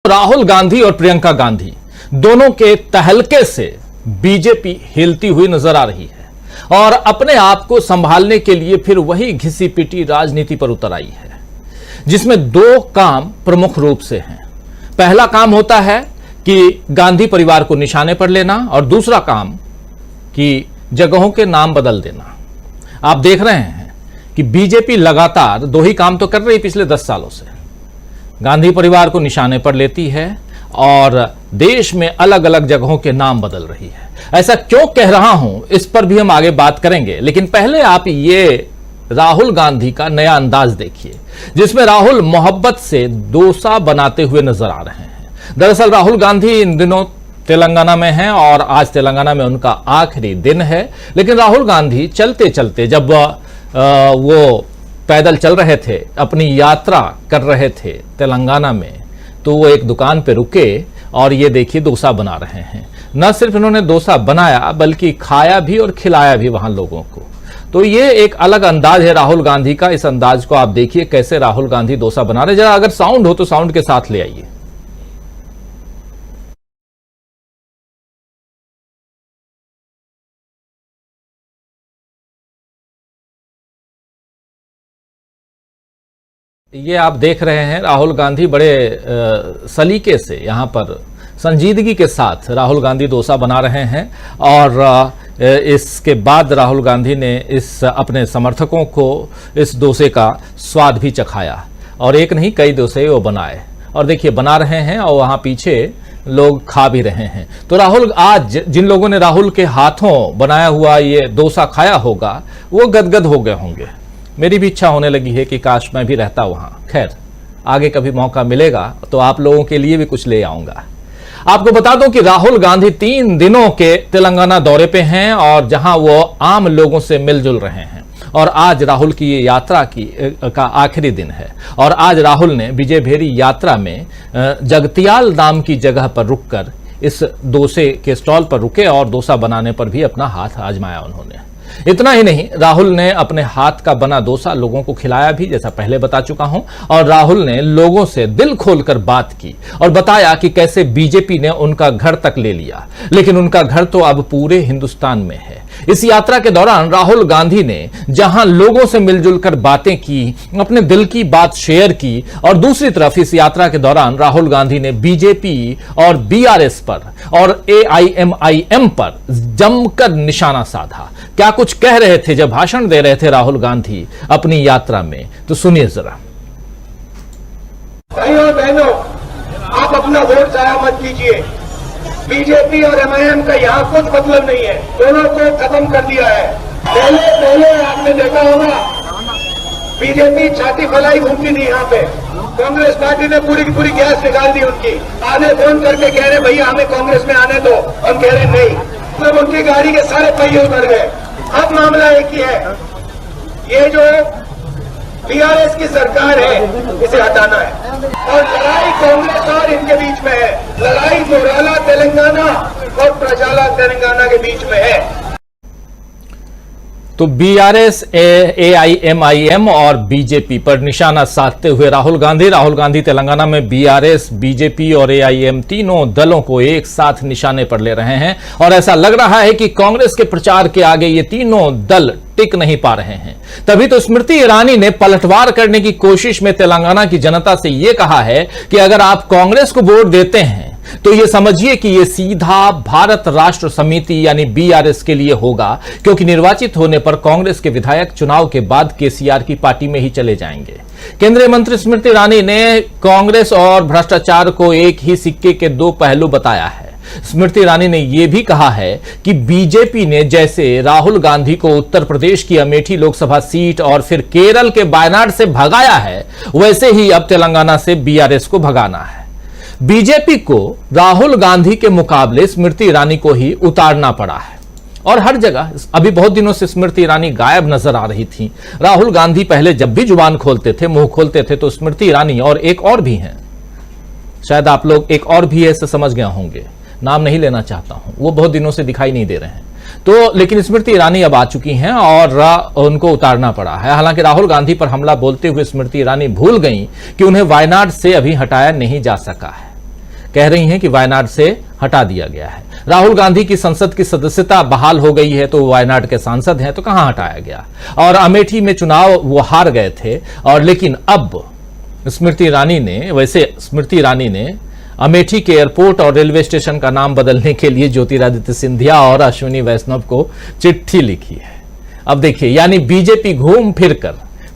राहुल गांधी और प्रियंका गांधी दोनों के तहलके से बीजेपी हिलती हुई नजर आ रही है और अपने आप को संभालने के लिए फिर वही घिसी पिटी राजनीति पर उतर आई है, जिसमें दो काम प्रमुख रूप से हैं। पहला काम होता है कि गांधी परिवार को निशाने पर लेना और दूसरा काम कि जगहों के नाम बदल देना। आप देख रहे हैं कि बीजेपी लगातार दो ही काम तो कर रही पिछले 10 सालों से। गांधी परिवार को निशाने पर लेती है और देश में अलग अलग जगहों के नाम बदल रही है। ऐसा क्यों कह रहा हूं, इस पर भी हम आगे बात करेंगे, लेकिन पहले आप ये राहुल गांधी का नया अंदाज देखिए, जिसमें राहुल मोहब्बत से डोसा बनाते हुए नजर आ रहे हैं। दरअसल राहुल गांधी इन दिनों तेलंगाना में हैं और आज तेलंगाना में उनका आखिरी दिन है। लेकिन राहुल गांधी चलते चलते जब वो पैदल चल रहे थे, अपनी यात्रा कर रहे थे तेलंगाना में, तो वो एक दुकान पे रुके और ये देखिए डोसा बना रहे हैं। न सिर्फ इन्होंने डोसा बनाया बल्कि खाया भी और खिलाया भी वहां लोगों को। तो ये एक अलग अंदाज है राहुल गांधी का। इस अंदाज को आप देखिए कैसे राहुल गांधी डोसा बना रहे हैं। जरा अगर साउंड हो तो साउंड के साथ ले आइए। ये आप देख रहे हैं राहुल गांधी बड़े सलीके से, यहां पर संजीदगी के साथ राहुल गांधी डोसा बना रहे हैं और इसके बाद राहुल गांधी ने इस अपने समर्थकों को इस डोसे का स्वाद भी चखाया और एक नहीं कई डोसे वो बनाए और देखिए बना रहे हैं और वहां पीछे लोग खा भी रहे हैं। तो राहुल, आज जिन लोगों ने राहुल के हाथों बनाया हुआ ये डोसा खाया होगा वो गदगद हो गए होंगे। मेरी भी इच्छा होने लगी है कि काश मैं भी रहता वहां। खैर, आगे कभी मौका मिलेगा तो आप लोगों के लिए भी कुछ ले आऊंगा। आपको बता दूं कि राहुल गांधी 3 दिनों के तेलंगाना दौरे पे हैं और जहां वो आम लोगों से मिलजुल रहे हैं और आज राहुल की ये यात्रा का आखिरी दिन है। और आज राहुल ने विजय भेरी यात्रा में जगतियाल नाम की जगह पर रुककर इस डोसे के स्टॉल पर रुके और डोसा बनाने पर भी अपना हाथ आजमाया उन्होंने। इतना ही नहीं, राहुल ने अपने हाथ का बना डोसा लोगों को खिलाया भी, जैसा पहले बता चुका हूं। और राहुल ने लोगों से दिल खोलकर बात की और बताया कि कैसे बीजेपी ने उनका घर तक ले लिया, लेकिन उनका घर तो अब पूरे हिंदुस्तान में है। इस यात्रा के दौरान राहुल गांधी ने जहां लोगों से मिलजुल कर बातें की, अपने दिल की बात शेयर की, और दूसरी तरफ इस यात्रा के दौरान राहुल गांधी ने बीजेपी और बीआरएस पर और एआईएमआईएम पर जमकर निशाना साधा। क्या कुछ कह रहे थे जब भाषण दे रहे थे राहुल गांधी अपनी यात्रा में, तो सुनिए जरा। भाइयों बहनों, आप अपना वोट जाया मत कीजिए। बीजेपी और एमआईएम का यहाँ कुछ मतलब नहीं है, दोनों को खत्म कर दिया है। पहले आपने देखा होगा बीजेपी छाती फैलाई घूमती थी यहाँ पे, कांग्रेस पार्टी ने पूरी की पूरी गैस निकाल दी उनकी। आने फोन करके कह रहे भैया हमें कांग्रेस में आने दो, हम कह रहे नहीं, मतलब उनकी गाड़ी के सारे पहिए उतर गए। अब मामला एक ही है, ये जो बीआरएस की सरकार है इसे हटाना है और लड़ाई कांग्रेस और इनके बीच में है। लड़ाई मोराला तेलंगाना और प्रजाला तेलंगाना के बीच में है। तो बीआरएस, एआईएमआईएम और बीजेपी पर निशाना साधते हुए राहुल गांधी तेलंगाना में बीआरएस, बीजेपी और एआईएम तीनों दलों को एक साथ निशाने पर ले रहे हैं और ऐसा लग रहा है कि कांग्रेस के प्रचार के आगे ये तीनों दल टिक नहीं पा रहे हैं। तभी तो स्मृति ईरानी ने पलटवार करने की कोशिश में तेलंगाना की जनता से यह कहा है कि अगर आप कांग्रेस को वोट देते हैं तो ये समझिए कि ये सीधा भारत राष्ट्र समिति यानी बीआरएस के लिए होगा, क्योंकि निर्वाचित होने पर कांग्रेस के विधायक चुनाव के बाद केसीआर की पार्टी में ही चले जाएंगे। केंद्रीय मंत्री स्मृति ईरानी ने कांग्रेस और भ्रष्टाचार को एक ही सिक्के के दो पहलू बताया है। स्मृति ईरानी ने यह भी कहा है कि बीजेपी ने जैसे राहुल गांधी को उत्तर प्रदेश की अमेठी लोकसभा सीट और फिर केरल के वायनाड से भगाया है, वैसे ही अब तेलंगाना से बीआरएस को भगाना है। बीजेपी को राहुल गांधी के मुकाबले स्मृति ईरानी को ही उतारना पड़ा है और हर जगह अभी बहुत दिनों से स्मृति ईरानी गायब नजर आ रही थी। राहुल गांधी पहले जब भी जुबान खोलते थे, मुंह खोलते थे, तो स्मृति ईरानी और एक और भी हैं, शायद आप लोग एक और भी है इसे समझ गए होंगे, नाम नहीं लेना चाहता हूं, वो बहुत दिनों से दिखाई नहीं दे रहे हैं। तो लेकिन स्मृति ईरानी अब आ चुकी हैं और उनको उतारना पड़ा है। हालांकि राहुल गांधी पर हमला बोलते हुए स्मृति ईरानी भूल गई कि उन्हें वायनाड से अभी हटाया नहीं जा सका है। कह रही हैं कि वायनाड से हटा दिया गया है। राहुल गांधी की संसद की सदस्यता बहाल हो गई है, तो वो वायनाड के सांसद हैं, तो कहां हटाया गया। और अमेठी में चुनाव वो हार गए थे, और लेकिन अब स्मृति ईरानी ने अमेठी के एयरपोर्ट और रेलवे स्टेशन का नाम बदलने के लिए ज्योतिरादित्य सिंधिया और अश्विनी वैष्णव को चिट्ठी लिखी है। अब देखिए, यानी बीजेपी घूम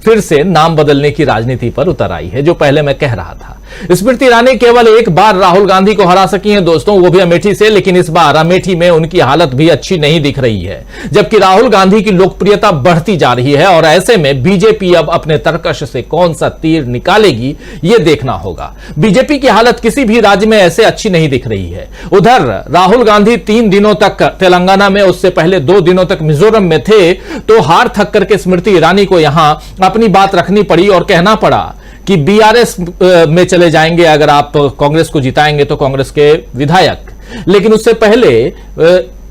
फिर से नाम बदलने की राजनीति पर उतर आई है, जो पहले मैं कह रहा था। स्मृति ईरानी केवल एक बार राहुल गांधी को हरा सकी हैं दोस्तों, वो भी अमेठी से, लेकिन इस बार अमेठी में उनकी हालत भी अच्छी नहीं दिख रही है, जबकि राहुल गांधी की लोकप्रियता बढ़ती जा रही है। और ऐसे में बीजेपी अब अपने तरकश से कौन सा तीर निकालेगी, यह देखना होगा। बीजेपी की हालत किसी भी राज्य में ऐसे अच्छी नहीं दिख रही है। उधर राहुल गांधी 3 दिनों तक तेलंगाना में, उससे पहले 2 दिनों तक मिजोरम में थे, तो हार थक करके स्मृति ईरानी को यहां अपनी बात रखनी पड़ी और कहना पड़ा कि बीआरएस में चले जाएंगे अगर आप कांग्रेस को जिताएंगे तो, कांग्रेस के विधायक। लेकिन उससे पहले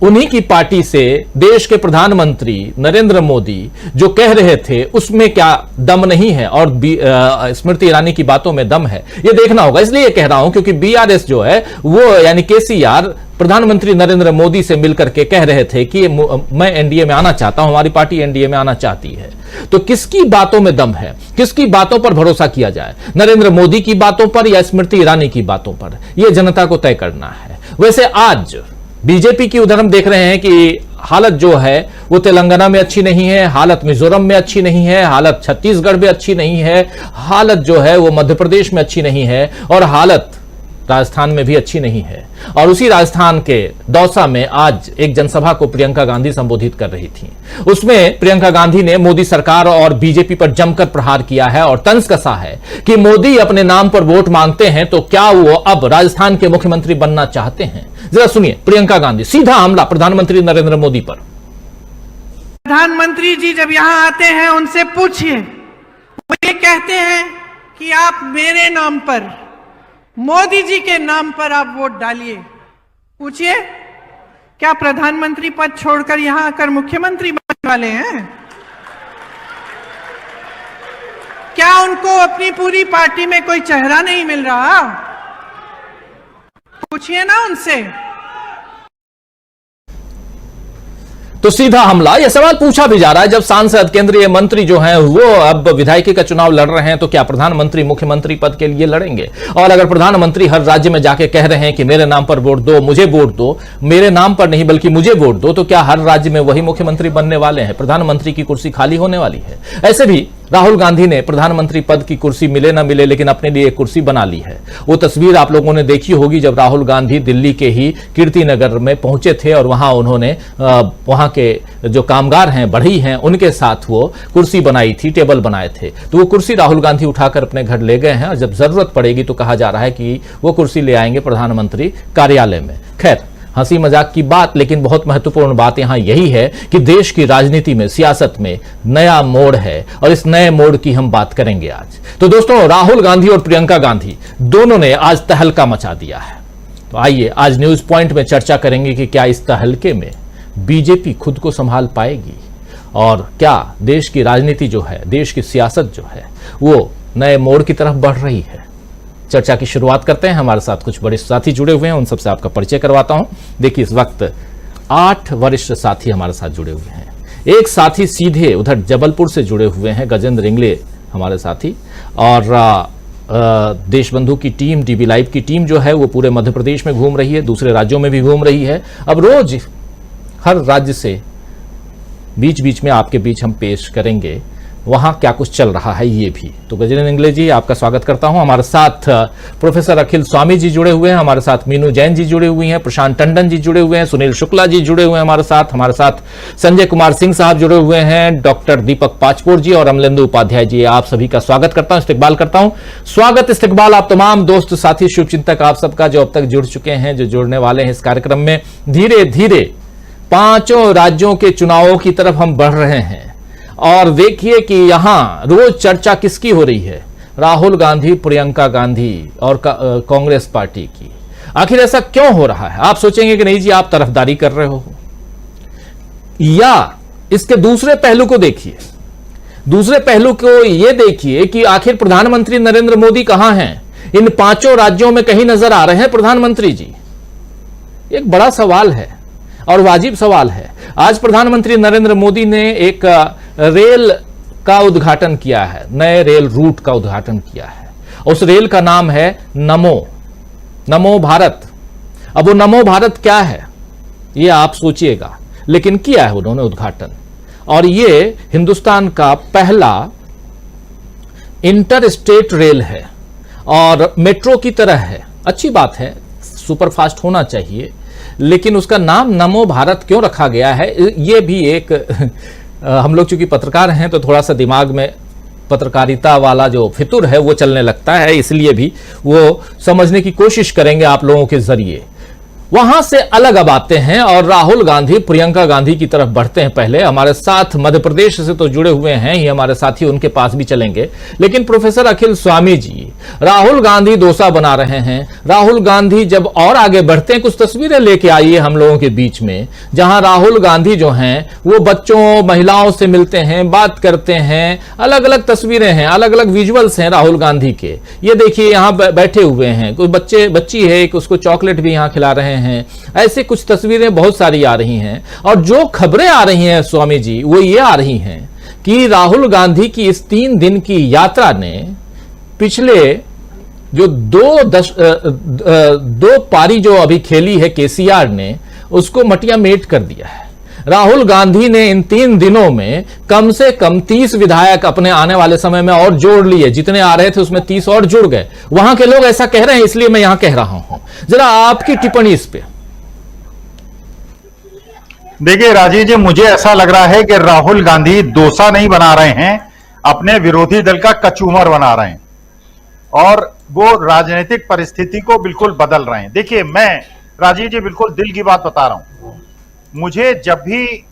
उन्हीं की पार्टी से देश के प्रधानमंत्री नरेंद्र मोदी जो कह रहे थे उसमें क्या दम नहीं है, और स्मृति ईरानी की बातों में दम है, यह देखना होगा। इसलिए कह रहा हूं क्योंकि बीआरएस जो है वो, यानी केसीआर, प्रधानमंत्री नरेंद्र मोदी से मिलकर के कह रहे थे कि मैं एनडीए में आना चाहता हूं, हमारी पार्टी एनडीए में आना चाहती है। तो किसकी बातों में दम है, किसकी बातों पर भरोसा किया जाए, नरेंद्र मोदी की बातों पर या स्मृति ईरानी की बातों पर, यह जनता को तय करना है। वैसे आज बीजेपी की उधर हम देख रहे हैं कि हालत जो है वो तेलंगाना में अच्छी नहीं है, हालत मिजोरम में अच्छी नहीं है, हालत छत्तीसगढ़ में अच्छी नहीं है, हालत जो है वो मध्य प्रदेश में अच्छी नहीं है, और हालत राजस्थान में भी अच्छी नहीं है। और उसी राजस्थान के दौसा में आज एक जनसभा को प्रियंका गांधी संबोधित कर रही थी। उसमें प्रियंका गांधी ने मोदी सरकार और बीजेपी पर जमकर प्रहार किया है और तंज कसा है कि मोदी अपने नाम पर वोट मांगते हैं, तो क्या वो अब राजस्थान के मुख्यमंत्री बनना चाहते हैं। जरा सुनिए प्रियंका गांधी, सीधा हमला प्रधानमंत्री नरेंद्र मोदी पर। प्रधानमंत्री जी जब यहां आते हैं उनसे पूछिए, वो ये कहते हैं कि आप मेरे नाम पर, मोदी जी के नाम पर आप वोट डालिए। पूछिए, क्या प्रधानमंत्री पद छोड़कर यहां आकर मुख्यमंत्री बनने वाले हैं? क्या उनको अपनी पूरी पार्टी में कोई चेहरा नहीं मिल रहा? पूछिए ना उनसे। तो सीधा हमला, यह सवाल पूछा भी जा रहा है जब सांसद, केंद्रीय मंत्री जो हैं वो अब विधायकी का चुनाव लड़ रहे हैं, तो क्या प्रधानमंत्री मुख्यमंत्री पद के लिए लड़ेंगे? और अगर प्रधानमंत्री हर राज्य में जाके कह रहे हैं कि मेरे नाम पर वोट दो, मुझे वोट दो, मेरे नाम पर नहीं बल्कि मुझे वोट दो, तो क्या हर राज्य में वही मुख्यमंत्री बनने वाले हैं? प्रधानमंत्री की कुर्सी खाली होने वाली है। ऐसे भी राहुल गांधी ने प्रधानमंत्री पद की कुर्सी मिले ना मिले लेकिन अपने लिए एक कुर्सी बना ली है। वो तस्वीर आप लोगों ने देखी होगी जब राहुल गांधी दिल्ली के ही कीर्तिनगर में पहुंचे थे और वहां उन्होंने वहां के जो कामगार हैं, बढ़ई हैं, उनके साथ वो कुर्सी बनाई थी, टेबल बनाए थे। तो वो कुर्सी राहुल गांधी उठाकर अपने घर ले गए हैं और जब जरूरत पड़ेगी तो कहा जा रहा है कि वो कुर्सी ले आएंगे प्रधानमंत्री कार्यालय में। खैर, हंसी मजाक की बात, लेकिन बहुत महत्वपूर्ण बात यहां यही है कि देश की राजनीति में, सियासत में नया मोड़ है और इस नए मोड़ की हम बात करेंगे आज। तो दोस्तों, राहुल गांधी और प्रियंका गांधी दोनों ने आज तहलका मचा दिया है। तो आइए आज न्यूज पॉइंट में चर्चा करेंगे कि क्या इस तहलके में बीजेपी खुद को संभाल पाएगी और क्या देश की राजनीति जो है, देश की सियासत जो है, वो नए मोड़ की तरफ बढ़ रही है। चर्चा की शुरुआत करते हैं। हमारे साथ कुछ बड़े साथी जुड़े हुए हैं, उन सबसे आपका परिचय करवाता हूं। देखिए, इस वक्त 8 वरिष्ठ साथी हमारे साथ जुड़े हुए हैं। एक साथी सीधे उधर जबलपुर से जुड़े हुए हैं, गजेंद्र इंगले हमारे साथी, और देशबंधु की टीम, डीबी लाइव की टीम जो है वो पूरे मध्य प्रदेश में घूम रही है, दूसरे राज्यों में भी घूम रही है। अब रोज हर राज्य से बीच बीच में आपके बीच हम पेश करेंगे वहां क्या कुछ चल रहा है ये भी। तो गजेंद्र इंगले जी, आपका स्वागत करता हूं। हमारे साथ प्रोफेसर अखिल स्वामी जी जुड़े हुए हैं, हमारे साथ मीनू जैन जी जुड़े हुए हैं, प्रशांत टंडन जी जुड़े हुए हैं, सुनील शुक्ला जी जुड़े हुए हैं हमारे साथ संजय कुमार सिंह साहब जुड़े हुए हैं, डॉक्टर दीपक पाचपोर जी और अमलेंदु उपाध्याय जी। आप सभी का स्वागत करता हूं, इस्तकबाल करता हूं। स्वागत इस्तकबाल आप तमाम दोस्त साथी शुभचिंतक आप सबका जो अब तक जुड़ चुके हैं, जो जुड़ने वाले हैं इस कार्यक्रम में। धीरे धीरे 5 राज्यों के चुनावों की तरफ हम बढ़ रहे हैं और देखिए कि यहां रोज चर्चा किसकी हो रही है? राहुल गांधी, प्रियंका गांधी और कांग्रेस पार्टी की। आखिर ऐसा क्यों हो रहा है? आप सोचेंगे कि नहीं जी आप तरफदारी कर रहे हो, या इसके दूसरे पहलू को देखिए। दूसरे पहलू को यह देखिए कि आखिर प्रधानमंत्री नरेंद्र मोदी कहां हैं? इन 5 राज्यों में कहीं नजर आ रहे हैं प्रधानमंत्री जी? एक बड़ा सवाल है और वाजिब सवाल है। आज प्रधानमंत्री नरेंद्र मोदी ने एक रेल का उद्घाटन किया है, नए रेल रूट का उद्घाटन किया है। उस रेल का नाम है नमो भारत। अब वो नमो भारत क्या है ये आप सोचिएगा, लेकिन किया है उन्होंने उद्घाटन। और ये हिंदुस्तान का पहला इंटर स्टेट रेल है और मेट्रो की तरह है। अच्छी बात है, सुपरफास्ट होना चाहिए, लेकिन उसका नाम नमो भारत क्यों रखा गया है ये भी एक हम लोग चूंकि पत्रकार हैं तो थोड़ा सा दिमाग में पत्रकारिता वाला जो फितुर है वो चलने लगता है, इसलिए भी वो समझने की कोशिश करेंगे आप लोगों के जरिए। वहां से अलग अब आते हैं और राहुल गांधी प्रियंका गांधी की तरफ बढ़ते हैं। पहले हमारे साथ मध्य प्रदेश से तो जुड़े हुए हैं ही हमारे साथी, उनके पास भी चलेंगे, लेकिन प्रोफेसर अखिल स्वामी जी राहुल गांधी डोसा बना रहे हैं। राहुल गांधी जब और आगे बढ़ते हैं, कुछ तस्वीरें लेके आइए हम लोगों के बीच में, जहां राहुल गांधी जो हैं वो बच्चों महिलाओं से मिलते हैं, बात करते हैं। अलग अलग तस्वीरें हैं, अलग अलग विजुअल्स हैं राहुल गांधी के। ये देखिए यहां बैठे हुए हैं, कुछ बच्ची है, उसको चॉकलेट भी यहां खिला रहे हैं। ऐसे कुछ तस्वीरें बहुत सारी आ रही हैं। और जो खबरें आ रही हैं स्वामी जी, वो ये आ रही हैं कि राहुल गांधी की इस 3 दिन की यात्रा ने पिछले जो दो पारी जो अभी खेली है केसीआर ने, उसको मटिया मेट कर दिया है। राहुल गांधी ने इन 3 दिनों में कम से कम 30 विधायक अपने आने वाले समय में और जोड़ लिए। जितने आ रहे थे उसमें 30 और जुड़ गए। वहां के लोग ऐसा कह रहे हैं, इसलिए मैं यहां कह रहा हूं। जरा आपकी टिप्पणी इस पे। देखिए राजीव जी, मुझे ऐसा लग रहा है कि राहुल गांधी डोसा नहीं बना रहे हैं, अपने विरोधी दल का कचूमर बना रहे हैं और वो राजनीतिक परिस्थिति को बिल्कुल बदल रहे हैं। देखिए मैं राजीव जी बिल्कुल दिल की बात बता रहा हूं। मुझे जब भी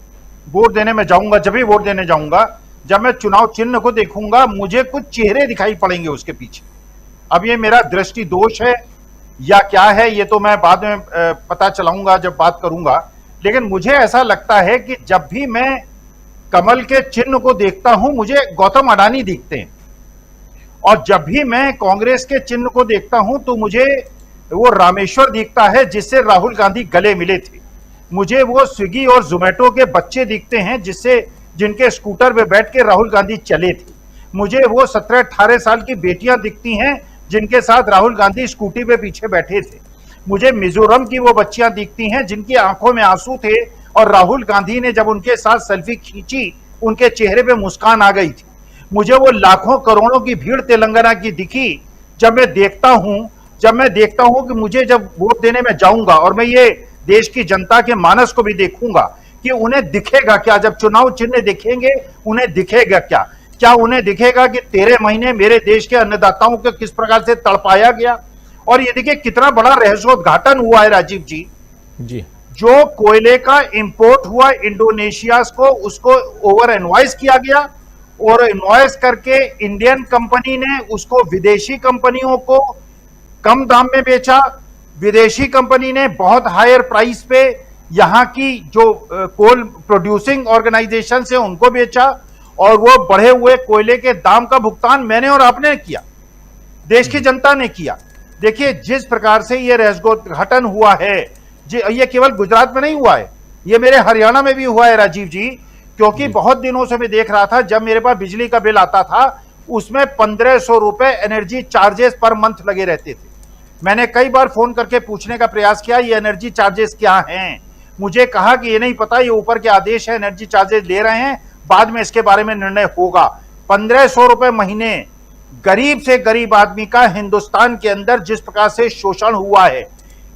वोट देने जाऊंगा, जब मैं चुनाव चिन्ह को देखूंगा, मुझे कुछ चेहरे दिखाई पड़ेंगे उसके पीछे। अब ये मेरा दृष्टि दोष है या क्या है, ये तो मैं बाद में पता चलाऊंगा जब बात करूंगा। लेकिन मुझे ऐसा लगता है कि जब भी मैं कमल के चिन्ह को देखता हूं, मुझे गौतम अडानी दिखते हैं, और जब भी मैं कांग्रेस के चिन्ह को देखता हूं तो मुझे वो रामेश्वर दिखता है जिससे राहुल गांधी गले मिले थे। मुझे वो स्विगी और जोमेटो के बच्चे दिखते हैं जिनके स्कूटर पे बैठ के राहुल गांधी चले थे। मुझे वो 17-18 साल की बेटियां दिखती हैं जिनके साथ राहुल गांधी स्कूटी पे पीछे बैठे थे। मुझे मिजोरम की वो बच्चियां दिखती हैं जिनकी आंखों में आंसू थे और राहुल गांधी ने जब उनके साथ सेल्फी खींची उनके चेहरे पे मुस्कान आ गई थी। मुझे वो लाखों करोड़ों की भीड़ तेलंगाना की दिखी। जब मैं देखता हूं कि मुझे जब वोट देने में जाऊंगा, और मैं ये देश की जनता के मानस को भी देखूंगा कि उन्हें दिखेगा क्या, जब चुनाव चिन्ह दिखेंगे उन्हें दिखेगा क्या उन्हें दिखेगा कि 13 महीने मेरे देश के अन्नदाताओं को किस प्रकार से तड़पाया गया। और ये देखिए कितना बड़ा रहस्योद्घाटन हुआ है राजीव जी। जो कोयले का इंपोर्ट हुआ इंडोनेशिया को, उसको ओवर इनवॉइस किया गया और इनवॉइस करके इंडियन कंपनी ने उसको विदेशी कंपनियों को कम दाम में बेचा। विदेशी कंपनी ने बहुत हायर प्राइस पे यहां की जो कोल प्रोड्यूसिंग ऑर्गेनाइजेशन है उनको बेचा, और वो बढ़े हुए कोयले के दाम का भुगतान मैंने और आपने किया, देश की जनता ने किया। देखिए जिस प्रकार से ये रहस्योद्घाटन हुआ है, ये केवल गुजरात में नहीं हुआ है, ये मेरे हरियाणा में भी हुआ है राजीव जी। क्योंकि बहुत दिनों से मैं देख रहा था, जब मेरे पास बिजली का बिल आता था उसमें 1500 रुपए एनर्जी चार्जेस पर मंथ लगे रहते थे। मैंने कई बार फोन करके पूछने का प्रयास किया ये एनर्जी चार्जेस क्या हैं। मुझे कहा कि ये नहीं पता, ये ऊपर के आदेश है, एनर्जी चार्जेस ले रहे हैं, बाद में इसके बारे में निर्णय होगा। 1500 रुपए महीने गरीब से गरीब आदमी का हिंदुस्तान के अंदर जिस प्रकार से शोषण हुआ है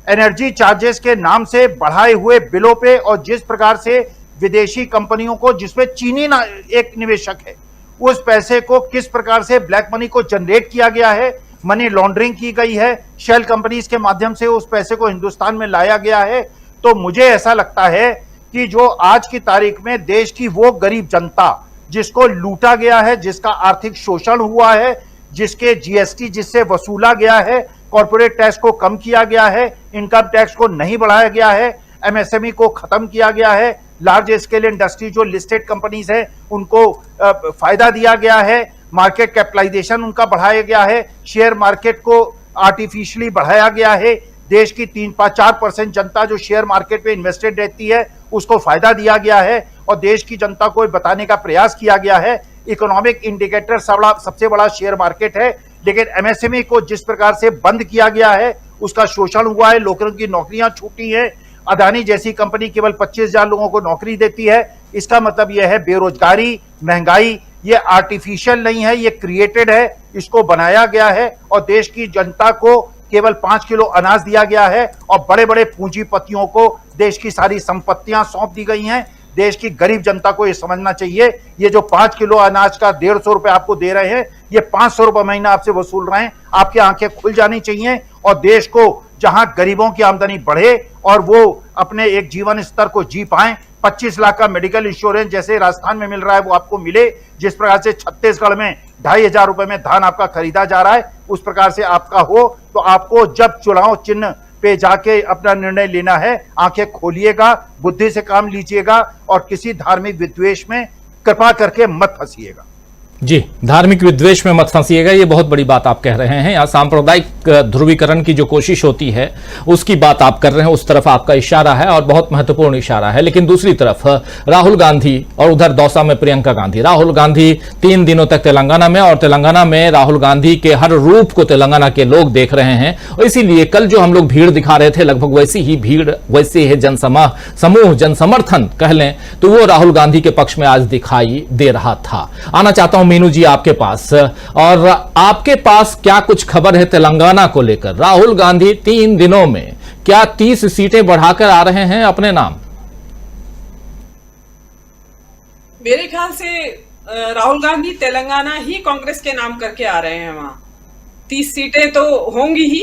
एनर्जी चार्जेस के नाम से बढ़ाए हुए बिलों पे, और जिस प्रकार से विदेशी कंपनियों को, जिसमें चीनी एक निवेशक है, उस पैसे को किस प्रकार से ब्लैक मनी को जनरेट किया गया है, मनी लॉन्ड्रिंग की गई है, शेल कंपनीज के माध्यम से उस पैसे को हिंदुस्तान में लाया गया है। तो मुझे ऐसा लगता है कि जो आज की तारीख में देश की वो गरीब जनता जिसको लूटा गया है, जिसका आर्थिक शोषण हुआ है, जिसके जीएसटी जिससे वसूला गया है, कॉर्पोरेट टैक्स को कम किया गया है, इनकम टैक्स को नहीं बढ़ाया गया है, एमएसएमई को खत्म किया गया है, लार्ज स्केल इंडस्ट्री जो लिस्टेड कंपनीज है उनको फायदा दिया गया है, मार्केट कैपिटलाइजेशन उनका बढ़ाया गया है, शेयर मार्केट को आर्टिफिशियली बढ़ाया गया है। देश की 3-4% जनता जो शेयर मार्केट में इन्वेस्टेड रहती है उसको फायदा दिया गया है और देश की जनता को बताने का प्रयास किया गया है इकोनॉमिक इंडिकेटर सबसे बड़ा शेयर मार्केट है, लेकिन एमएसएमई को जिस प्रकार से बंद किया गया है उसका शोषण हुआ है, लोगों की नौकरियां छूटी हैं। अदानी जैसी कंपनी केवल 25,000 लोगों को नौकरी देती है। इसका मतलब यह है बेरोजगारी, महंगाई ये आर्टिफिशियल नहीं है, ये क्रिएटेड है, इसको बनाया गया है और देश की जनता को केवल 5 किलो अनाज दिया गया है और बड़े बड़े पूंजीपतियों को देश की सारी संपत्तियां सौंप दी गई हैं। देश की गरीब जनता को यह समझना चाहिए ये जो 5 किलो अनाज का 150 रुपए आपको दे रहे हैं ये 500 रुपए महीना आपसे वसूल रहे हैं। आपकी आंखें खुल जानी चाहिए और देश को जहां गरीबों की आमदनी बढ़े और वो अपने एक जीवन स्तर को जी पाएं, 25 लाख का मेडिकल इंश्योरेंस जैसे राजस्थान में मिल रहा है वो आपको मिले, जिस प्रकार से छत्तीसगढ़ में 2,500 रुपए में धान आपका खरीदा जा रहा है उस प्रकार से आपका हो। तो आपको जब चुनाव चिन्ह पे जाके अपना निर्णय लेना है आंखें खोलिएगा, बुद्धि से काम लीजिएगा और किसी धार्मिक विद्वेष में कृपा करके मत फंसिएगा। जी, धार्मिक विद्वेष में मत फंसिएगा, ये बहुत बड़ी बात आप कह रहे हैं। यहाँ सांप्रदायिक ध्रुवीकरण की जो कोशिश होती है उसकी बात आप कर रहे हैं, उस तरफ आपका इशारा है और बहुत महत्वपूर्ण इशारा है। लेकिन दूसरी तरफ राहुल गांधी और उधर दौसा में प्रियंका गांधी, राहुल गांधी 3 दिनों तक तेलंगाना में और तेलंगाना में राहुल गांधी के हर रूप को तेलंगाना के लोग देख रहे हैं और इसीलिए कल जो हम लोग भीड़ दिखा रहे थे लगभग वैसी ही भीड़, वैसे ही जनसमूह, जनसमर्थन कह लें तो वो राहुल गांधी के पक्ष में आज दिखाई दे रहा था। आना चाहता हूं मीनू जी आपके पास, और आपके पास क्या कुछ खबर है तेलंगाना को लेकर? राहुल गांधी 3 दिनों में क्या 30 सीटें बढ़ाकर आ रहे हैं अपने नाम? मेरे ख्याल से राहुल गांधी तेलंगाना ही कांग्रेस के नाम करके आ रहे हैं। वहां 30 सीटें तो होंगी ही,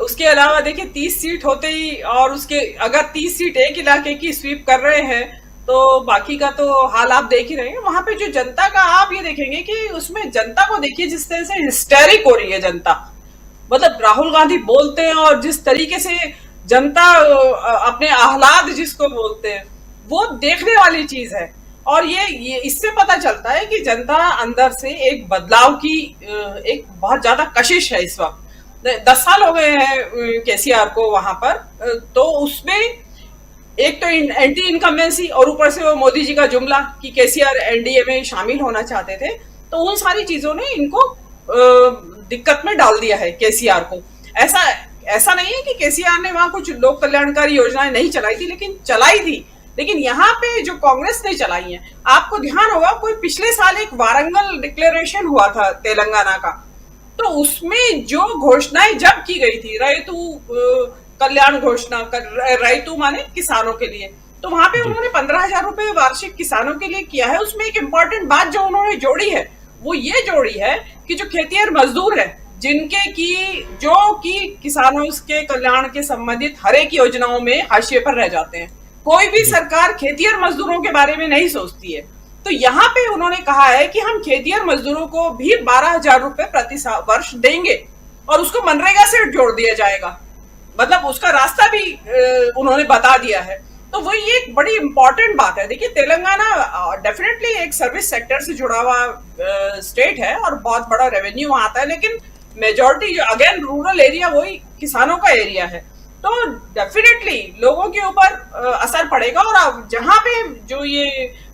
उसके अलावा देखिए 30 सीट होते ही और उसके अगर 30 सीट एक इलाके की स्वीप कर रहे हैं तो बाकी का तो हाल आप देख ही रहे हैं। वहां पे जो जनता का आप ये देखेंगे कि उसमें जनता को देखिए जिस तरह से हिस्टेरिक हो रही है जनता, मतलब राहुल गांधी बोलते हैं और जिस तरीके से जनता अपने आह्लाद जिसको बोलते हैं वो देखने वाली चीज है। और ये इससे पता चलता है कि जनता अंदर से एक बदलाव की एक बहुत ज्यादा कशिश है। इस वक्त 10 साल हो गए हैं केसीआर को वहां पर, तो उसमें एक तो एंटी इनकम्बेंसी और ऊपर से वो मोदी जी का जुमला कि केसीआर एनडीए में शामिल होना चाहते थे, तो उन सारी चीजों ने इनको दिक्कत में डाल दिया है केसीआर को। ऐसा नहीं है कि केसीआर ने वहां कुछ लोक कल्याणकारी योजनाएं नहीं चलाई थी, लेकिन चलाई थी। लेकिन यहाँ पे जो कांग्रेस ने चलाई है, आपको ध्यान होगा कोई पिछले साल एक वारंगल डिक्लेरेशन हुआ था तेलंगाना का, तो उसमें जो घोषणाएं जब की गई थी रैतू कल्याण घोषणा रैतू माने किसानों के लिए, तो वहां पे उन्होंने 15,000 रुपए वार्षिक किसानों के लिए किया है। उसमें एक इंपॉर्टेंट बात जो उन्होंने जोड़ी है वो ये जोड़ी है कि जो खेतिहर मजदूर है जिनके की किसानों के कल्याण के संबंधित हर एक योजनाओं में हाशिए पर रह जाते हैं, कोई भी सरकार खेतिहर मजदूरों के बारे में नहीं सोचती है। तो यहाँ पे उन्होंने कहा है कि हम खेतिहर मजदूरों को भी 12,000 रुपए प्रति वर्ष देंगे और उसको मनरेगा से जोड़ दिया जाएगा, मतलब उसका रास्ता भी उन्होंने बता दिया है। तो वो ये एक बड़ी इंपॉर्टेंट बात है। देखिए तेलंगाना डेफिनेटली एक सर्विस सेक्टर से जुड़ा हुआ स्टेट है और बहुत बड़ा रेवेन्यू वहां आता है, लेकिन मेजॉरिटी जो अगेन रूरल एरिया वही किसानों का एरिया है, तो डेफिनेटली लोगों के ऊपर असर पड़ेगा। और अब जहां पे जो ये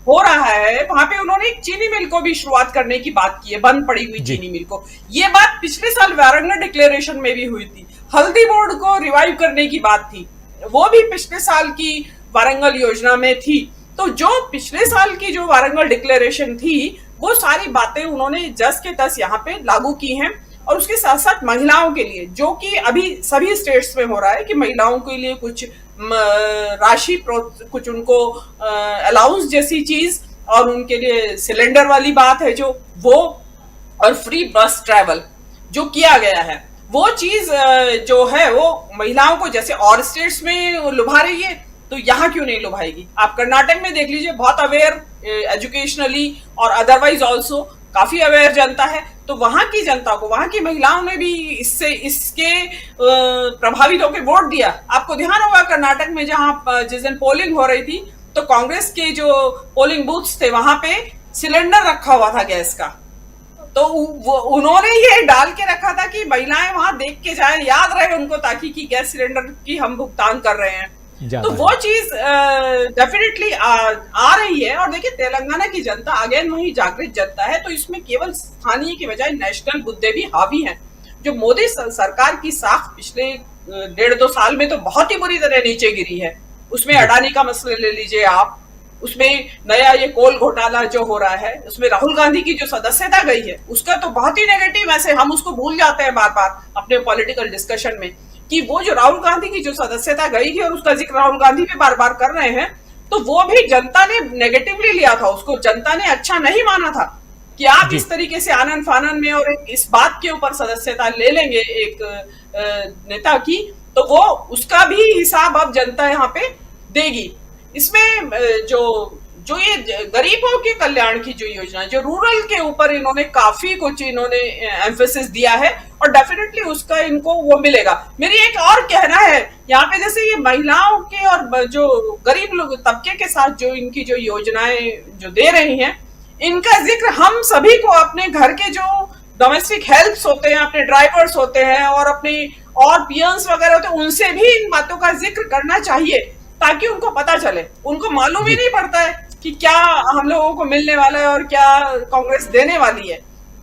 हो रहा है वहां पे उन्होंने एक चीनी मिल को भी शुरुआत करने की बात की है, बंद पड़ी हुई चीनी मिल को। ये बात पिछले साल वारंगल डिक्लेरेशन में भी हुई थी। हल्दी बोर्ड को रिवाइव करने की बात थी, वो भी पिछले साल की वारंगल योजना में थी। तो जो पिछले साल की जो वारंगल डिक्लेरेशन थी वो सारी बातें उन्होंने जस के तस यहाँ पे लागू की हैं। और उसके साथ साथ महिलाओं के लिए, जो कि अभी सभी स्टेट्स में हो रहा है कि महिलाओं के लिए कुछ राशि, कुछ उनको अलाउंस जैसी चीज, और उनके लिए सिलेंडर वाली बात है जो वो, और फ्री बस ट्रैवल जो किया गया है, वो चीज जो है वो महिलाओं को जैसे और स्टेट्स में लुभा रही है तो यहाँ क्यों नहीं लुभाएगी। आप कर्नाटक में देख लीजिए, बहुत अवेयर एजुकेशनली और अदरवाइज ऑल्सो काफी अवेयर जनता है। तो वहां की जनता को, वहां की महिलाओं ने भी इसके प्रभावित होकर वोट दिया। आपको ध्यान होगा कर्नाटक में जहां जिस दिन पोलिंग हो रही थी तो कांग्रेस के जो पोलिंग बूथ्स थे वहां पे सिलेंडर रखा हुआ था गैस का, तो उन्होंने ये डाल के रखा था कि महिलाएं वहां देख के जाएं, याद रहे उनको, ताकि कि गैस सिलेंडर की हम भुगतान कर रहे हैं। तो वो चीज डेफिनेटली आ रही है। और देखिए, तेलंगाना की जनता अगेन वही जागृत जनता है, तो इसमें केवल स्थानीय की बजाय नेशनल मुद्दे भी हावी हैं। जो मोदी सरकार की साख पिछले 1.5-2 साल में तो बहुत ही बुरी तरह नीचे गिरी है। उसमें अडानी का मसला ले लीजिए आप, उसमें नया ये कोल घोटाला जो हो रहा है, उसमें राहुल गांधी की जो सदस्यता गई है उसका तो बहुत ही नेगेटिव, ऐसे हम उसको भूल जाते हैं बार बार अपने पॉलिटिकल डिस्कशन में, कि वो जो राहुल गांधी की जो सदस्यता गई थी और उसका जिक्र राहुल गांधी भी बार बार कर रहे हैं, तो वो भी जनता ने नेगेटिवली लिया था, उसको जनता ने अच्छा नहीं माना था कि आप इस तरीके से आनन फानन में और इस बात के ऊपर सदस्यता ले लेंगे एक नेता की, तो वो उसका भी हिसाब अब जनता यहाँ पे देगी। इसमें जो ये गरीबों के कल्याण की जो योजना, जो रूरल के ऊपर इन्होंने काफी कुछ इन्होंने एम्फेसिस दिया है, और डेफिनेटली उसका इनको वो मिलेगा। मेरी एक और कहना है यहाँ पे, जैसे ये महिलाओं के और जो गरीब लोग तबके के साथ जो इनकी जो योजनाएं जो दे रही हैं, इनका जिक्र हम सभी को अपने घर के जो डोमेस्टिक हेल्प्स होते हैं, अपने ड्राइवर्स होते हैं और अपने और पियंस वगैरह होते हैं, उनसे भी इन बातों का जिक्र करना चाहिए, ताकि उनको पता चले। उनको मालूम ही नहीं पड़ता है कि क्या हम लोगों को मिलने वाला है और क्या कांग्रेस देने वाली है।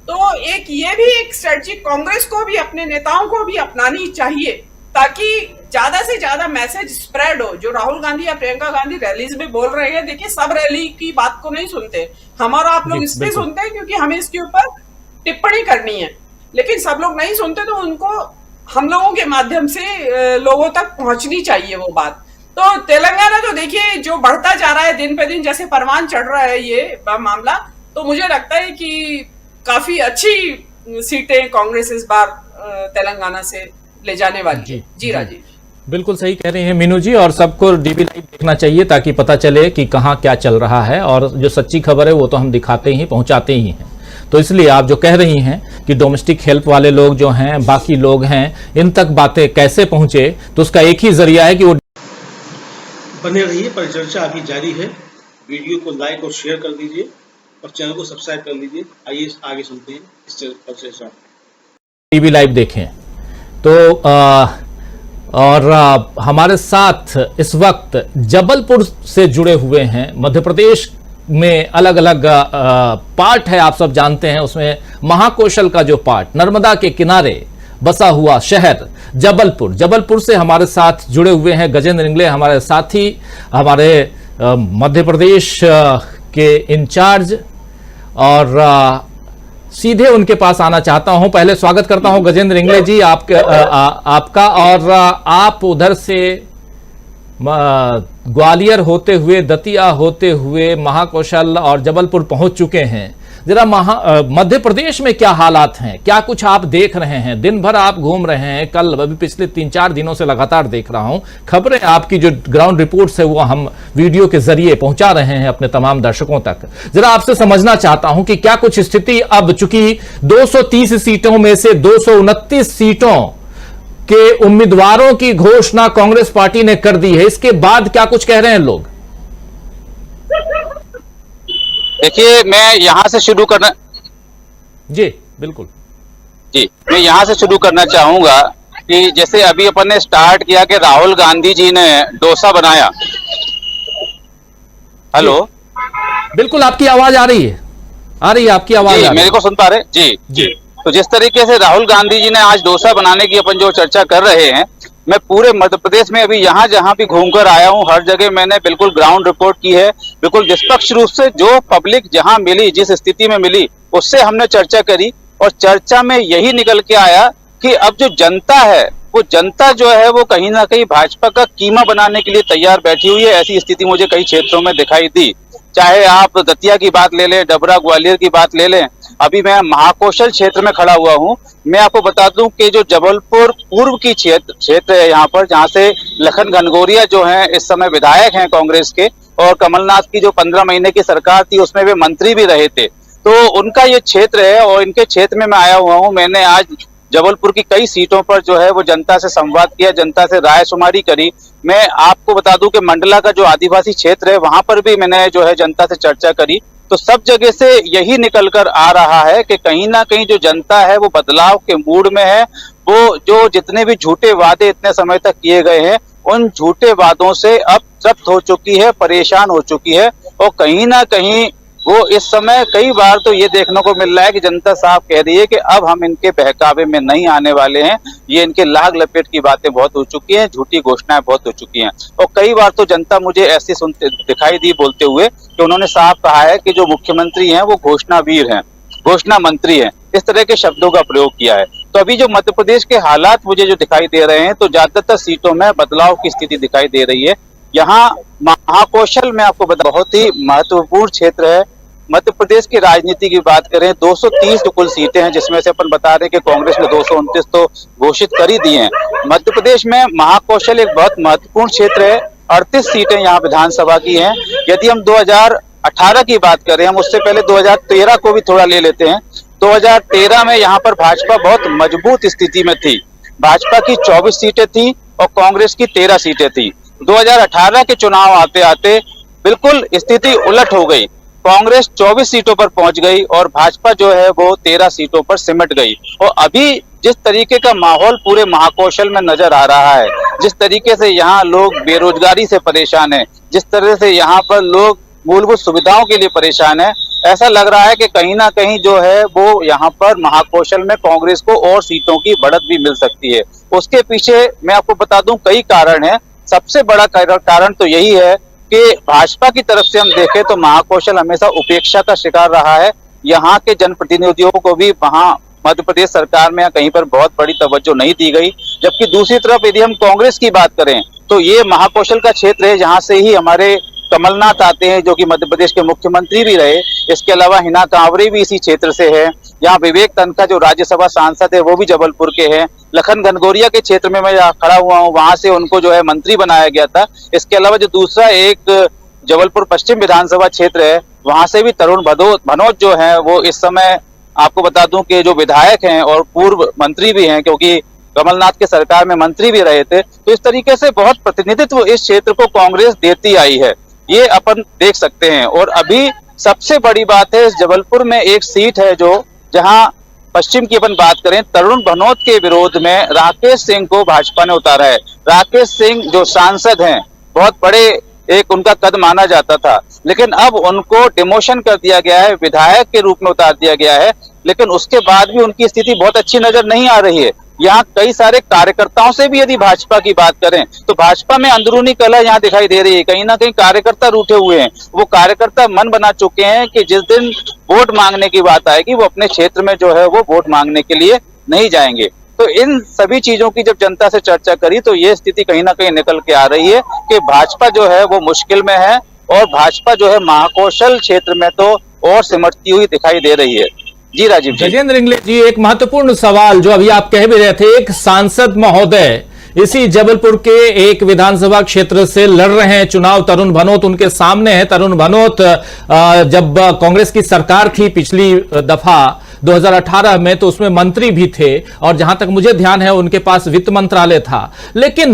तो ये भी एक स्ट्रेटजी कांग्रेस को भी, अपने नेताओं को भी अपनानी चाहिए, ताकि ज्यादा से ज्यादा मैसेज स्प्रेड हो। जो राहुल गांधी या प्रियंका गांधी रैलीज में बोल रहे हैं, देखिए सब रैली की बात को नहीं सुनते, हमारा आप लोग इसलिए सुनते हैं क्योंकि हमें इसके ऊपर टिप्पणी करनी है, लेकिन सब लोग नहीं सुनते, तो उनको हम लोगों के माध्यम से लोगों तक पहुंचनी चाहिए वो बात। तो तेलंगाना तो देखिए जो बढ़ता जा रहा है दिन पे दिन, जैसे परवान चढ़ रहा है ये मामला, तो मुझे लगता है कि काफी अच्छी सीटें कांग्रेस इस बार तेलंगाना से ले जाने वाली है। जी राजीव, बिल्कुल सही कह रहे हैं मीनू जी, और सबको डीबी लाइव देखना चाहिए ताकि पता चले कि कहाँ क्या चल रहा है, और जो सच्ची खबर है वो तो हम दिखाते ही पहुंचाते ही हैं। तो इसलिए आप जो कह रही हैं कि डोमेस्टिक हेल्प वाले लोग जो हैं, बाकी लोग हैं, इन तक बातें कैसे पहुंचे, तो उसका एक ही जरिया है कि वो बने रहिए। परिचर्चा अभी जारी है। वीडियो को लाइक और शेयर कर दीजिए और चैनल को सब्सक्राइब कर लीजिए। आइए आगे सुनते हैं इस परिचर्चा। टीवी लाइव देखें तो हमारे साथ इस वक्त जबलपुर से जुड़े हुए हैं। मध्य प्रदेश में अलग अलग पार्ट है, आप सब जानते हैं, उसमें महाकौशल का जो पार्ट, नर्मदा के किनारे बसा हुआ शहर जबलपुर से हमारे साथ जुड़े हुए हैं गजेंद्र इंगले, हमारे साथी, हमारे मध्य प्रदेश के इंचार्ज, और सीधे उनके पास आना चाहता हूं। पहले स्वागत करता हूं गजेंद्र इंगले जी आपका, और आप उधर से ग्वालियर होते हुए, दतिया होते हुए महाकौशल और जबलपुर पहुंच चुके हैं। जरा मध्य प्रदेश में क्या हालात हैं, क्या कुछ आप देख रहे हैं? दिन भर आप घूम रहे हैं, कल अभी पिछले 3-4 दिनों से लगातार देख रहा हूं खबरें, आपकी जो ग्राउंड रिपोर्ट्स है वो हम वीडियो के जरिए पहुंचा रहे हैं अपने तमाम दर्शकों तक। जरा आपसे समझना चाहता हूं कि क्या कुछ स्थिति, अब चूंकि 230 सीटों में से 229 सीटों के उम्मीदवारों की घोषणा कांग्रेस पार्टी ने कर दी है, इसके बाद क्या कुछ कह रहे हैं लोग? देखिए, मैं यहां से शुरू करना जी बिल्कुल जी मैं यहां से शुरू करना चाहूंगा कि जैसे अभी अपन ने स्टार्ट किया कि राहुल गांधी जी ने डोसा बनाया। हेलो, बिल्कुल आपकी आवाज आ रही है आपकी आवाज मेरे को सुन पा रहे? जी। तो जिस तरीके से राहुल गांधी जी ने आज डोसा बनाने की अपन जो चर्चा कर रहे हैं, मैं पूरे मध्य प्रदेश में अभी यहाँ जहाँ भी घूमकर आया हूँ, हर जगह मैंने बिल्कुल ग्राउंड रिपोर्ट की है। बिल्कुल निष्पक्ष रूप से जो पब्लिक जहाँ मिली, जिस स्थिति में मिली, उससे हमने चर्चा करी, और चर्चा में यही निकल के आया कि अब जो जनता है, वो जनता जो है वो कहीं ना कहीं भाजपा का कीमा बनाने के लिए तैयार बैठी हुई है। ऐसी स्थिति मुझे कई क्षेत्रों में दिखाई दी, चाहे आप दतिया की बात ले लें, डबरा ग्वालियर की बात ले लें। अभी मैं महाकौशल क्षेत्र में खड़ा हुआ हूं। मैं आपको बता दूं कि जो जबलपुर पूर्व की क्षेत्र है, यहाँ पर जहाँ से लखन घनघोरिया जो हैं इस समय विधायक हैं कांग्रेस के, और कमलनाथ की जो 15 महीने की सरकार थी उसमें वे मंत्री भी रहे थे, तो उनका ये क्षेत्र है और इनके क्षेत्र में मैं आया हुआ हूँ। मैंने आज जबलपुर की कई सीटों पर जो है वो जनता से संवाद किया, जनता से राय शुमारी करी। मैं आपको बता दूं कि मंडला का जो आदिवासी क्षेत्र है वहां पर भी मैंने जो है जनता से चर्चा करी। तो तो सब जगह से यही निकल कर आ रहा है कि कहीं ना कहीं जो जनता है वो बदलाव के मूड में है। वो जो जितने भी झूठे वादे इतने समय तक किए गए हैं, उन झूठे वादों से अब तृप्त हो चुकी है, परेशान हो चुकी है। और कहीं ना कहीं वो इस समय कई बार तो ये देखने को मिल रहा है कि जनता साफ कह रही है कि अब हम इनके बहकावे में नहीं आने वाले हैं। ये इनके लाग लपेट की बातें बहुत हो चुकी हैं, झूठी घोषणाएं बहुत हो चुकी हैं। और कई बार तो जनता मुझे ऐसी सुनते दिखाई दी बोलते हुए कि उन्होंने साफ कहा है कि जो मुख्यमंत्री हैं वो घोषणावीर हैं, घोषणा मंत्री हैं, इस तरह के शब्दों का प्रयोग किया है। तो अभी जो मध्य प्रदेश के हालात मुझे जो दिखाई दे रहे हैं, तो ज्यादातर सीटों में बदलाव की स्थिति दिखाई दे रही है। यहाँ महाकौशल में आपको बता, बहुत ही महत्वपूर्ण क्षेत्र है। मध्य प्रदेश की राजनीति की बात करें, 230 तो कुल सीटें हैं, जिसमें से अपन बता रहे हैं कि कांग्रेस ने 229 तो घोषित कर ही दी हैं। मध्य प्रदेश में महाकौशल एक बहुत महत्वपूर्ण क्षेत्र है। 38 सीटें यहाँ विधानसभा की हैं। यदि हम 2018 की बात करें, हम उससे पहले 2013 को भी थोड़ा ले लेते हैं। 2013 में यहाँ पर भाजपा बहुत मजबूत स्थिति में थी। भाजपा की 24 सीटें थी और कांग्रेस की 13 सीटें थी। 2018 के चुनाव आते आते बिल्कुल स्थिति उलट हो गई। कांग्रेस 24 सीटों पर पहुंच गई और भाजपा जो है वो 13 सीटों पर सिमट गई। और अभी जिस तरीके का माहौल पूरे महाकौशल में नजर आ रहा है, जिस तरीके से यहाँ लोग बेरोजगारी से परेशान हैं, जिस तरह से यहाँ पर लोग मूलभूत सुविधाओं के लिए परेशान है, ऐसा लग रहा है कि कहीं ना कहीं जो है वो यहाँ पर महाकौशल में कांग्रेस को और सीटों की बढ़त भी मिल सकती है। उसके पीछे मैं आपको बता दूं कई कारण है। सबसे बड़ा कारण तो यही है कि भाजपा की तरफ से हम देखें तो महाकौशल हमेशा उपेक्षा का शिकार रहा है। यहाँ के जनप्रतिनिधियों को भी वहाँ मध्य प्रदेश सरकार में कहीं पर बहुत बड़ी तवज्जो नहीं दी गई। जबकि दूसरी तरफ यदि हम कांग्रेस की बात करें तो ये महाकौशल का क्षेत्र है, जहाँ से ही हमारे कमलनाथ आते हैं, जो कि मध्य प्रदेश के मुख्यमंत्री भी रहे। इसके अलावा हिना कांवरे भी इसी क्षेत्र से है। यहाँ विवेक तन्खा जो राज्यसभा सांसद है वो भी जबलपुर के हैं। लखन घनघोरिया के क्षेत्र में मैं खड़ा हुआ हूँ, वहां से उनको जो है मंत्री बनाया गया था। इसके अलावा जो दूसरा एक जबलपुर पश्चिम विधानसभा क्षेत्र है, वहां से भी तरुण भनोत जो है वो इस समय आपको बता दूं कि जो विधायक हैं और पूर्व मंत्री भी हैं, क्योंकि कमलनाथ के सरकार में मंत्री भी रहे थे। तो इस तरीके से बहुत प्रतिनिधित्व इस क्षेत्र को कांग्रेस देती आई है, ये अपन देख सकते हैं। और अभी सबसे बड़ी बात है, जबलपुर में एक सीट है जो जहां पश्चिम की अपन बात करें, तरुण भनोत के विरोध में राकेश सिंह को भाजपा ने उतारा है। राकेश सिंह जो सांसद हैं, बहुत बड़े एक उनका कद माना जाता था, लेकिन अब उनको डिमोशन कर दिया गया है, विधायक के रूप में उतार दिया गया है। लेकिन उसके बाद भी उनकी स्थिति बहुत अच्छी नजर नहीं आ रही है। यहाँ कई सारे कार्यकर्ताओं से भी यदि भाजपा की बात करें तो भाजपा में अंदरूनी कलह यहाँ दिखाई दे रही है। कहीं ना कहीं कार्यकर्ता रूठे हुए हैं। वो कार्यकर्ता मन बना चुके हैं कि जिस दिन वोट मांगने की बात आएगी वो अपने क्षेत्र में जो है वो वोट मांगने के लिए नहीं जाएंगे। तो इन सभी चीजों की जब जनता से चर्चा करी तो ये स्थिति कहीं ना कहीं निकल के आ रही है कि भाजपा जो है वो मुश्किल में है और भाजपा जो है महाकौशल क्षेत्र में तो और सिमटती हुई दिखाई दे रही है। जी राजीव जी। गजेंद्र इंगले जी, एक महत्वपूर्ण सवाल जो अभी आप कह भी रहे थे, एक सांसद महोदय इसी जबलपुर के एक विधानसभा क्षेत्र से लड़ रहे हैं चुनाव, तरुण भनोत उनके सामने है। तरुण भनोत जब कांग्रेस की सरकार थी पिछली दफा 2018 में तो उसमें मंत्री भी थे और जहां तक मुझे ध्यान है उनके पास वित्त मंत्रालय था। लेकिन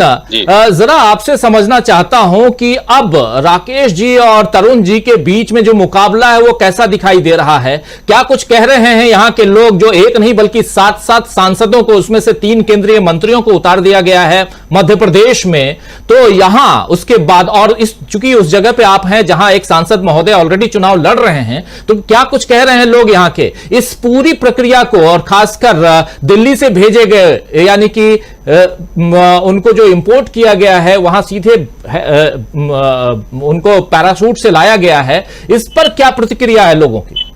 जरा आपसे समझना चाहता हूं कि अब राकेश जी और तरुण जी के बीच में जो मुकाबला है वो कैसा दिखाई दे रहा है। क्या कुछ कह रहे हैं यहां के लोग, जो एक नहीं बल्कि 7 सांसदों को, उसमें से 3 केंद्रीय मंत्रियों को उतार दिया गया है मध्य प्रदेश में। तो यहां उसके बाद और इस चूंकि उस जगह पे आप हैं जहां एक सांसद महोदय ऑलरेडी चुनाव लड़ रहे हैं, तो क्या कुछ कह रहे हैं लोग यहां के इस पूरी प्रक्रिया को, और खासकर दिल्ली से भेजे गए यानी कि उनको जो इंपोर्ट किया गया है वहां सीधे उनको पैराशूट से लाया गया है, इस पर क्या प्रतिक्रिया है लोगों की?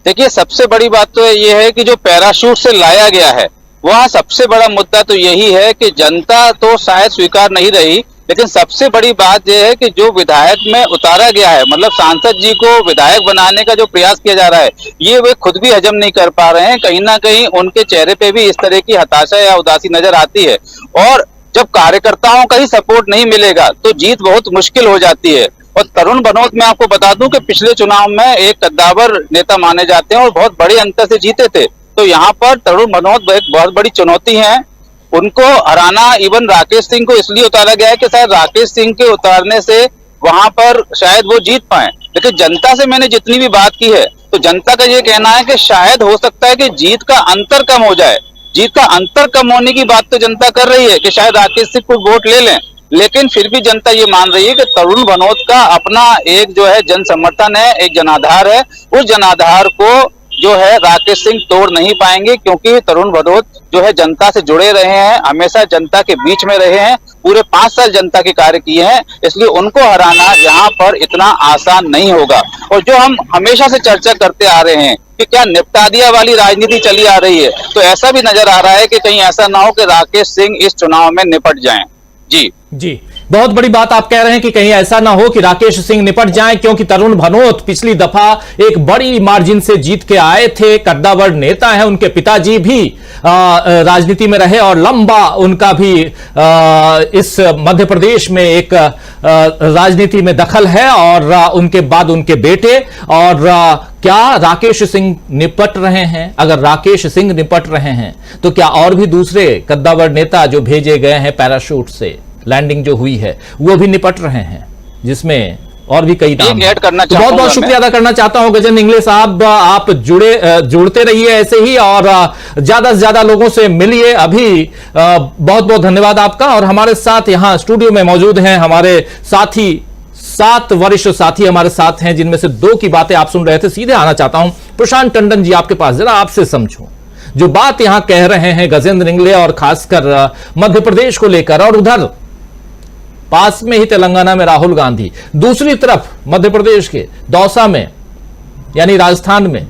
देखिए, सबसे बड़ी बात तो यह है कि जो पैराशूट से लाया गया है वहां सबसे बड़ा मुद्दा तो यही है कि जनता तो शायद स्वीकार नहीं रही, लेकिन सबसे बड़ी बात यह है कि जो विधायक में उतारा गया है, मतलब सांसद जी को विधायक बनाने का जो प्रयास किया जा रहा है, ये वे खुद भी हजम नहीं कर पा रहे हैं। कहीं ना कहीं उनके चेहरे पे भी इस तरह की हताशा या उदासी नजर आती है। और जब कार्यकर्ताओं का ही सपोर्ट नहीं मिलेगा तो जीत बहुत मुश्किल हो जाती है। और तरुण भनोत मैं आपको बता दूं कि पिछले चुनाव में एक कद्दावर नेता माने जाते हैं और बहुत बड़े अंतर से जीते थे। तो यहाँ पर तरुण भनोत एक बहुत बड़ी चुनौती है। उनको हराना, इवन राकेश सिंह को इसलिए उतारा गया है कि शायद राकेश सिंह के उतारने से वहां पर शायद वो जीत पाए। लेकिन जनता से मैंने जितनी भी बात की है तो जनता का ये कहना है कि शायद हो सकता है कि जीत का अंतर कम हो जाए। जीत का अंतर कम होने की बात तो जनता कर रही है कि शायद राकेश सिंह को वोट ले लें, लेकिन फिर भी जनता ये मान रही है कि तरुण भनोत का अपना एक जो है जन समर्थन है, एक जनाधार है। उस जनाधार को जो है राकेश सिंह तोड़ नहीं पाएंगे, क्योंकि तरुण भनोत जो है जनता से जुड़े रहे हैं, हमेशा जनता के बीच में रहे हैं, पूरे 5 साल जनता के कार्य किए हैं, इसलिए उनको हराना यहाँ पर इतना आसान नहीं होगा। और जो हम हमेशा से चर्चा करते आ रहे हैं कि क्या निपटा दिया वाली राजनीति चली आ रही है, तो ऐसा भी नजर आ रहा है कि कहीं ऐसा ना हो कि राकेश सिंह इस चुनाव में निपट जाएं। जी, बहुत बड़ी बात आप कह रहे हैं कि कहीं ऐसा ना हो कि राकेश सिंह निपट जाएं, क्योंकि तरुण भनोत पिछली दफा एक बड़ी मार्जिन से जीत के आए थे, कद्दावर नेता हैं, उनके पिताजी भी राजनीति में रहे और लंबा उनका भी इस मध्य प्रदेश में एक राजनीति में दखल है, और उनके बाद उनके बेटे। और क्या राकेश सिंह निपट रहे हैं? अगर राकेश सिंह निपट रहे हैं तो क्या और भी दूसरे कद्दावर नेता जो भेजे गए हैं पैराशूट से, लैंडिंग जो हुई है, वो भी निपट रहे हैं, जिसमें और भी कई नाम हैं। तो बहुत बहुत शुक्रिया अदा करना चाहता हूं गजेंद्र इंगले साहब, आप जुड़ते रहिए ऐसे ही और ज्यादा से ज्यादा लोगों से मिलिए। अभी बहुत बहुत धन्यवाद आपका। और हमारे साथ यहां स्टूडियो में मौजूद हैं हमारे साथी, 7 वरिष्ठ साथी हमारे साथ हैं, जिनमें से 2 की बातें आप सुन रहे थे। सीधे आना चाहता हूं प्रशांत टंडन जी आपके पास, जरा आपसे समझूं जो बात यहां कह रहे हैं गजेंद्र इंगले, और खासकर मध्य प्रदेश को लेकर, और उधर पास में ही तेलंगाना में राहुल गांधी, दूसरी तरफ मध्य प्रदेश के दौसा में यानी राजस्थान में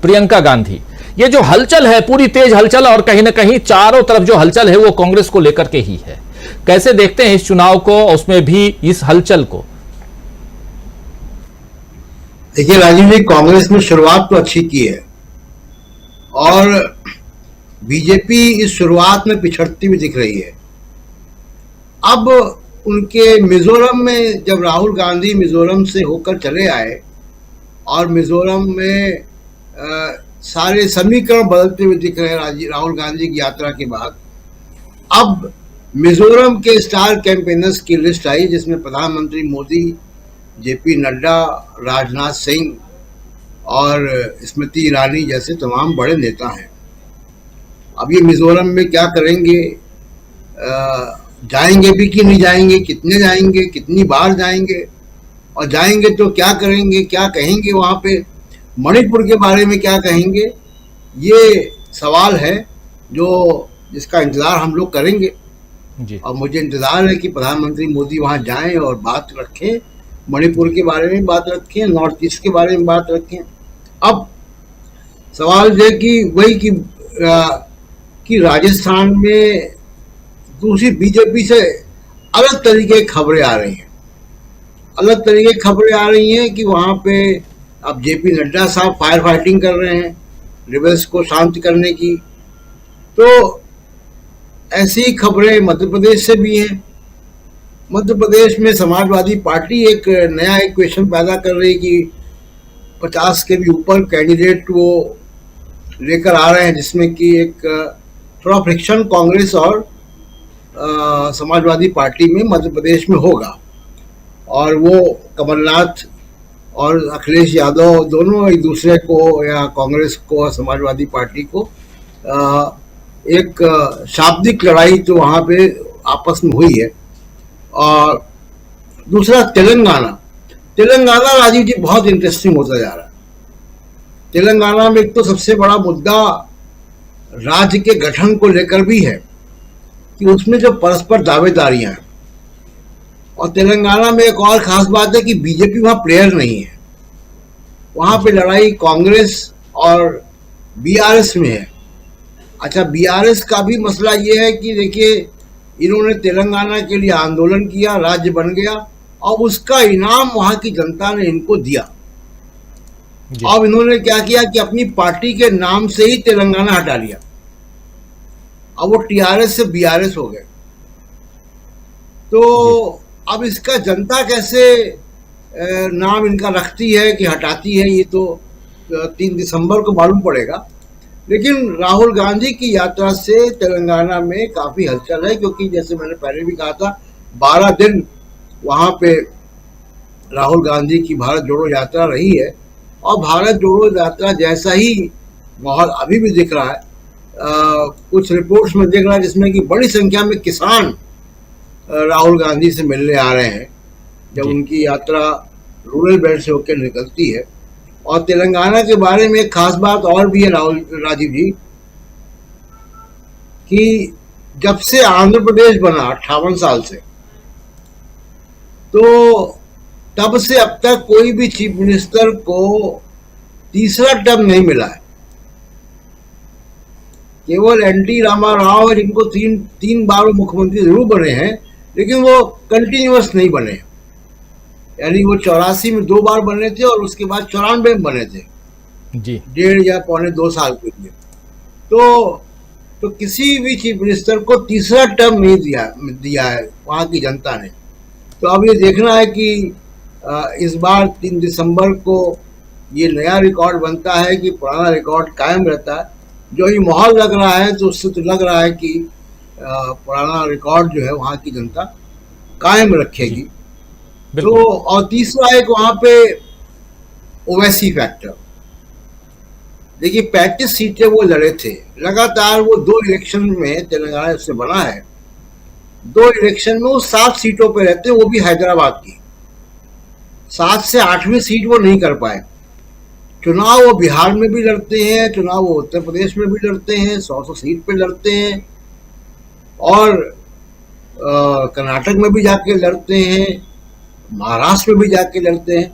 प्रियंका गांधी। ये जो हलचल है, पूरी तेज हलचल, और कहीं ना कहीं चारों तरफ जो हलचल है वो कांग्रेस को लेकर के ही है। कैसे देखते हैं इस चुनाव को, उसमें भी इस हलचल को? देखिए राजीव जी, कांग्रेस ने शुरुआत तो अच्छी की है और बीजेपी इस शुरुआत में पिछड़ती हुई दिख रही है। अब उनके मिजोरम में जब राहुल गांधी मिजोरम से होकर चले आए और मिजोरम में सारे समीकरण बदलते हुए दिख रहे हैं राहुल गांधी की यात्रा के बाद, अब मिजोरम के स्टार कैंपेनर्स की लिस्ट आई, जिसमें प्रधानमंत्री मोदी, जेपी नड्डा, राजनाथ सिंह और स्मृति ईरानी जैसे तमाम बड़े नेता हैं। अब ये मिजोरम में क्या करेंगे, जाएंगे भी कि नहीं जाएंगे, कितने जाएंगे, कितनी बार जाएंगे, और जाएंगे तो क्या करेंगे, क्या कहेंगे वहाँ पे, मणिपुर के बारे में क्या कहेंगे, ये सवाल है जिसका इंतजार हम लोग करेंगे जी। और मुझे इंतजार है कि प्रधानमंत्री मोदी वहाँ जाएं और बात रखें, मणिपुर के बारे में बात रखें, नॉर्थ ईस्ट के बारे में बात रखें। अब सवाल ये कि वही कि राजस्थान में दूसरी बीजेपी से अलग तरीके की खबरें आ रही हैं, अलग तरीके की खबरें आ रही हैं कि वहाँ पे अब जेपी नड्डा साहब फायर फाइटिंग कर रहे हैं रिबल्स को शांत करने की। तो ऐसी खबरें मध्य प्रदेश से भी हैं। मध्य प्रदेश में समाजवादी पार्टी एक नया इक्वेशन पैदा कर रही कि 50 के भी ऊपर कैंडिडेट वो लेकर आ रहे हैं, जिसमें कि एक थोड़ा फ्रिक्शन कांग्रेस और समाजवादी पार्टी में मध्य प्रदेश में होगा। और वो कमलनाथ और अखिलेश यादव दोनों एक दूसरे को, या कांग्रेस को और समाजवादी पार्टी को, एक शाब्दिक लड़ाई तो वहाँ पे आपस में हुई है। और दूसरा तेलंगाना राजीव जी बहुत इंटरेस्टिंग होता जा रहा है। तेलंगाना में एक तो सबसे बड़ा मुद्दा राज्य के गठन को लेकर भी है कि उसमें जो परस्पर दावेदारियां हैं, और तेलंगाना में एक और खास बात है कि बीजेपी वहां प्लेयर नहीं है, वहां पे लड़ाई कांग्रेस और बीआरएस में है। अच्छा, बीआरएस का भी मसला ये है कि देखिए, इन्होंने तेलंगाना के लिए आंदोलन किया, राज्य बन गया, और उसका इनाम वहां की जनता ने इनको दिया। अब इन्होंने क्या किया कि अपनी पार्टी के नाम से ही तेलंगाना हटा लिया, अब वो टीआरएस से बीआरएस हो गए। तो अब इसका जनता कैसे नाम इनका रखती है कि हटाती है, ये तो 3 दिसंबर को मालूम पड़ेगा। लेकिन राहुल गांधी की यात्रा से तेलंगाना में काफी हलचल है, क्योंकि जैसे मैंने पहले भी कहा था, 12 दिन वहां पे राहुल गांधी की भारत जोड़ो यात्रा रही है, और भारत जोड़ो यात्रा जैसा ही माहौल अभी भी दिख रहा है। कुछ रिपोर्ट्स में दिख रहा है जिसमें कि बड़ी संख्या में किसान राहुल गांधी से मिलने आ रहे हैं जब उनकी यात्रा रूरल बेल्ट से होकर निकलती है। और तेलंगाना के बारे में एक खास बात और भी है राजीव जी, कि जब से आंध्र प्रदेश बना 58 साल से, तो तब से अब तक कोई भी चीफ मिनिस्टर को तीसरा टर्म नहीं मिला है। केवल एनटी रामा राव है जिनको तीन बार वो मुख्यमंत्री जरूर बने हैं, लेकिन वो कंटिन्यूअस नहीं बने। यानी वो 84 में 2 बार बने थे और उसके बाद 94 में बने थे जी, 1.5 या 2.25 साल के लिए। तो किसी भी चीफ मिनिस्टर को तीसरा टर्म नहीं दिया है वहाँ की जनता ने। तो अब ये देखना है कि इस बार 3 दिसंबर को ये नया रिकॉर्ड बनता है कि पुराना रिकॉर्ड कायम रहता है। जो ये माहौल लग रहा है तो उससे तो लग रहा है कि पुराना रिकॉर्ड जो है वहाँ की जनता कायम रखेगी। तो और तीसरा एक वहाँ पे ओवैसी फैक्टर। देखिए 35 सीटें वो लड़े थे लगातार, वो 2 इलेक्शन में तेलंगाना से बना है, 2 इलेक्शन में वो 7 सीटों पे रहते हैं, वो भी हैदराबाद की। 7 से 8वीं सीट वो नहीं कर पाए। चुनाव वो बिहार में भी लड़ते हैं, चुनाव वो उत्तर प्रदेश में भी लड़ते हैं, 100 सीट पे लड़ते हैं, और कर्नाटक में भी जाके लड़ते हैं, महाराष्ट्र में भी जाके लड़ते हैं।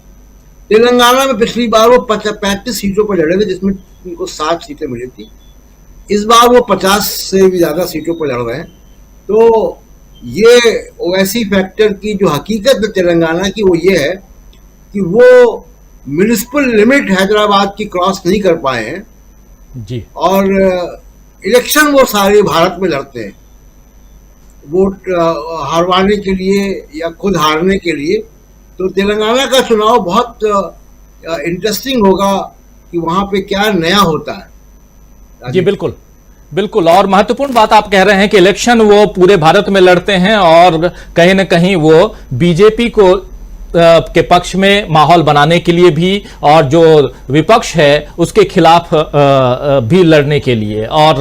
तेलंगाना में पिछली बार वो 35 सीटों पर लड़े थे जिसमें उनको 7 सीटें मिली थी। इस बार वो 50 से भी ज्यादा सीटों पर लड़ रहे हैं। तो ये ओवैसी फैक्टर की जो हकीकत है तेलंगाना की, वो ये है कि वो म्युनिसिपल लिमिट हैदराबाद की क्रॉस नहीं कर पाए हैं जी, और इलेक्शन वो सारे भारत में लड़ते हैं वोट हारवाने के लिए या खुद हारने के लिए। तो तेलंगाना का चुनाव बहुत इंटरेस्टिंग होगा कि वहां पे क्या नया होता है। जी बिल्कुल बिल्कुल। और महत्वपूर्ण बात आप कह रहे हैं कि इलेक्शन वो पूरे भारत में लड़ते हैं और कहीं ना कहीं वो बीजेपी को के पक्ष में माहौल बनाने के लिए भी, और जो विपक्ष है उसके खिलाफ भी लड़ने के लिए। और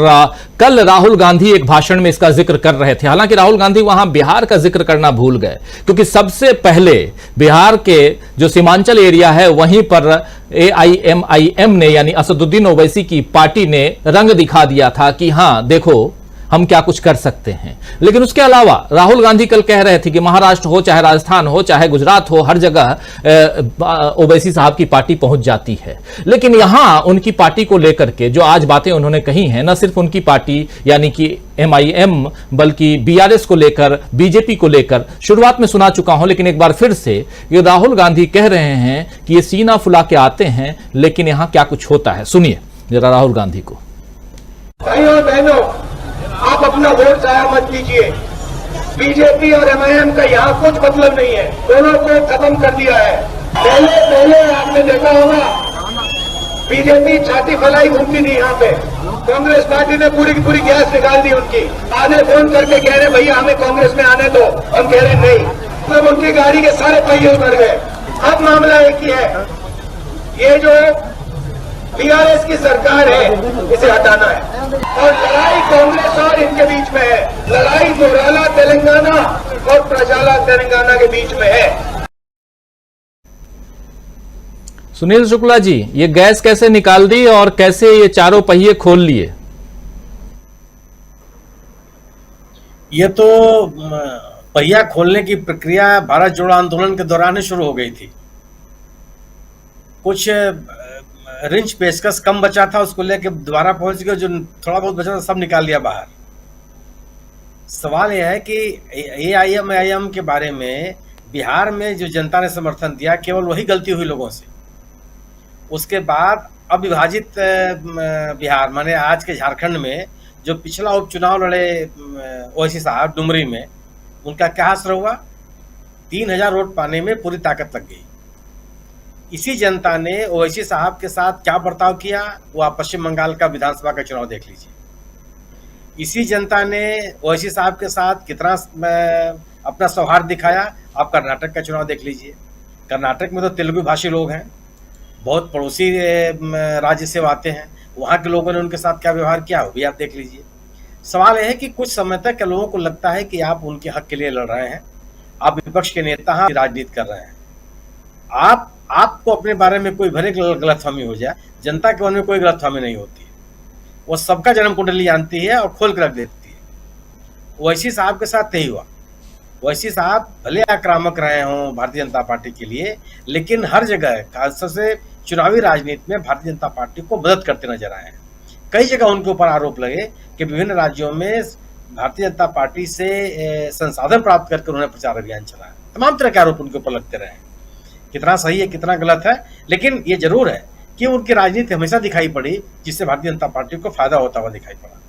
कल राहुल गांधी एक भाषण में इसका जिक्र कर रहे थे। हालांकि राहुल गांधी वहां बिहार का जिक्र करना भूल गए, क्योंकि सबसे पहले बिहार के जो सीमांचल एरिया है वहीं पर AIMIM ने, यानी असदुद्दीन ओवैसी की पार्टी ने रंग दिखा दिया था कि हां देखो हम क्या कुछ कर सकते हैं। लेकिन उसके अलावा राहुल गांधी कल कह रहे थे कि महाराष्ट्र हो, चाहे राजस्थान हो, चाहे गुजरात हो, हर जगह ओवैसी साहब की पार्टी पहुंच जाती है। लेकिन यहां उनकी पार्टी को लेकर के जो आज बातें उन्होंने कही हैं, न सिर्फ उनकी पार्टी यानी कि MIM बल्कि BRS को लेकर, बीजेपी को लेकर शुरुआत में सुना चुका हूं, लेकिन एक बार फिर से ये राहुल गांधी कह रहे हैं कि ये सीना फुला के आते हैं, लेकिन यहां क्या कुछ होता है। सुनिए जरा राहुल गांधी को। भाइयों बहनों, आप अपना वोट जाया मत कीजिए। बीजेपी और MIM का यहाँ कुछ मतलब नहीं है, दोनों को खत्म कर दिया है। पहले आपने देखा होगा बीजेपी छाती फैलाई घूमती थी यहाँ पे, कांग्रेस पार्टी ने पूरी की पूरी गैस निकाल दी उनकी। आधे फोन करके कह रहे भैया हमें कांग्रेस में आने दो, हम कह रहे नहीं, तब उनकी गाड़ी के सारे पहिए उतर गए। अब मामला एक ही है, ये जो BRS की सरकार है इसे हटाना है, और लड़ाई कांग्रेस और इनके बीच में है, लड़ाई मोराला तेलंगाना और प्रजाला तेलंगाना के बीच में है। सुनील शुक्ला जी, ये गैस कैसे निकाल दी और कैसे ये चारों पहिए खोल लिए? ये तो पहिया खोलने की प्रक्रिया भारत जोड़ो आंदोलन के दौरान ही शुरू हो गई थी। कुछ रिंच पेचकस कम बचा था, उसको लेके दोबारा पहुंच गए, जो थोड़ा बहुत बचा था सब निकाल लिया बाहर। सवाल यह है कि AIMIM के बारे में बिहार में जो जनता ने समर्थन दिया, केवल वही गलती हुई लोगों से। उसके बाद अविभाजित बिहार माने आज के झारखंड में जो पिछला उपचुनाव लड़े ओवैसी साहब डुमरी में, उनका क्या असर हुआ? 3000 वोट पाने में पूरी ताकत लग गई। इसी जनता ने ओवैसी साहब के साथ क्या बर्ताव किया, वो आप पश्चिम बंगाल का विधानसभा का चुनाव देख लीजिए। इसी जनता ने ओवैसी साहब के साथ कितना अपना सौहार्द दिखाया, आप कर्नाटक का चुनाव देख लीजिए। कर्नाटक में तो तेलुगु भाषी लोग हैं, बहुत पड़ोसी राज्य से आते हैं, वहाँ के लोगों ने उनके साथ क्या व्यवहार किया वो भी आप देख लीजिए। सवाल यह है कि कुछ समय तक लोगों को लगता है कि आप उनके हक के लिए लड़ रहे हैं, आप विपक्ष के नेता हैं, राजनीति कर रहे हैं। आपको अपने बारे में कोई भले गलतफहमी हो जाए, जनता के मन में कोई गलतफहमी नहीं होती है, वो सबका जन्म कुंडली जानती है और खोल कर रख देती है। ओवैसी साहब के साथ यही हुआ। ओवैसी साहब भले आक्रामक रहे हों भारतीय जनता पार्टी के लिए, लेकिन हर जगह खासतौर से चुनावी राजनीति में भारतीय जनता पार्टी को मदद करते नजर आए हैं। कई जगह उनके ऊपर आरोप लगे कि विभिन्न राज्यों में भारतीय जनता पार्टी से संसाधन प्राप्त करके उन्होंने प्रचार अभियान चलाया। तमाम तरह के आरोप उनके ऊपर लगते रहे। कितना सही है कितना गलत है, लेकिन ये जरूर है कि उनकी राजनीति हमेशा दिखाई पड़ी जिससे भारतीय जनता पार्टी को फायदा होता हुआ दिखाई पड़ा।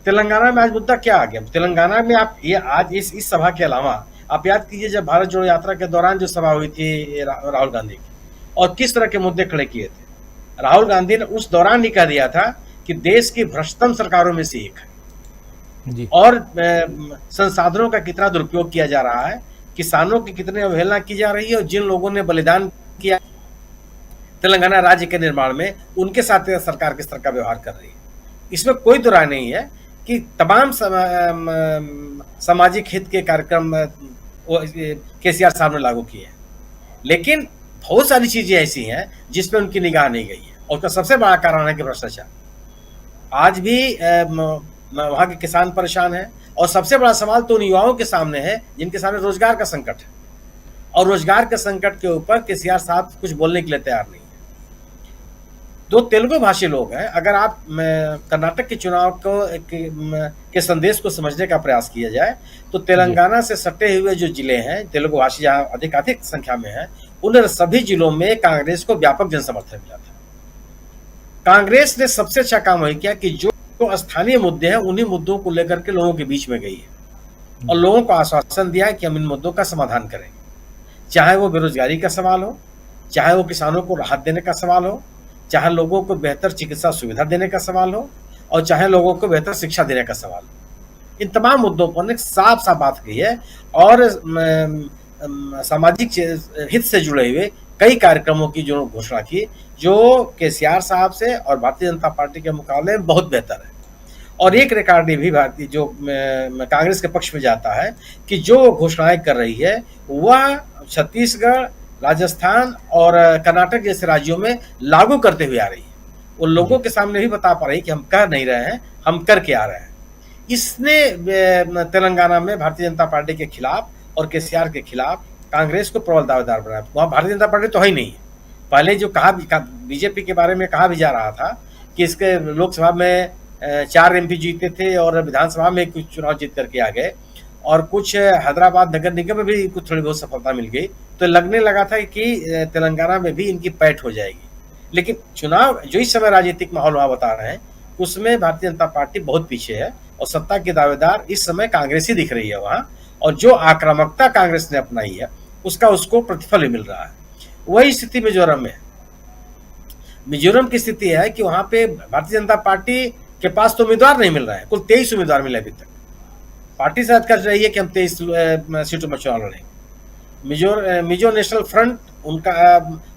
तेलंगाना में आज मुद्दा क्या आ गया? तेलंगाना में आप ये आज इस सभा के अलावा आप याद कीजिए, जब भारत जोड़ो यात्रा के दौरान जो सभा हुई थी राहुल गांधी की, और किस तरह के मुद्दे खड़े किए थे। राहुल गांधी ने उस दौरान ही कह दिया था कि देश की भ्रष्टतम सरकारों में से एक है जी। और संसाधनों का कितना दुरुपयोग किया जा रहा है, किसानों की कितनी अवहेलना की जा रही है, और जिन लोगों ने बलिदान किया तेलंगाना राज्य के निर्माण में, उनके साथ सरकार किस तरह का व्यवहार कर रही है। इसमें कोई दो राय नहीं है कि तमाम सामाजिक हित के कार्यक्रम केसीआर साहब ने लागू किए हैं, लेकिन बहुत सारी चीजें ऐसी हैं जिसपे उनकी निगाह नहीं गई है, और उसका सबसे बड़ा कारण है कि भ्रष्टाचार। आज भी वहाँ के किसान परेशान हैं, और सबसे बड़ा सवाल तो उन युवाओं के सामने है जिनके सामने रोजगार का संकट है, और रोजगार के संकट के ऊपर केसीआर साहब कुछ बोलने के लिए तैयार नहीं है। दो तेलुगु भाषी लोग हैं, अगर आप कर्नाटक के चुनाव के संदेश को समझने का प्रयास किया जाए तो तेलंगाना से सटे हुए जो जिले हैं तेलुगु भाषी जहाँ अधिक संख्या में है, उन सभी जिलों में कांग्रेस को व्यापक जनसमर्थन मिला था। कांग्रेस ने सबसे अच्छा काम वही किया कि जो स्थानीय मुद्दे हैं उन्हीं मुद्दों को लेकर के लोगों के बीच में गई है, और लोगों को आश्वासन दिया है कि हम इन मुद्दों का समाधान करेंगे, चाहे वो बेरोजगारी का सवाल हो, चाहे वो किसानों को राहत देने का सवाल हो, चाहे लोगों को बेहतर चिकित्सा सुविधा देने का सवाल हो, और चाहे लोगों को बेहतर शिक्षा देने का सवाल हो। इन तमाम मुद्दों पर साफ साफ बात कही है, और सामाजिक हित से जुड़े हुए कई कार्यक्रमों की जो घोषणा की, जो केसीआर साहब से और भारतीय जनता पार्टी के मुकाबले में बहुत बेहतर है। और एक रिकॉर्ड भी भारतीय जो कांग्रेस के पक्ष में जाता है कि जो घोषणाएं कर रही है वह छत्तीसगढ़, राजस्थान और कर्नाटक जैसे राज्यों में लागू करते हुए आ रही है। वो लोगों के सामने भी बता पा रही है कि हम कर नहीं रहे हैं, हम करके आ रहे हैं। इसने तेलंगाना में भारतीय जनता पार्टी के खिलाफ और केसीआर के खिलाफ कांग्रेस को प्रबल दावेदार बनाया। वहाँ भारतीय जनता पार्टी तो है ही नहीं है। पहले जो कहा बीजेपी के बारे में कहा भी जा रहा था कि इसके लोकसभा में 4 MP जीते थे और विधानसभा में कुछ चुनाव जीत करके आ गए, और कुछ हैदराबाद नगर निगम में भी कुछ थोड़ी बहुत सफलता मिल गई, तो लगने लगा था कि तेलंगाना में भी इनकी पैठ हो जाएगी। लेकिन चुनाव जो इस समय राजनीतिक माहौल वहाँ बता रहे हैं उसमें भारतीय जनता पार्टी बहुत पीछे है, और सत्ता के दावेदार इस समय कांग्रेस ही दिख रही है वहाँ, और जो आक्रामकता कांग्रेस ने अपनाई है उसका उसको प्रतिफल भी मिल रहा है। वही स्थिति मिजोरम में है। मिजोरम की स्थिति है कि वहाँ पे भारतीय जनता पार्टी के पास तो उम्मीदवार नहीं मिल रहा है, कुल 23 उम्मीदवार मिले अभी तक। पार्टी से कर रही है कि हम 23 सीटों में चुनाव लड़ेंगे। मिजो नेशनल फ्रंट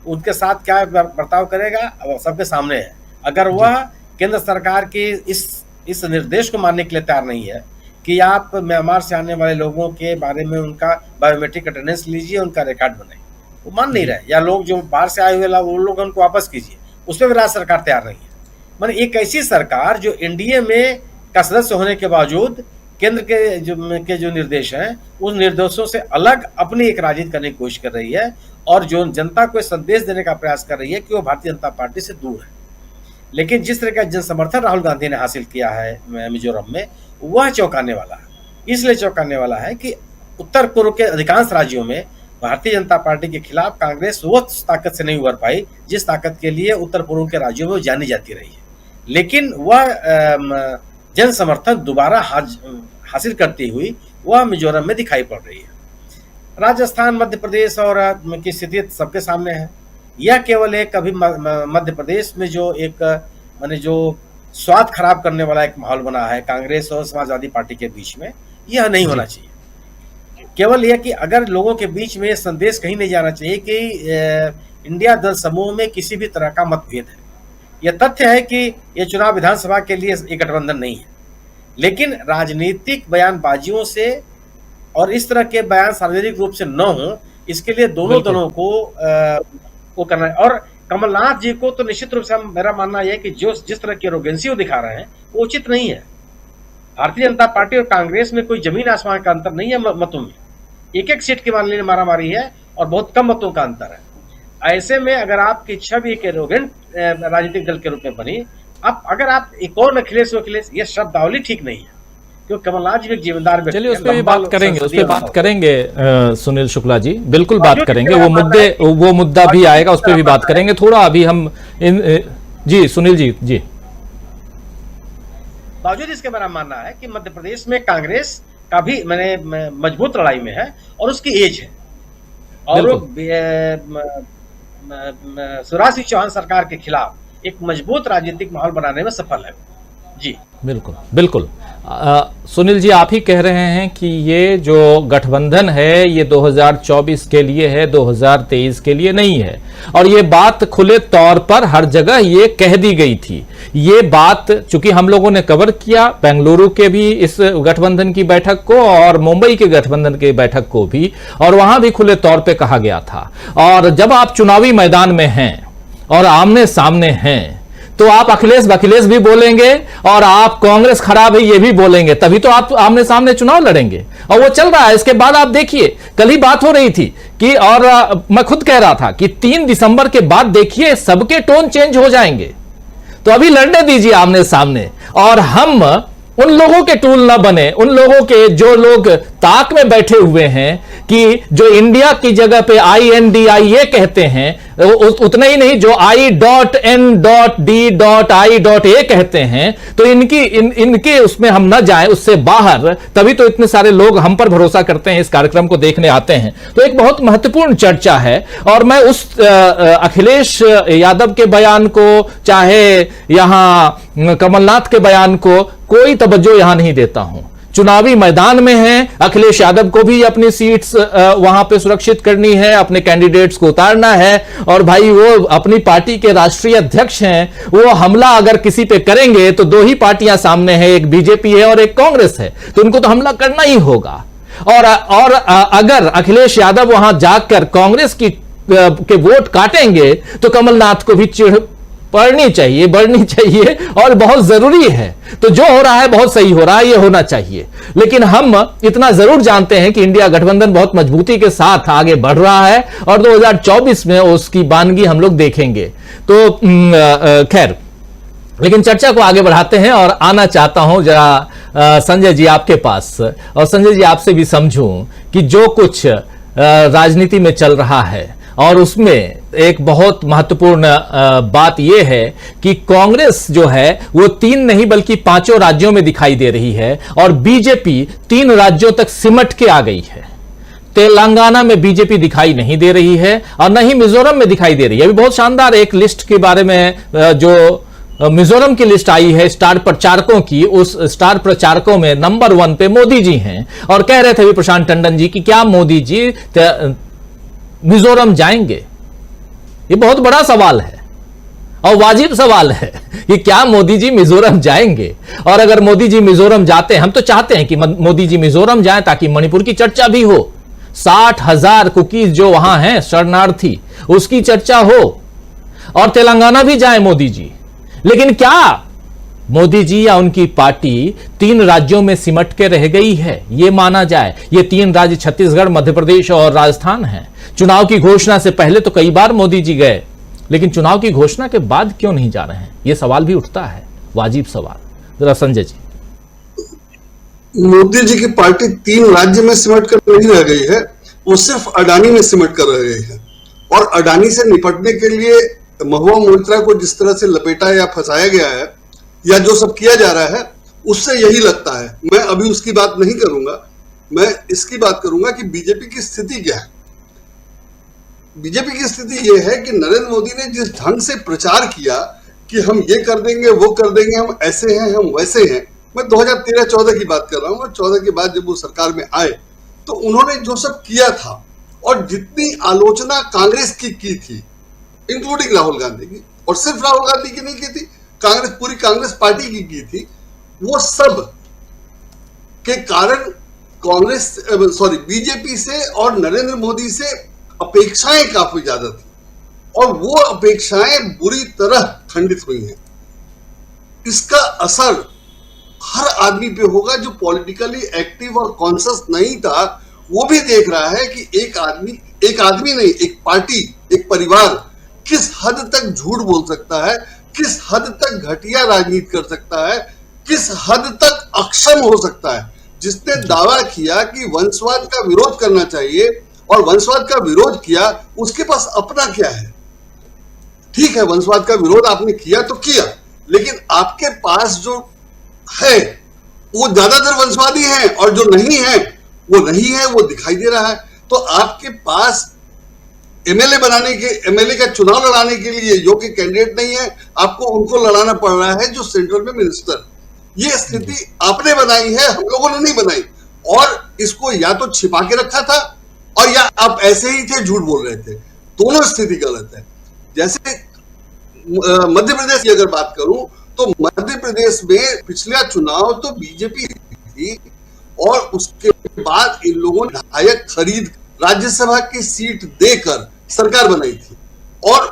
उनके साथ क्या बर्ताव करेगा अब सबके सामने है। अगर वह केंद्र सरकार के इस निर्देश को मानने के लिए तैयार नहीं है कि आप म्यांमार से आने वाले लोगों के बारे में उनका बायोमेट्रिक अटेंडेंस लीजिए, उनका रिकॉर्ड बनाइए, वो मान नहीं रहे, या लोग जो बाहर से आए हुए वो लोग उनको वापस कीजिए, उसमें भी राज्य सरकार तैयार नहीं है। माने एक ऐसी सरकार जो एनडीए में का सदस्य होने के बावजूद केंद्र के जो निर्देश हैं उन निर्देशों से अलग अपनी एक राजनीति करने की कोशिश कर रही है, और जो जनता को संदेश देने का प्रयास कर रही है कि वो भारतीय जनता पार्टी से दूर है। लेकिन जिस तरह का जन समर्थन राहुल गांधी ने हासिल किया है मिजोरम में, वह चौंकाने वाला है। इसलिए चौंकाने वाला है कि उत्तर पूर्व के अधिकांश राज्यों में भारतीय जनता पार्टी के खिलाफ कांग्रेस वो ताकत से नहीं उभर पाई जिस ताकत के लिए उत्तर पूर्व के राज्यों में वो जानी जाती रही है। लेकिन वह जन समर्थन दोबारा हासिल करती हुई वह मिजोरम में दिखाई पड़ रही है। राजस्थान, मध्य प्रदेश और की स्थिति सबके सामने है। यह केवल एक अभी मध्य प्रदेश में जो एक माने जो स्वाद खराब करने वाला एक माहौल बना है कांग्रेस और समाजवादी पार्टी के बीच में, यह नहीं होना चाहिए। केवल यह कि अगर लोगों के बीच में ये संदेश कहीं नहीं जाना चाहिए कि इंडिया दल समूह में किसी भी तरह का मतभेद है। यह तथ्य है कि यह चुनाव विधानसभा के लिए एक गठबंधन नहीं है, लेकिन राजनीतिक बयानबाजियों से और इस तरह के बयान सार्वजनिक रूप से न हो, इसके लिए दोनों दलों को करना है। और कमलनाथ जी को तो निश्चित रूप से मेरा मानना यह है कि जो जिस तरह की एरोगेंसी वो दिखा रहे हैं वो उचित नहीं है। भारतीय जनता पार्टी और कांग्रेस में कोई जमीन आसमान का अंतर नहीं है मतों में, एक एक सीट की मान लीजिए मारामारी है और बहुत कम मतों का अंतर है। ऐसे में अगर आपकी इच्छा भी एक एरोगेंट राजनीतिक दल के रूप में बनी, अब अगर आप एक और अखिलेश ये शब्दावली ठीक नहीं है, क्योंकि कमलनाथ जी एक जिम्मेदार व्यक्ति हैं। चलिए उस पर भी बात करेंगे, उस पर बात करेंगे सुनील शुक्ला जी, बिल्कुल बात करेंगे। वो मुद्दा भी आएगा, उस पर भी बात करेंगे। थोड़ा अभी हम जी सुनील जी बावजूद इसके मेरा मानना है कि मध्य प्रदेश में कांग्रेस का भी मजबूत लड़ाई में है और उसकी एज है, और शिवराज सिंह चौहान सरकार के खिलाफ एक मजबूत राजनीतिक माहौल बनाने में सफल है। जी बिल्कुल सुनील जी, आप ही कह रहे हैं कि ये जो गठबंधन है ये 2024 के लिए है, 2023 के लिए नहीं है, और ये बात खुले तौर पर हर जगह ये कह दी गई थी। ये बात चूंकि हम लोगों ने कवर किया बेंगलुरु के भी इस गठबंधन की बैठक को और मुंबई के गठबंधन की बैठक को भी, और वहां भी खुले तौर पे कहा गया था। और जब आप चुनावी मैदान में हैं और आमने सामने हैं तो आप अखिलेश भी बोलेंगे और आप कांग्रेस खराब है ये भी बोलेंगे, तभी तो आप आमने सामने चुनाव लड़ेंगे। और वो चल रहा है। इसके बाद आप देखिए, कल ही बात हो रही थी कि, और मैं खुद कह रहा था कि 3 दिसंबर के बाद देखिए सबके टोन चेंज हो जाएंगे। तो अभी लड़ने दीजिए आमने सामने, और हम उन लोगों के टूल न बने, उन लोगों के जो लोग ताक में बैठे हुए हैं कि जो इंडिया की जगह पे INDI ये कहते हैं, उतना ही नहीं जो I.N.D.I.A कहते हैं, तो इनके उसमें हम न जाएं, उससे बाहर। तभी तो इतने सारे लोग हम पर भरोसा करते हैं, इस कार्यक्रम को देखने आते हैं। तो एक बहुत महत्वपूर्ण चर्चा है, और मैं उस अखिलेश यादव के बयान को, चाहे यहां कमलनाथ के बयान को, कोई तवज्जो यहां नहीं देता हूं। चुनावी मैदान में हैं, अखिलेश यादव को भी अपनी सीट्स वहां पे सुरक्षित करनी है, अपने कैंडिडेट्स को उतारना है, और भाई वो अपनी पार्टी के राष्ट्रीय अध्यक्ष हैं, वो हमला अगर किसी पे करेंगे तो 2 ही पार्टियां सामने हैं, एक बीजेपी है और एक कांग्रेस है, तो उनको तो हमला करना ही होगा। और अगर अखिलेश यादव वहां जाकर कांग्रेस के वोट काटेंगे तो कमलनाथ को भी चिढ़ बढ़नी चाहिए, और बहुत जरूरी है। तो जो हो रहा है बहुत सही हो रहा है, ये होना चाहिए। लेकिन हम इतना जरूर जानते हैं कि इंडिया गठबंधन बहुत मजबूती के साथ आगे बढ़ रहा है, और 2024 में उसकी बानगी हम लोग देखेंगे। तो खैर, लेकिन चर्चा को आगे बढ़ाते हैं, और आना चाहता हूं जरा संजय जी आपके पास, और संजय जी आपसे भी समझूं कि जो कुछ राजनीति में चल रहा है, और उसमें एक बहुत महत्वपूर्ण बात यह है कि कांग्रेस जो है वो 3 नहीं बल्कि 5 राज्यों में दिखाई दे रही है, और बीजेपी 3 राज्यों तक सिमट के आ गई है। तेलंगाना में बीजेपी दिखाई नहीं दे रही है, और न ही मिजोरम में दिखाई दे रही है। अभी बहुत शानदार एक लिस्ट के बारे में जो मिजोरम की लिस्ट आई है स्टार प्रचारकों की, उस स्टार प्रचारकों में नंबर 1 पे मोदी जी हैं, और कह रहे थे भी प्रशांत टंडन जी कि क्या मोदी जी मिजोरम जाएंगे। ये बहुत बड़ा सवाल है और वाजिब सवाल है कि क्या मोदी जी मिजोरम जाएंगे। और अगर मोदी जी मिजोरम जाते हैं, हम तो चाहते हैं कि मोदी जी मिजोरम जाएं ताकि मणिपुर की चर्चा भी हो, 60,000 कुकीज जो वहां हैं शरणार्थी, उसकी चर्चा हो, और तेलंगाना भी जाए मोदी जी। लेकिन क्या मोदी जी या उनकी पार्टी 3 राज्यों में सिमट के रह गई है, यह माना जाए? ये 3 राज्य छत्तीसगढ़, मध्य प्रदेश और राजस्थान हैं। चुनाव की घोषणा से पहले तो कई बार मोदी जी गए, लेकिन चुनाव की घोषणा के बाद क्यों नहीं जा रहे हैं? यह सवाल भी उठता है, वाजिब सवाल। जरा संजय जी। मोदी जी की पार्टी 3 राज्य में सिमट कर नहीं रह गई है, वो सिर्फ अडानी में सिमट कर रह गई है। और अडानी से निपटने के लिए महुआ मोइत्रा को जिस तरह से लपेटा या फंसाया गया है, या जो सब किया जा रहा है, उससे यही लगता है। मैं अभी उसकी बात नहीं करूंगा, मैं इसकी बात करूंगा कि बीजेपी की स्थिति क्या है। बीजेपी की स्थिति यह है कि नरेंद्र मोदी ने जिस ढंग से प्रचार किया कि हम ये कर देंगे, वो कर देंगे, हम ऐसे हैं, हम वैसे हैं। मैं 2013-14 की बात कर रहा हूँ, और 14 के बाद जब वो सरकार में आए तो उन्होंने जो सब किया था और जितनी आलोचना कांग्रेस की थी, इंक्लूडिंग राहुल गांधी की, और सिर्फ राहुल गांधी की नहीं की थी, कांग्रेस, पूरी कांग्रेस पार्टी की थी, वो सब के कारण बीजेपी से और नरेंद्र मोदी से अपेक्षाएं काफी ज्यादा थी और वो अपेक्षाएं बुरी तरह खंडित हुई हैं। इसका असर हर आदमी पे होगा जो पॉलिटिकली एक्टिव और कॉन्शियस नहीं था। वो भी देख रहा है कि एक आदमी नहीं, एक पार्टी, एक परिवार किस हद तक झूठ बोल सकता है, किस हद तक घटिया राजनीति कर सकता है, किस हद तक अक्षम हो सकता है। जिसने दावा किया कि वंशवाद का विरोध करना चाहिए और वंशवाद का विरोध किया, उसके पास अपना क्या है? ठीक है, वंशवाद का विरोध आपने किया तो किया, लेकिन आपके पास जो है वो ज्यादातर वंशवादी हैं और जो नहीं है वो नहीं है, वो दिखाई दे रहा है। तो आपके पास एमएलए का चुनाव लड़ाने के लिए जो कि कैंडिडेट नहीं है, आपको उनको लड़ाना पड़ रहा है जो सेंट्रल में मिनिस्टर। ये स्थिति आपने बनाई है, हम लोगों ने नहीं बनाई, और इसको या तो छिपा के रखा था और या आप ऐसे ही थे, झूठ बोल रहे थे। दोनों स्थिति गलत है। जैसे मध्य प्रदेश की अगर बात करूं तो मध्य प्रदेश में पिछला चुनाव तो बीजेपी थी और उसके बाद इन लोगों ने विधायक खरीद राज्यसभा की सीट देकर सरकार बनाई थी। और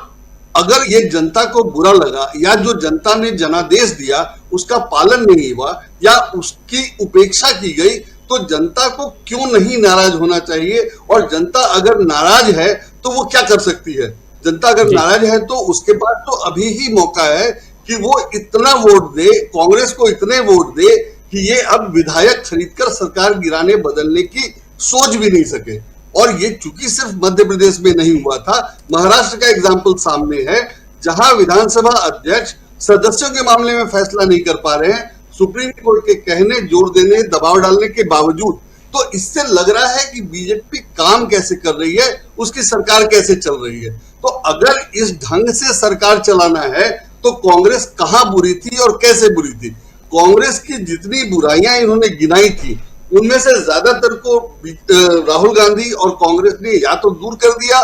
अगर ये जनता को बुरा लगा या जो जनता ने जनादेश दिया उसका पालन नहीं हुआ या उसकी उपेक्षा की गई, तो जनता को क्यों नहीं नाराज होना चाहिए? और जनता अगर नाराज है तो वो क्या कर सकती है? जनता अगर नाराज है तो उसके पास तो अभी ही मौका है कि वो इतना वोट दे, कांग्रेस को इतने वोट दे कि ये अब विधायक खरीदकर सरकार गिराने बदलने की सोच भी नहीं सके। और ये चूंकि सिर्फ मध्य प्रदेश में नहीं हुआ था, महाराष्ट्र का एग्जाम्पल सामने है, जहां विधानसभा अध्यक्ष सदस्यों के मामले में फैसला नहीं कर पा रहे हैं, सुप्रीम कोर्ट के कहने, जोर देने, दबाव डालने के बावजूद। तो इससे लग रहा है कि बीजेपी काम कैसे कर रही है, उसकी सरकार कैसे चल रही है। तो अगर इस ढंग से सरकार चलाना है तो कांग्रेस कहां बुरी थी और कैसे बुरी थी? कांग्रेस की जितनी बुराइयां इन्होंने गिनाई थी उनमें से ज्यादातर को राहुल गांधी और कांग्रेस ने या तो दूर कर दिया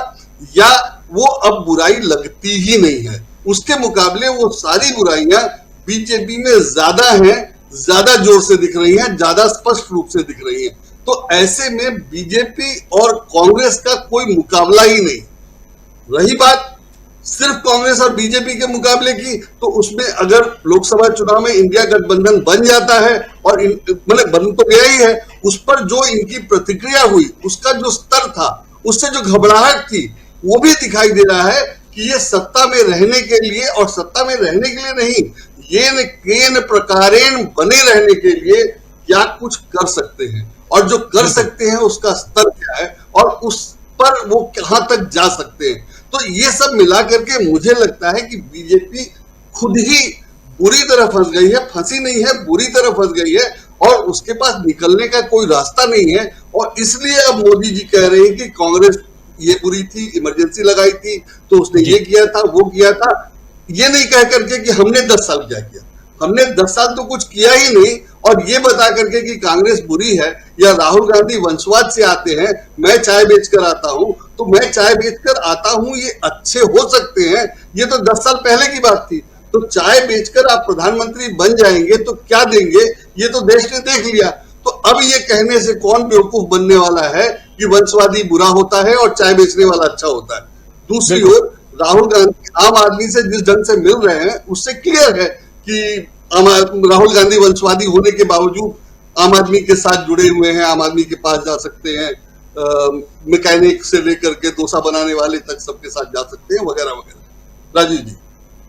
या वो अब बुराई लगती ही नहीं है। उसके मुकाबले वो सारी बुराइयां बीजेपी में ज्यादा हैं, ज्यादा जोर से दिख रही हैं, ज्यादा स्पष्ट रूप से दिख रही हैं। तो ऐसे में बीजेपी और कांग्रेस का कोई मुकाबला ही नहीं। रही बात सिर्फ कांग्रेस और बीजेपी के मुकाबले की, तो उसमें अगर लोकसभा चुनाव में इंडिया गठबंधन बन जाता है और मतलब बन तो गया ही है, उस पर जो इनकी प्रतिक्रिया हुई, उसका जो स्तर था, उससे जो घबराहट थी, वो भी दिखाई दे रहा है कि ये सत्ता में रहने के लिए, और सत्ता में रहने के लिए नहीं, ये केन प्रकारेण बने रहने के लिए क्या कुछ कर सकते हैं, और जो कर सकते हैं उसका स्तर क्या है और उस पर वो कहां तक जा सकते हैं। तो ये सब मिला करके मुझे लगता है कि बीजेपी खुद ही बुरी तरह फंस गई है, फंसी नहीं है, बुरी तरह फंस गई है, और उसके पास निकलने का कोई रास्ता नहीं है। और इसलिए अब मोदी जी कह रहे हैं कि कांग्रेस ये बुरी थी, इमरजेंसी लगाई थी तो उसने ये किया था, वो किया था। ये नहीं कह करके कि हमने 10 साल क्या किया, हमने 10 साल तो कुछ किया ही नहीं, और ये बता करके कि कांग्रेस बुरी है या राहुल गांधी वंशवाद से आते हैं, मैं चाय बेचकर आता हूं तो मैं चाय बेचकर आता हूं, ये अच्छे हो सकते हैं, ये तो 10 साल पहले की बात थी। तो चाय बेचकर आप प्रधानमंत्री बन जाएंगे तो क्या देंगे, ये तो देश ने देख लिया। तो अब ये कहने से कौन बेवकूफ बनने वाला है कि वंशवादी बुरा होता है और चाय बेचने वाला अच्छा होता है। दूसरी ओर राहुल गांधी आम आदमी से जिस ढंग से मिल रहे हैं उससे क्लियर है कि राहुल गांधी वंशवादी होने के बावजूद आम आदमी के साथ जुड़े हुए हैं, आम आदमी के पास जा सकते हैं, मैकेनिक से लेकर के डोसा बनाने वाले तक सबके साथ जा सकते हैं, वगैरह वगैरह। राजीव जी।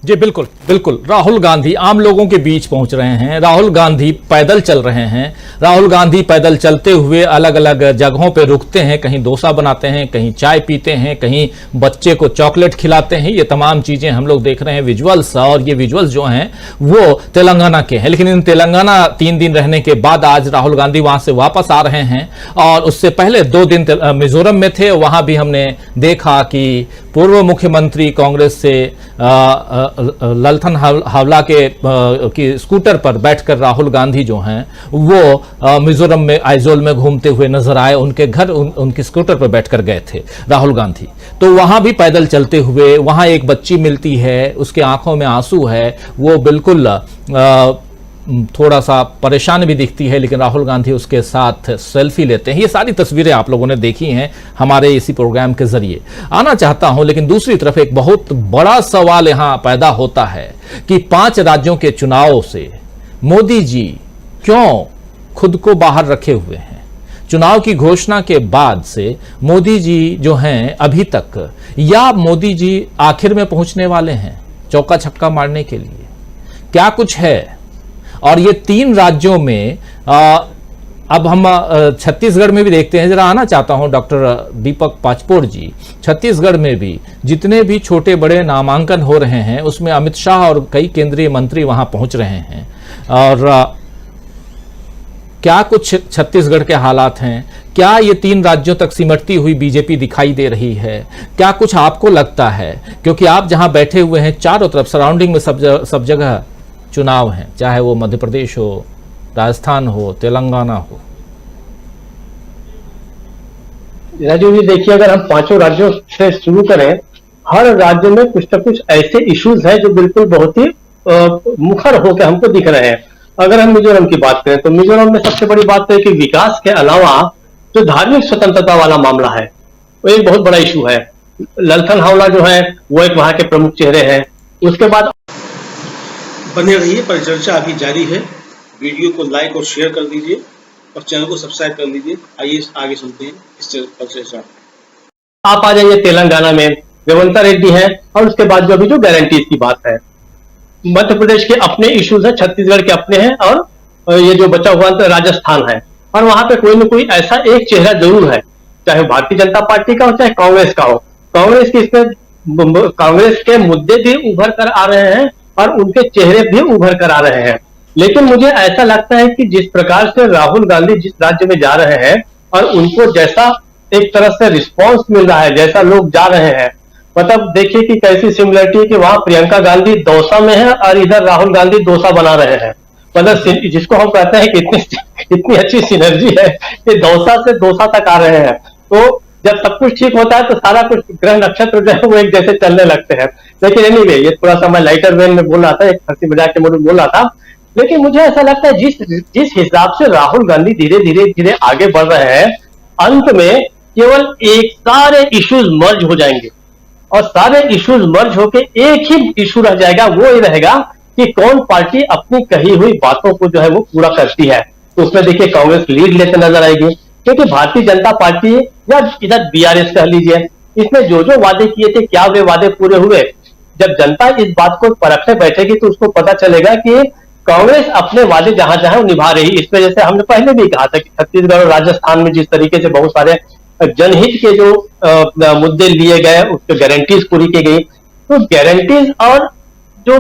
जी बिल्कुल बिल्कुल, राहुल गांधी आम लोगों के बीच पहुंच रहे हैं, राहुल गांधी पैदल चल रहे हैं, राहुल गांधी पैदल चलते हुए अलग अलग जगहों पे रुकते हैं, कहीं डोसा बनाते हैं, कहीं चाय पीते हैं, कहीं बच्चे को चॉकलेट खिलाते हैं। ये तमाम चीजें हम लोग देख रहे हैं विजुअल्स, और ये विजुअल्स जो हैं वो तेलंगाना के हैं। लेकिन इन तेलंगाना 3 दिन रहने के बाद आज राहुल गांधी वहां से वापस आ रहे हैं, और उससे पहले 2 दिन मिजोरम में थे, वहां भी हमने देखा कि पूर्व मुख्यमंत्री कांग्रेस से ललथन हावला की स्कूटर पर बैठकर राहुल गांधी जो हैं वो मिजोरम में आइजोल में घूमते हुए नजर आए। उनके घर उनकी स्कूटर पर बैठकर गए थे राहुल गांधी, तो वहां भी पैदल चलते हुए, वहां एक बच्ची मिलती है, उसके आंखों में आंसू है, वो बिल्कुल थोड़ा सा परेशान भी दिखती है, लेकिन राहुल गांधी उसके साथ सेल्फी लेते हैं। ये सारी तस्वीरें आप लोगों ने देखी हैं हमारे इसी प्रोग्राम के जरिए। आना चाहता हूं, लेकिन दूसरी तरफ एक बहुत बड़ा सवाल यहां पैदा होता है कि 5 राज्यों के चुनाव से मोदी जी क्यों खुद को बाहर रखे हुए हैं। चुनाव की घोषणा के बाद से मोदी जी जो हैं अभी तक, या मोदी जी आखिर में पहुंचने वाले हैं चौका छक्का मारने के लिए, क्या कुछ है। और ये 3 राज्यों में अब हम छत्तीसगढ़ में भी देखते हैं। जरा आना चाहता हूं डॉक्टर दीपक पाचपोर जी, छत्तीसगढ़ में भी जितने भी छोटे बड़े नामांकन हो रहे हैं उसमें अमित शाह और कई केंद्रीय मंत्री वहां पहुंच रहे हैं। और क्या कुछ छत्तीसगढ़ के हालात हैं, क्या ये 3 राज्यों तक सिमटती हुई बीजेपी दिखाई दे रही है, क्या कुछ आपको लगता है? क्योंकि आप जहां बैठे हुए हैं चारों तरफ सराउंडिंग में सब जगह चुनाव हैं, चाहे वो मध्य प्रदेश हो, राजस्थान हो, तेलंगाना हो। राजू जी देखिए, अगर हम 5 राज्यों से शुरू करें, हर राज्य में कुछ न कुछ ऐसे इश्यूज हैं जो बिल्कुल बहुत ही मुखर होकर हमको दिख रहे हैं। अगर हम मिजोरम की बात करें तो मिजोरम में सबसे बड़ी बात है कि विकास के अलावा जो धार्मिक स्वतंत्रता वाला मामला है वो एक बहुत बड़ा इशू है। ललथन हावला जो है वो एक वहां के प्रमुख चेहरे हैं। उसके बाद बने रहिए, परिचर्चा अभी जारी है। वीडियो को लाइक और शेयर कर दीजिए और चैनल को सब्सक्राइब कर लीजिए। आइए आगे सुनते हैं इस परिचर्चा। आप आ जाइए तेलंगाना में रेवंत रेड्डी है, और उसके बाद जो अभी जो गारंटीज की बात है, मध्य प्रदेश के अपने इश्यूज हैं, छत्तीसगढ़ के अपने हैं, और ये जो बचा हुआ राजस्थान है। और वहां पे कोई न कोई ऐसा एक चेहरा जरूर है, चाहे भारतीय जनता पार्टी का हो चाहे कांग्रेस का हो। कांग्रेस की इसमें कांग्रेस के मुद्दे भी उभर कर आ रहे हैं और उनके चेहरे भी उभर कर आ रहे हैं। लेकिन मुझे ऐसा लगता है कि जिस प्रकार से राहुल गांधी जिस राज्य में जा रहे हैं और उनको जैसा एक तरह से रिस्पांस मिल रहा है, जैसा लोग जा रहे हैं, मतलब देखिए कि कैसी सिमिलरिटी है कि वहां प्रियंका गांधी दौसा में है और इधर राहुल गांधी डोसा बना रहे हैं। मतलब जिसको हम कहते हैं कि इतनी अच्छी सिनर्जी है कि दौसा से डोसा तक आ रहे हैं। तो जब सब कुछ ठीक होता है तो सारा कुछ ग्रह नक्षत्र जो है वो एक जैसे चलने लगते हैं। लेकिन एनीवे, ये थोड़ा सा मैं लाइटर वेन में बोल रहा था, एक हंसी मजाक के मूड में बोल रहा था। लेकिन मुझे ऐसा लगता है जिस हिसाब से राहुल गांधी धीरे धीरे आगे बढ़ रहे हैं, अंत में केवल एक सारे इश्यूज मर्ज हो जाएंगे और सारे इश्यूज मर्ज होके एक ही इशू रह जाएगा। वो ये रहेगा कि कौन पार्टी अपनी कही हुई बातों को जो है वो पूरा करती है। तो उसमें देखिए कांग्रेस लीड लेते नजर आएगी, क्योंकि भारतीय जनता पार्टी या इधर बीआरएस कह लीजिए, इसने जो वादे किए थे, क्या वे वादे पूरे हुए? जब जनता इस बात को परखने बैठेगी तो उसको पता चलेगा कि कांग्रेस अपने वादे जहां जहां निभा रही। इस वजह से हमने पहले भी कहा था कि छत्तीसगढ़ और राजस्थान में जिस तरीके से बहुत सारे जनहित के जो मुद्दे लिए गए, उसके गारंटीज पूरी की गई। तो गारंटीज और जो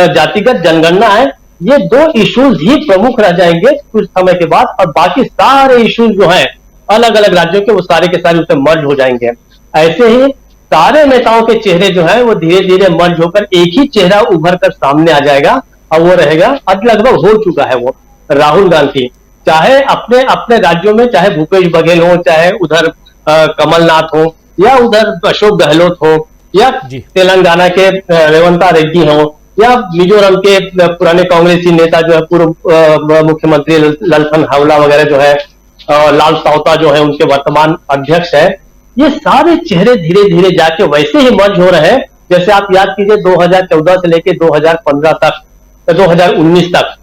जातिगत जनगणना है, ये 2 इश्यूज ही प्रमुख रह जाएंगे कुछ समय के बाद, और बाकी सारे इश्यूज जो हैं अलग अलग राज्यों के, वो सारे के सारे उसमें मर्ज हो जाएंगे। ऐसे ही सारे नेताओं के चेहरे जो हैं वो धीरे धीरे मर्ज होकर एक ही चेहरा उभर कर सामने आ जाएगा, और वो रहेगा, अब लगभग हो चुका है वो, राहुल गांधी। चाहे अपने अपने राज्यों में, चाहे भूपेश बघेल हो, चाहे उधर कमलनाथ हो, या उधर अशोक गहलोत हो, या तेलंगाना के रेवंत रेड्डी हो, या मिजोरम के पुराने कांग्रेसी नेता जो है पूर्व मुख्यमंत्री ललथन हावला वगैरह जो है, लाल सावता जो है उनके वर्तमान अध्यक्ष है। ये सारे चेहरे धीरे धीरे जाके वैसे ही मर्ज हो रहे हैं जैसे आप याद कीजिए 2014 से लेके 2015 तक, 2019 तक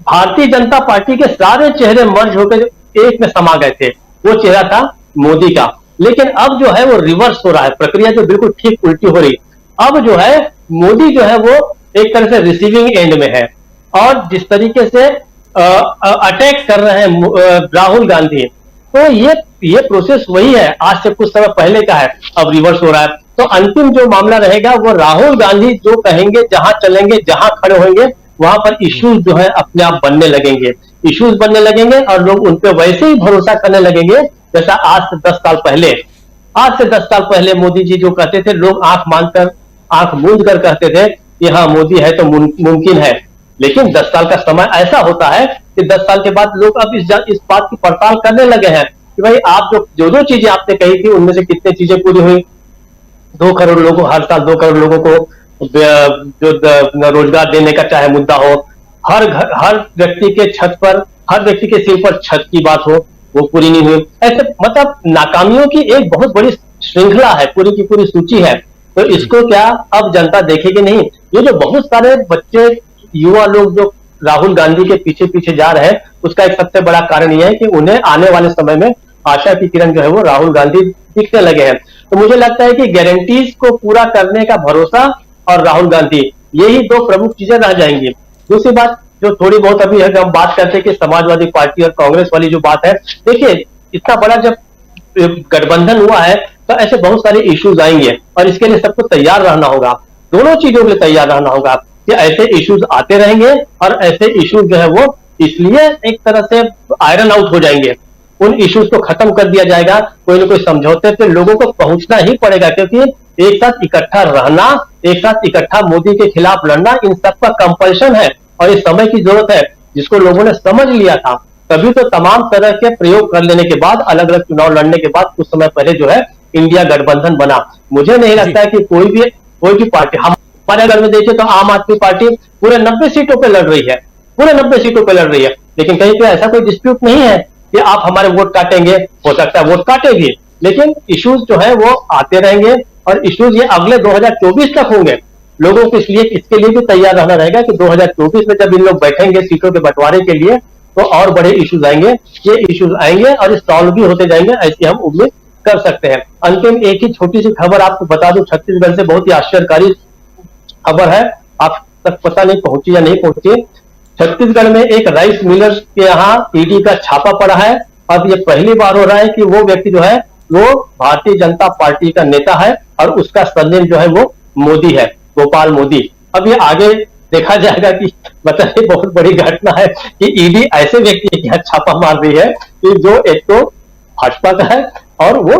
भारतीय जनता पार्टी के सारे चेहरे मर्ज होकर एक में समा गए थे। वो चेहरा था मोदी का। लेकिन अब जो है वो रिवर्स हो रहा है, प्रक्रिया जो बिल्कुल ठीक उल्टी हो रही। अब जो है मोदी जो है वो एक तरह से रिसीविंग एंड में है, और जिस तरीके से अटैक कर रहे हैं राहुल गांधी, तो ये प्रोसेस वही है, आज से कुछ समय पहले का है, अब रिवर्स हो रहा है। तो अंतिम जो मामला रहेगा वो राहुल गांधी जो कहेंगे, जहां चलेंगे, जहां खड़े होंगे, वहां पर इश्यूज जो है अपने आप बनने लगेंगे, इश्यूज बनने लगेंगे और लोग उन पे वैसे ही भरोसा करने लगेंगे जैसा आज से 10 साल पहले। आज से 10 साल पहले मोदी जी जो कहते थे, लोग आंख मूंद कर कहते थे कि हाँ मोदी है तो मुमकिन है। लेकिन 10 साल का समय ऐसा होता है कि 10 साल के बाद लोग अब इस बात की पड़ताल करने लगे हैं कि भाई आप जो चीजें आपने कही थी उनमें से कितनी चीजें पूरी हुई। 2 करोड़ लोगों, हर साल 2 करोड़ लोगों को जो रोजगार देने का चाहे मुद्दा हो, हर व्यक्ति के छत पर, हर व्यक्ति के सिर पर छत की बात हो, वो पूरी नहीं हुई। ऐसे मतलब नाकामियों की एक बहुत बड़ी श्रृंखला है, पूरी की पूरी सूची है। तो इसको क्या अब जनता देखेगी नहीं? ये जो बहुत सारे बच्चे, युवा लोग जो राहुल गांधी के पीछे पीछे जा रहे हैं, उसका एक सबसे बड़ा कारण यह है कि उन्हें आने वाले समय में आशा की किरण जो है वो राहुल गांधी दिखने लगे हैं। तो मुझे लगता है कि गारंटीज को पूरा करने का भरोसा और राहुल गांधी, यही 2 प्रमुख चीजें रह जाएंगी। दूसरी बात जो थोड़ी बहुत अभी है, हम बात करते हैं कि समाजवादी पार्टी और कांग्रेस वाली जो बात है, देखिए इतना बड़ा जब गठबंधन हुआ है तो ऐसे बहुत सारे इश्यूज आएंगे और इसके लिए सबको तैयार रहना होगा। दोनों चीजों के लिए तैयार रहना होगा कि ऐसे इश्यूज आते रहेंगे और ऐसे इश्यूज जो है वो इसलिए एक तरह से आयरन आउट हो जाएंगे। उन इश्यूज को खत्म कर दिया जाएगा, कोई ना कोई समझौते पे लोगों को पहुंचना ही पड़ेगा, क्योंकि एक साथ इकट्ठा रहना, एक साथ इकट्ठा मोदी के खिलाफ लड़ना, इन सबका कंपल्शन है और इस समय की जरूरत है, जिसको लोगों ने समझ लिया था। तभी तो तमाम तरह के प्रयोग कर लेने के बाद, अलग अलग चुनाव लड़ने के बाद कुछ समय पहले जो है इंडिया गठबंधन बना। मुझे नहीं लगता है कि कोई भी पार्टी, हमारे अगर में देखें तो आम आदमी पार्टी पूरे 90 सीटों पर लड़ रही है, पूरे 90 सीटों पर लड़ रही है, लेकिन कहीं पे ऐसा कोई डिस्प्यूट नहीं है कि आप हमारे वोट काटेंगे। हो सकता है वोट काटेगी, लेकिन इश्यूज जो है वो आते रहेंगे और इश्यूज ये अगले 2024 तक होंगे। लोगों को इसके लिए भी तैयार रहना रहेगा कि 2024 में जब इन लोग बैठेंगे सीटों के बंटवारे के लिए तो और बड़े इश्यूज आएंगे, ये इश्यूज आएंगे और ये सॉल्व भी होते जाएंगे, ऐसी हम उम्मीद कर सकते हैं। अंतिम एक ही छोटी सी खबर आपको बता दूं, छत्तीसगढ़ से बहुत ही आश्चर्यकारी खबर है, आप तक पता नहीं पहुंची या नहीं पहुंची। छत्तीसगढ़ में एक राइस मिलर के यहाँ ईडी का छापा पड़ा है। अब ये पहली बार हो रहा है कि वो व्यक्ति जो है वो भारतीय जनता पार्टी का नेता है और उसका सरनेम जो है वो मोदी है, गोपाल मोदी। अब ये आगे देखा जाएगा कि मतलब ये बहुत बड़ी घटना है कि ईडी ऐसे व्यक्ति के यहाँ छापा मार रही है कि जो एक तो भाजपा का है और वो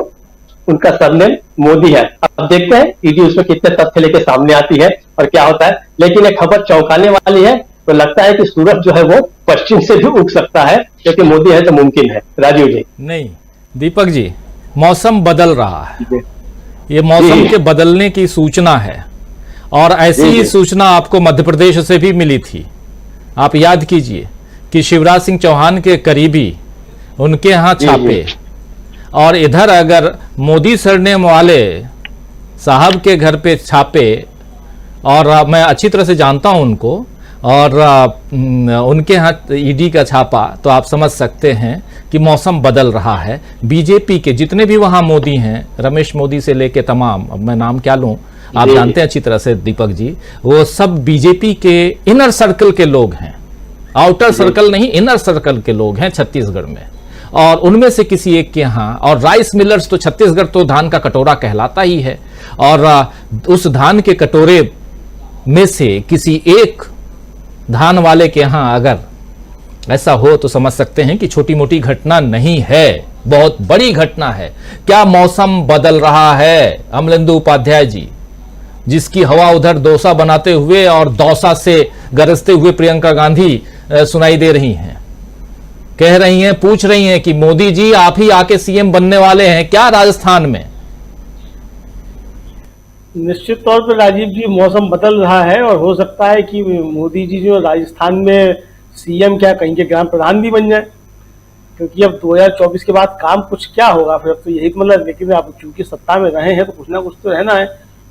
उनका सरनेम मोदी है। अब देखते हैं ईडी उसमें कितने तथ्य लेके सामने आती है और क्या होता है, लेकिन एक खबर चौंकाने वाली है। तो लगता है कि सूरज जो है वो पश्चिम से भी उग सकता है, क्योंकि मोदी है तो मुमकिन है। राजीव जी। नहीं दीपक जी, मौसम बदल रहा है, ये मौसम के बदलने की सूचना है और ऐसी ही सूचना आपको मध्य प्रदेश से भी मिली थी। आप याद कीजिए कि शिवराज सिंह चौहान के करीबी, उनके यहाँ छापे, और इधर अगर मोदी सरनेम वाले साहब के घर पे छापे, और मैं अच्छी तरह से जानता हूं उनको, और उनके यहाँ ईडी का छापा, तो आप समझ सकते हैं कि मौसम बदल रहा है। बीजेपी के जितने भी वहां मोदी हैं, रमेश मोदी से लेके तमाम, अब मैं नाम क्या लूं, आप जानते हैं अच्छी तरह से दीपक जी, वो सब बीजेपी के इनर सर्कल के लोग हैं, आउटर सर्कल नहीं, इनर सर्कल के लोग हैं छत्तीसगढ़ में। और उनमें से किसी एक के यहाँ, और राइस मिलर्स तो छत्तीसगढ़ तो धान का कटोरा कहलाता ही है, और उस धान के कटोरे में से किसी एक धान वाले के यहाँ अगर ऐसा हो तो समझ सकते हैं कि छोटी मोटी घटना नहीं है, बहुत बड़ी घटना है। क्या मौसम बदल रहा है अमलेंदु उपाध्याय जी, जिसकी हवा उधर दौसा बनाते हुए और दौसा से गरजते हुए प्रियंका गांधी सुनाई दे रही हैं, कह रही हैं, पूछ रही हैं कि मोदी जी आप ही आके सीएम बनने वाले हैं क्या राजस्थान में? निश्चित तौर पर राजीव जी, मौसम बदल रहा है और हो सकता है कि मोदी जी जो राजस्थान में सीएम क्या कहेंगे, ग्राम प्रधान भी बन जाए, क्योंकि अब 2024 के बाद काम कुछ क्या होगा फिर, अब तो यही मतलब। लेकिन आप चूंकि सत्ता में रहे हैं तो कुछ ना कुछ तो रहना है,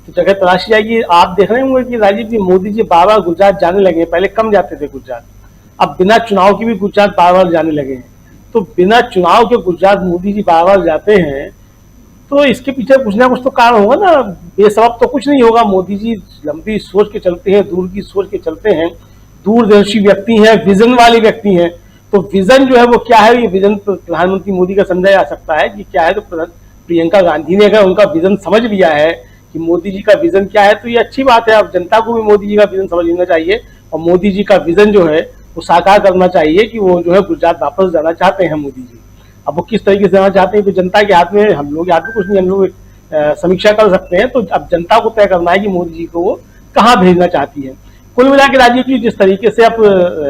तो जगह तलाशी जाएगी। आप देख रहे होंगे कि राजीव जी, मोदी जी बार बार गुजरात जाने लगे हैं, पहले कम जाते थे गुजरात, अब बिना चुनाव के भी गुजरात बार बार जाने लगे हैं। तो बिना चुनाव के गुजरात मोदी जी बार बार जाते हैं, तो इसके पीछे कुछ ना कुछ तो कारण होगा ना, बेसबब तो कुछ नहीं होगा। मोदी जी लंबी सोच के चलते हैं, दूर की सोच के चलते हैं, दूरदर्शी व्यक्ति हैं, विजन वाले व्यक्ति हैं। तो विजन जो है वो क्या है, ये विजन प्रधानमंत्री मोदी का समझा जा सकता है कि क्या है। तो प्रियंका गांधी ने अगर उनका विजन समझ लिया है कि मोदी जी का विजन क्या है, तो ये अच्छी बात है। अब जनता को भी मोदी जी का विजन समझ लेना चाहिए और मोदी जी का विजन जो है वो साकार करना चाहिए कि वो जो है गुजरात वापस जाना चाहते हैं मोदी जी। अब वो किस तरीके से जाना चाहते हैं तो जनता के हाथ में, हम लोग के हाथ में कुछ नहीं, हम लोग समीक्षा कर सकते हैं। तो अब जनता को तय करना है कि मोदी जी को वो कहाँ भेजना चाहती है। कुल मिला के राजीव जी जिस तरीके से अब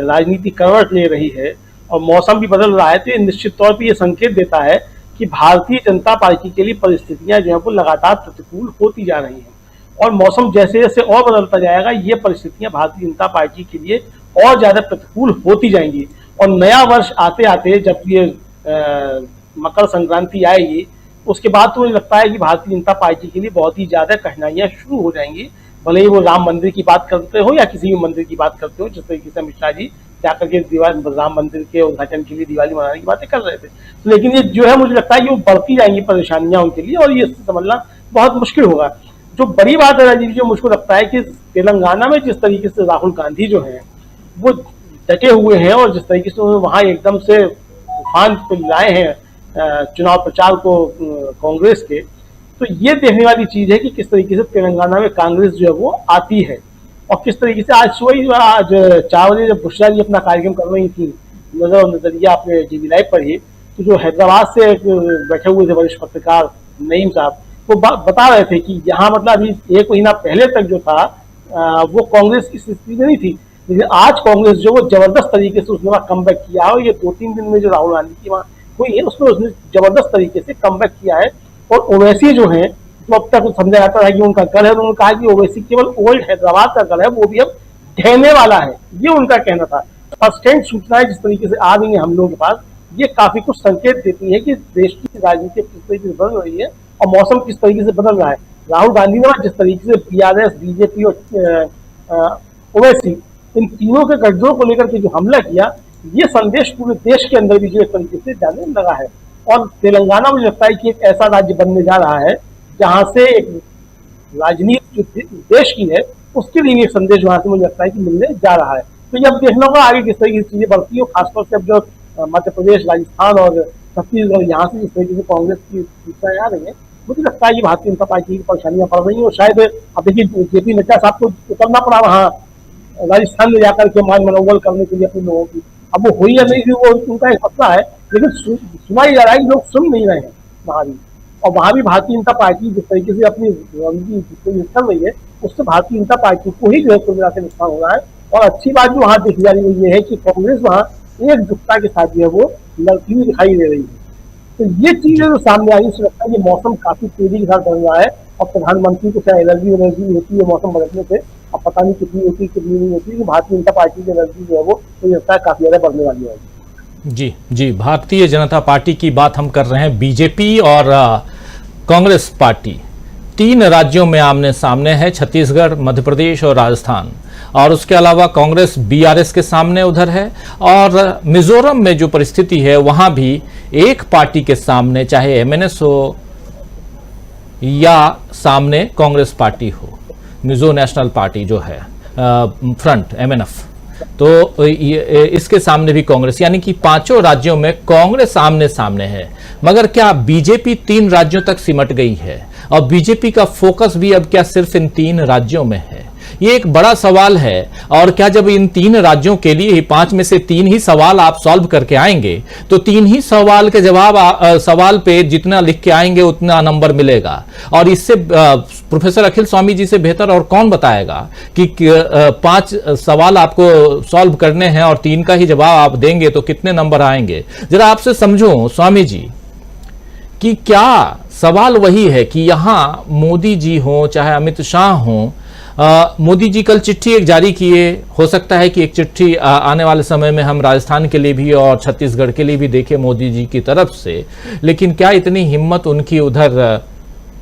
राजनीति करवट ले रही है और मौसम भी बदल रहा है, तो ये निश्चित तौर पर ये संकेत देता है कि भारतीय जनता पार्टी के लिए परिस्थितियां जो है वो लगातार प्रतिकूल होती जा रही हैं और मौसम जैसे जैसे और बदलता जाएगा ये परिस्थितियां भारतीय जनता पार्टी के लिए और ज्यादा प्रतिकूल होती जाएंगी। और नया वर्ष आते आते जब ये मकर संक्रांति आएगी उसके बाद तो मुझे लगता है कि भारतीय जनता पार्टी के लिए बहुत ही ज्यादा कठिनाइयां शुरू हो जाएंगी, भले ही वो राम मंदिर की बात करते हो या किसी भी मंदिर की बात करते हो। जिस तरीके से अमित शाह जी जाकर के राम मंदिर के उद्घाटन के लिए दिवाली मनाने की बातें कर रहे थे, लेकिन ये जो है मुझे लगता है कि वो बढ़ती जाएंगी परेशानियां उनके लिए और ये समझना बहुत मुश्किल होगा। जो बड़ी बात है राजीव जी, मुझको लगता है कि तेलंगाना में जिस तरीके से राहुल गांधी जो है वो डटे हुए हैं और जिस तरीके से उन्होंने वहां एकदम से तूफान पे लाए हैं चुनाव प्रचार को कांग्रेस के, तो ये देखने वाली चीज है कि किस तरीके से तेलंगाना में कांग्रेस जो है वो आती है और किस तरीके से आज सुबह आज 4 बजे जब बुशरा जी अपना कार्यक्रम कर रही थी नजरिया आपने टीवी लाइव पर ही, तो जो हैदराबाद से बैठे हुए थे वरिष्ठ पत्रकार नईम साहब वो बता रहे थे कि यहाँ मतलब अभी 1 महीना पहले तक जो था वो कांग्रेस की स्थिति में नहीं थी, लेकिन आज कांग्रेस जो वो जबरदस्त तरीके से उसने वहाँ कम बैक किया है और ये 2-3 दिन में जो राहुल गांधी की वहाँ हुई है उसमें उसने जबरदस्त तरीके से कम बैक किया है। और ओवैसी जो है तो अब तक समझा जाता है कि उनका गढ़ है, उन्होंने कहा कि ओवैसी केवल ओल्ड हैदराबाद का गढ़ है, वो भी अब ढहने वाला है, ये उनका कहना था। फर्स्ट हैंड सूचनाएं जिस तरीके से आ गई है हम लोगों के पास, ये काफी कुछ संकेत देती है कि देश की राजनीति किस तरीके से बदल रही है और मौसम किस तरीके से बदल रहा है। राहुल गांधी ने जिस तरीके से बीआरएस, बीजेपी और ओवैसी इन तीनों के गठजोड़ को लेकर के जो हमला किया, ये संदेश पूरे देश के अंदर भी जो एक तरीके से जाने लगा है और तेलंगाना मुझे लगता है कि एक ऐसा राज्य बनने जा रहा है जहां से एक राजनीति जो देश की है उसके लिए एक संदेश वहां से मुझे लगता है कि मिलने जा रहा है। तो ये अब देखना होगा आगे किस तरीके की चीजें बढ़ती है, खासतौर से अब जो मध्य प्रदेश, राजस्थान और छत्तीसगढ़ यहाँ से जिस तरीके से कांग्रेस की सूचनाएं आ रही है, मुझे लगता है कि भारतीय जनता पार्टी की परेशानियां पड़ रही है और शायद अब देखिए जेपी नड्डा साहब को उतरना पड़ा वहाँ राजस्थान में जाकर के मान मनोबल करने के लिए अपने लोगों की। अब वो हुई या नहीं हुई वो उनका एक मसला है, लेकिन सुनाई जा रहा है कि लोग सुन नहीं रहे हैं वहां भी। और वहां भी भारतीय जनता पार्टी जिस तरीके से अपनी रणनीति चल रही है उससे भारतीय जनता पार्टी को ही जो है कुल मिला के नुकसान हो रहा है। और अच्छी बात जो वहां देखी जा रही है ये है कि कांग्रेस वहां एकजुटता के साथ जो है वो लड़ती हुई दिखाई दे रही है। तो ये चीजें जो सामने आई उससे लगता है कि मौसम काफी तेजी के साथ बढ़ रहा है और प्रधानमंत्री को क्या एलर्जी होती है मौसम बदलने से, अब पता नहीं कितनी होती है कितनी नहीं होती है, भारतीय जनता पार्टी की एलर्जी जो है वो मुझे लगता है काफी ज्यादा बढ़ने वाली है। जी, भारतीय जनता पार्टी की बात हम कर रहे हैं। बीजेपी और कांग्रेस पार्टी 3 राज्यों में आमने सामने है, छत्तीसगढ़, मध्य प्रदेश और राजस्थान। और उसके अलावा कांग्रेस बीआरएस के सामने उधर है और मिजोरम में जो परिस्थिति है वहां भी एक पार्टी के सामने, चाहे एमएनएस हो या सामने कांग्रेस पार्टी हो, मिजो नेशनल पार्टी जो है फ्रंट एमएनएफ, तो इसके सामने भी कांग्रेस, यानी कि 5 राज्यों में कांग्रेस आमने सामने है। मगर क्या बीजेपी 3 राज्यों तक सिमट गई है और बीजेपी का फोकस भी अब क्या सिर्फ इन 3 राज्यों में है? ये एक बड़ा सवाल है। और क्या जब इन 3 राज्यों के लिए 5 में से 3 ही सवाल आप सॉल्व करके आएंगे तो 3 ही सवाल के जवाब सवाल पे जितना लिख के आएंगे उतना नंबर मिलेगा। और इससे प्रोफेसर अखिल स्वामी जी से बेहतर और कौन बताएगा कि 5 सवाल आपको सॉल्व करने हैं और 3 का ही जवाब आप देंगे तो कितने नंबर आएंगे? जरा आपसे समझो स्वामी जी कि क्या सवाल वही है कि यहां मोदी जी हो चाहे अमित शाह हो, मोदी जी कल चिट्ठी एक जारी किए, हो सकता है कि एक चिट्ठी आने वाले समय में हम राजस्थान के लिए भी और छत्तीसगढ़ के लिए भी देखें मोदी जी की तरफ से, लेकिन क्या इतनी हिम्मत उनकी उधर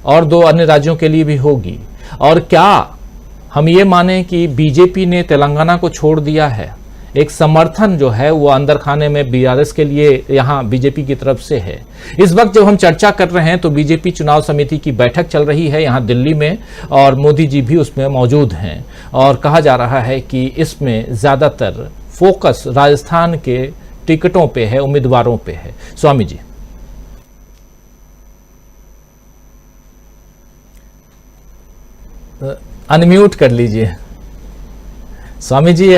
और 2 अन्य राज्यों के लिए भी होगी? और क्या हम ये माने कि बीजेपी ने तेलंगाना को छोड़ दिया है? एक समर्थन जो है वो अंदर खाने में बीआरएस के लिए यहाँ बीजेपी की तरफ से है। इस वक्त जब हम चर्चा कर रहे हैं तो बीजेपी चुनाव समिति की बैठक चल रही है यहाँ दिल्ली में और मोदी जी भी उसमें मौजूद हैं और कहा जा रहा है कि इसमें ज़्यादातर फोकस राजस्थान के टिकटों पे है, उम्मीदवारों पे है। स्वामी जी। अनम्यूट कर लीजिए स्वामी जी,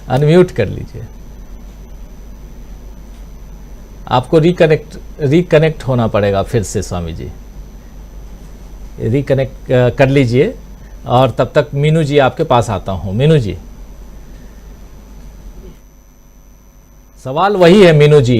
अनम्यूट कर लीजिए। आपको रिकनेक्ट होना पड़ेगा फिर से स्वामी जी, रिकनेक्ट कर लीजिए। और तब तक मीनू जी आपके पास आता हूं। मीनू जी, सवाल वही है मीनू जी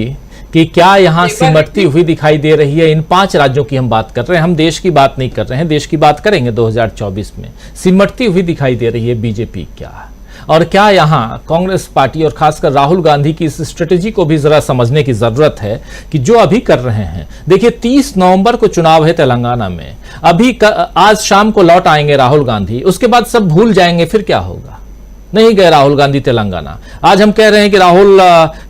कि क्या यहां सिमटती हुई दिखाई दे रही है? इन 5 राज्यों की हम बात कर रहे हैं, हम देश की बात नहीं कर रहे हैं। देश की बात करेंगे 2024 में। सिमटती हुई दिखाई दे रही है बीजेपी क्या? और क्या यहां कांग्रेस पार्टी और खासकर राहुल गांधी की इस स्ट्रेटेजी को भी जरा समझने की जरूरत है कि जो अभी कर रहे हैं। देखिए 30 नवंबर को चुनाव है तेलंगाना में, अभी आज शाम को लौट आएंगे राहुल गांधी, उसके बाद सब भूल जाएंगे, फिर क्या होगा? नहीं गए राहुल गांधी तेलंगाना। आज हम कह रहे हैं कि राहुल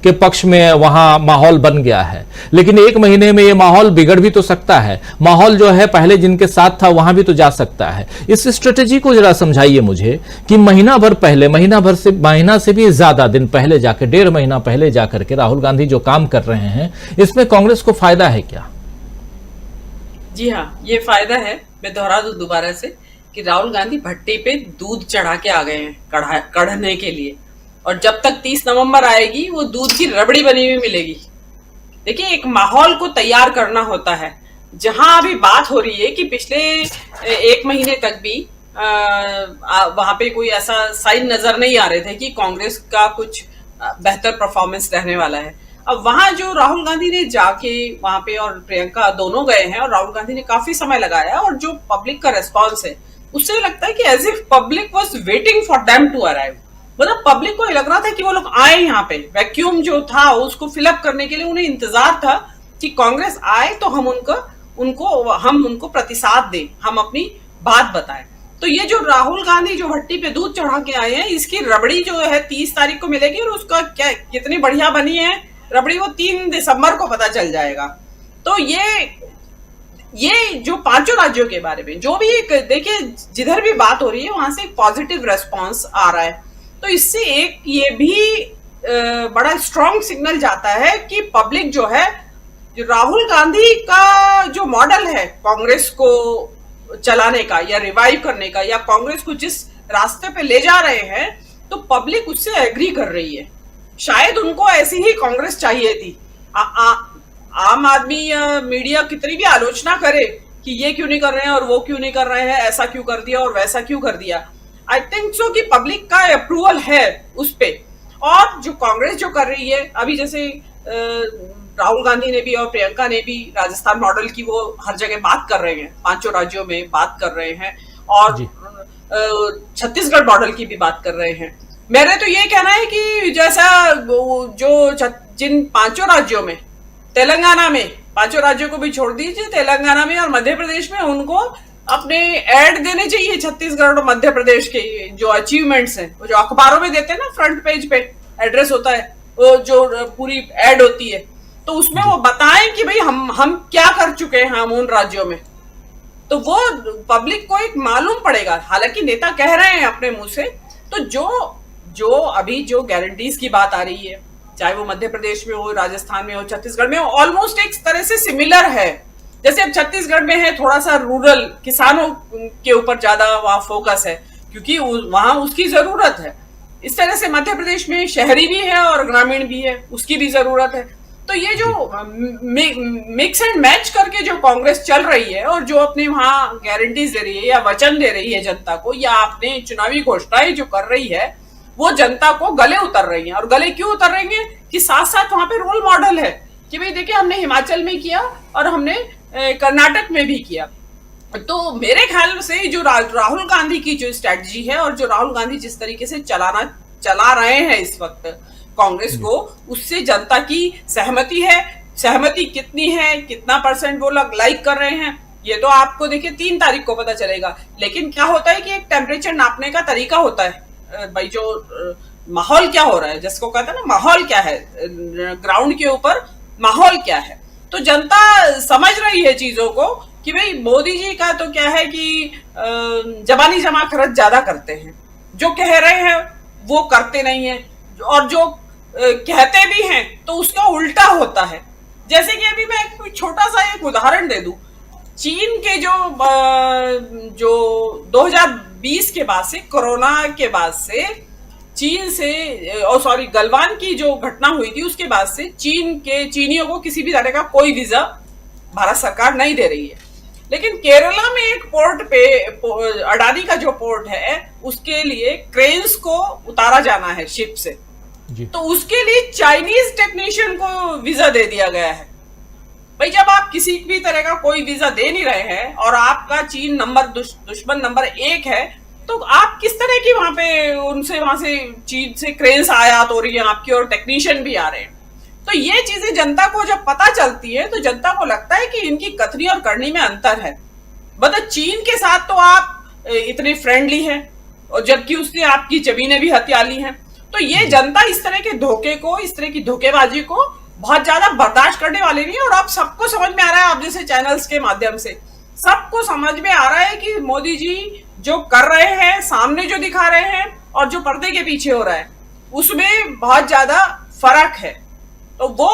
के पक्ष में वहां माहौल बन गया है, लेकिन 1 महीने में ये माहौल बिगड़ भी तो सकता है। माहौल जो है पहले जिनके साथ था वहां भी तो जा सकता है। इस स्ट्रेटेजी को जरा समझाइए मुझे कि महीना भर पहले, महीना से भी ज्यादा दिन पहले जाकर, 1.5 महीना पहले जाकर के राहुल गांधी जो काम कर रहे हैं, इसमें कांग्रेस को फायदा है क्या? जी हाँ, ये फायदा है। मैं दोहरा दूं दोबारा से कि राहुल गांधी भट्टी पे दूध चढ़ा के आ गए हैं कढ़ने के लिए, और जब तक 30 नवंबर आएगी वो दूध की रबड़ी बनी हुई मिलेगी। देखिए, एक माहौल को तैयार करना होता है। जहां अभी बात हो रही है कि पिछले 1 महीने तक भी वहां पे कोई ऐसा साइन नजर नहीं आ रहे थे कि कांग्रेस का कुछ बेहतर परफॉर्मेंस रहने वाला है। अब वहां जो राहुल गांधी ने जाके वहां पे, और प्रियंका दोनों गए हैं, और राहुल गांधी ने काफी समय लगाया, और जो पब्लिक का रेस्पॉन्स है उससे लगता है कि as if public was waiting for them to arrive. मतलब पब्लिक को लग रहा था कि वो लोग आए यहाँ पे, वैक्यूम जो था उसको फिलअप करने के लिए उन्हें इंतजार था कि कांग्रेस आए तो हम उनको प्रतिसाद दें, हम अपनी बात बताएं। तो ये जो राहुल गांधी जो भट्टी पे दूध चढ़ा के आए हैं, इसकी रबड़ी जो है 30 तारीख को मिलेगी, और उसका क्या कितनी बढ़िया बनी है रबड़ी वो 3 दिसंबर को पता चल जाएगा। तो ये जो 5 राज्यों के बारे में जो भी एक, देखिए जिधर भी बात हो रही है वहां से एक पॉजिटिव रेस्पॉन्स आ रहा है। तो इससे एक ये भी बड़ा स्ट्रॉन्ग सिग्नल जाता है कि पब्लिक जो है, जो राहुल गांधी का जो मॉडल है कांग्रेस को चलाने का या रिवाइव करने का, या कांग्रेस को जिस रास्ते पे ले जा रहे हैं, तो पब्लिक उससे एग्री कर रही है। शायद उनको ऐसी ही कांग्रेस चाहिए थी। आम आदमी या मीडिया कितनी भी आलोचना करे कि ये क्यों नहीं कर रहे हैं और वो क्यों नहीं कर रहे हैं, ऐसा क्यों कर दिया और वैसा क्यों कर दिया, आई थिंक सो कि पब्लिक का अप्रूवल है उस पे। और जो कांग्रेस जो कर रही है अभी, जैसे राहुल गांधी ने भी और प्रियंका ने भी राजस्थान मॉडल की वो हर जगह बात कर रहे हैं, 5 राज्यों में बात कर रहे हैं, और छत्तीसगढ़ मॉडल की भी बात कर रहे हैं। मेरे तो ये कहना है कि जैसा जो जिन 5 राज्यों में, तेलंगाना में, 5 राज्यों को भी छोड़ दीजिए, तेलंगाना में और मध्य प्रदेश में उनको अपने ऐड देने चाहिए। छत्तीसगढ़ और मध्य प्रदेश के जो अचीवमेंट्स हैं, वो जो अखबारों में देते हैं ना, फ्रंट पेज पे एड्रेस होता है, वो जो पूरी ऐड होती है, तो उसमें वो बताएं कि भाई हम क्या कर चुके हैं हम उन राज्यों में। तो वो पब्लिक को एक मालूम पड़ेगा। हालांकि नेता कह रहे हैं अपने मुंह से, तो जो अभी जो गारंटीज की बात आ रही है, चाहे वो मध्य प्रदेश में हो, राजस्थान में हो, छत्तीसगढ़ में हो, ऑलमोस्ट एक तरह से सिमिलर है। जैसे अब छत्तीसगढ़ में है थोड़ा सा रूरल किसानों के ऊपर ज्यादा वहां फोकस है, क्योंकि वहां उसकी जरूरत है। इस तरह से मध्य प्रदेश में शहरी भी है और ग्रामीण भी है, उसकी भी जरूरत है। तो ये जो मिक्स एंड मैच करके जो कांग्रेस चल रही है, और जो अपने वहां गारंटीज दे रही है या वचन दे रही है जनता को, या अपने चुनावी घोषणाएं जो कर रही है, वो जनता को गले उतर रही है। और गले क्यों उतर रही है कि साथ साथ वहां पे रोल मॉडल है कि भाई देखिए हमने हिमाचल में किया और हमने कर्नाटक में भी किया। तो मेरे ख्याल से जो राहुल गांधी की जो स्ट्रेटजी है, और जो राहुल गांधी जिस तरीके से चला रहे हैं इस वक्त कांग्रेस को, उससे जनता की सहमति है। सहमति कितनी है, कितना % वो लोग लाइक कर रहे हैं, ये तो आपको देखिए 3 तारीख को पता चलेगा। लेकिन क्या होता है कि एक टेम्परेचर नापने का तरीका होता है भाई, जो माहौल क्या हो रहा है, जिसको कहते हैं ना माहौल क्या है, ग्राउंड के ऊपर माहौल क्या है। तो जनता समझ रही है चीजों को कि भाई मोदी जी का तो क्या है कि जबानी जमा खर्च ज्यादा करते हैं, जो कह रहे हैं वो करते नहीं है, और जो कहते भी हैं तो उसका उल्टा होता है। जैसे कि अभी मैं कोई छोटा सा एक उदाहरण दे दूं, चीन के जो 2020 के बाद से, कोरोना के बाद से चीन से सॉरी गलवान की जो घटना हुई थी उसके बाद से चीनियों को किसी भी तरह का कोई वीजा भारत सरकार नहीं दे रही है। लेकिन केरला में एक पोर्ट पे अडानी का जो पोर्ट है उसके लिए क्रेन्स को उतारा जाना है शिप से, तो उसके लिए चाइनीज टेक्नीशियन को वीजा दे दिया गया है। भाई जब आप किसी भी तरह का कोई वीजा दे नहीं रहे हैं और आपका चीन दुश्मन नंबर 1 है, तो आप किस तरह की वहां से चीन से क्रेन्स आयात हो रही है आपकी और टेक्नीशियन भी आ रहे हैं। तो ये चीजें जनता को जब पता चलती है तो जनता को लगता है कि इनकी कथनी और करनी में अंतर है। मतलब चीन के साथ तो आप इतने फ्रेंडली हैं और जबकि उसने आपकी जमीनें भी हथिया ली हैं। तो ये जनता इस तरह के धोखे को, इस तरह की धोखेबाजी को बहुत ज्यादा बर्दाश्त करने वाले नहीं है। और आप सबको समझ में आ रहा है, आप जैसे चैनल्स के माध्यम से सबको समझ में आ रहा है कि मोदी जी जो कर रहे हैं, सामने जो दिखा रहे हैं और जो पर्दे के पीछे हो रहा है उसमें बहुत ज्यादा फर्क है। तो वो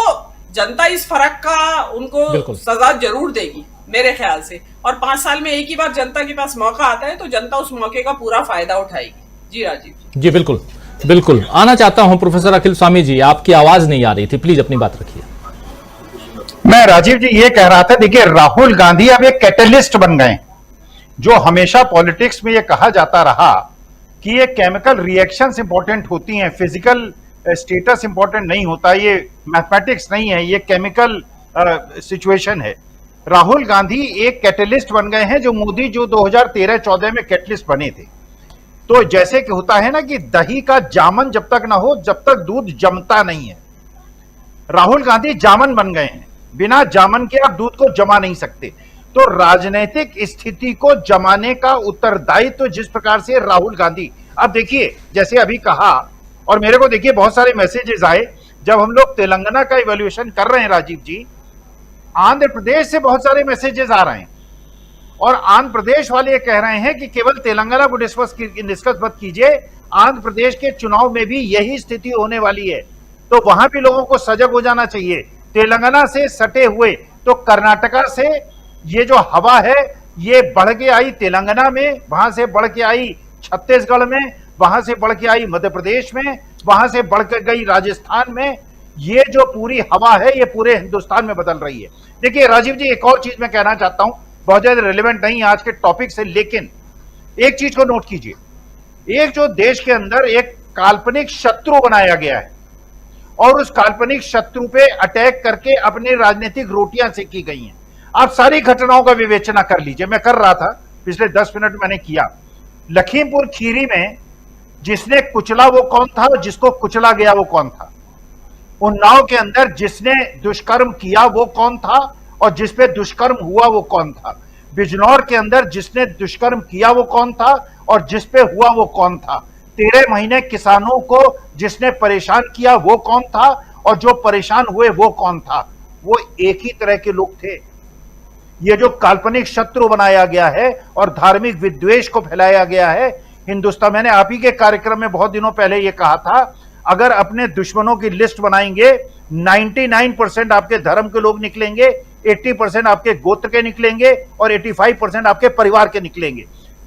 जनता इस फर्क का उनको सजा जरूर देगी मेरे ख्याल से। और 5 साल में एक ही बार जनता के पास मौका आता है तो जनता उस मौके का पूरा फायदा उठाएगी। जी राजीव जी बिल्कुल बिल्कुल। आना चाहता हूं प्रोफेसर अखिल स्वामी जी, आपकी आवाज नहीं आ रही थी, प्लीज अपनी बात रखिए। मैं राजीव जी ये कह रहा था, देखिए राहुल गांधी अब एक कैटलिस्ट बन गए। जो हमेशा पॉलिटिक्स में ये कहा जाता रहा कि ये केमिकल रिएक्शंस इंपॉर्टेंट होती हैं, फिजिकल स्टेटस इंपॉर्टेंट नहीं होता, ये मैथमेटिक्स नहीं है, ये केमिकल सिचुएशन है। राहुल गांधी एक कैटलिस्ट बन गए हैं, जो मोदी जो 2013-14 में कैटलिस्ट बने थे। तो जैसे कि होता है ना कि दही का जामन जब तक ना हो जब तक दूध जमता नहीं है, राहुल गांधी जामन बन गए हैं। बिना जामन के आप दूध को जमा नहीं सकते। तो राजनीतिक स्थिति को जमाने का उत्तरदायित्व तो जिस प्रकार से राहुल गांधी, अब देखिए जैसे अभी कहा, और मेरे को देखिए बहुत सारे मैसेजेस आए जब हम लोग तेलंगाना का इवैल्यूएशन कर रहे हैं राजीव जी, आंध्र प्रदेश से बहुत सारे मैसेजेस आ रहे हैं और आंध्र प्रदेश वाले ये कह रहे हैं कि केवल तेलंगाना को डिस्कस मत कीजिए, आंध्र प्रदेश के चुनाव में भी यही स्थिति होने वाली है, तो वहां भी लोगों को सजग हो जाना चाहिए। तेलंगाना से सटे हुए तो कर्नाटका से ये जो हवा है ये बढ़ के आई तेलंगाना में, वहां से बढ़ के आई छत्तीसगढ़ में, वहां से बढ़ के आई मध्य प्रदेश में, वहां से बढ़ के गई राजस्थान में। ये जो पूरी हवा है ये पूरे हिंदुस्तान में बदल रही है। देखिए राजीव जी एक और चीज मैं कहना चाहता हूं, बहुत ज्यादा रिलेवेंट नहीं आज के टॉपिक से, लेकिन एक चीज को नोट कीजिए, एक जो देश के अंदर एक काल्पनिक शत्रु बनाया गया है और उस काल्पनिक शत्रु पे अटैक करके अपनी राजनीतिक रोटियां सेकी गई हैं। आप सारी घटनाओं का विवेचना कर लीजिए, मैं कर रहा था पिछले 10 मिनट मैंने किया। लखीमपुर खीरी में जिसने कुचला वो कौन था और जिसको कुचला गया वो कौन था? उन्नाव के अंदर जिसने दुष्कर्म किया वो कौन था और जिस पे दुष्कर्म हुआ वो कौन था? बिजनौर के अंदर जिसने दुष्कर्म किया वो कौन था और जिस पे हुआ वो कौन था? 13 महीने किसानों को जिसने परेशान किया वो कौन था और जो परेशान हुए वो कौन था? वो एक ही तरह के लोग थे। ये जो काल्पनिक शत्रु बनाया गया है और धार्मिक विद्वेष को फैलाया गया है हिंदुस्तान, मैंने आप ही के कार्यक्रम में बहुत दिनों पहले ये कहा था, अगर अपने दुश्मनों की लिस्ट बनाएंगे 99% आपके धर्म के लोग निकलेंगे, 80% आपके गोत्र के निकलेंगे और 85% आपके परिवार के निकलेंगे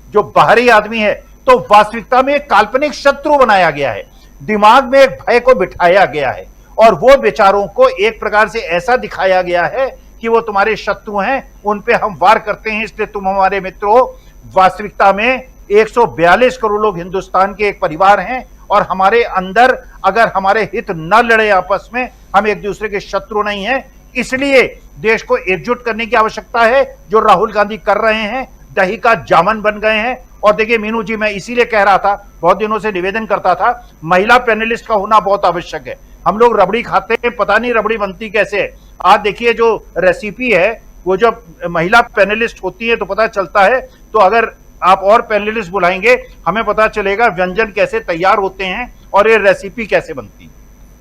जो बाहरी आदमी है। तो वास्तविकता में एक काल्पनिक शत्रु बनाया गया है, दिमाग में एक भय को बिठाया गया है और वो बेचारों को एक प्रकार से ऐसा दिखाया गया है कि वो तुम्हारे शत्रु हैं, उन पे हम वार करते हैं इसलिए तुम हमारे मित्र हो। वास्तविकता में 142 करोड़ लोग हिंदुस्तान के एक परिवार हैं और हमारे अंदर अगर हमारे हित न लड़े आपस में, हम एक दूसरे के शत्रु नहीं हैं। इसलिए देश को एकजुट करने की आवश्यकता है, जो राहुल गांधी कर रहे हैं, दही का जामन बन गए हैं। और देखिए मीनू जी, मैं इसीलिए कह रहा था, बहुत दिनों से निवेदन करता था, महिला पैनलिस्ट का होना बहुत आवश्यक है। हम लोग रबड़ी खाते हैं, पता नहीं रबड़ी बनती कैसे है। आज देखिए जो रेसिपी है वो जब महिला पैनलिस्ट होती है तो पता चलता है। तो अगर आप और पैनलिस्ट बुलाएंगे हमें पता चलेगा व्यंजन कैसे तैयार होते हैं और ये रेसिपी कैसे बनती है।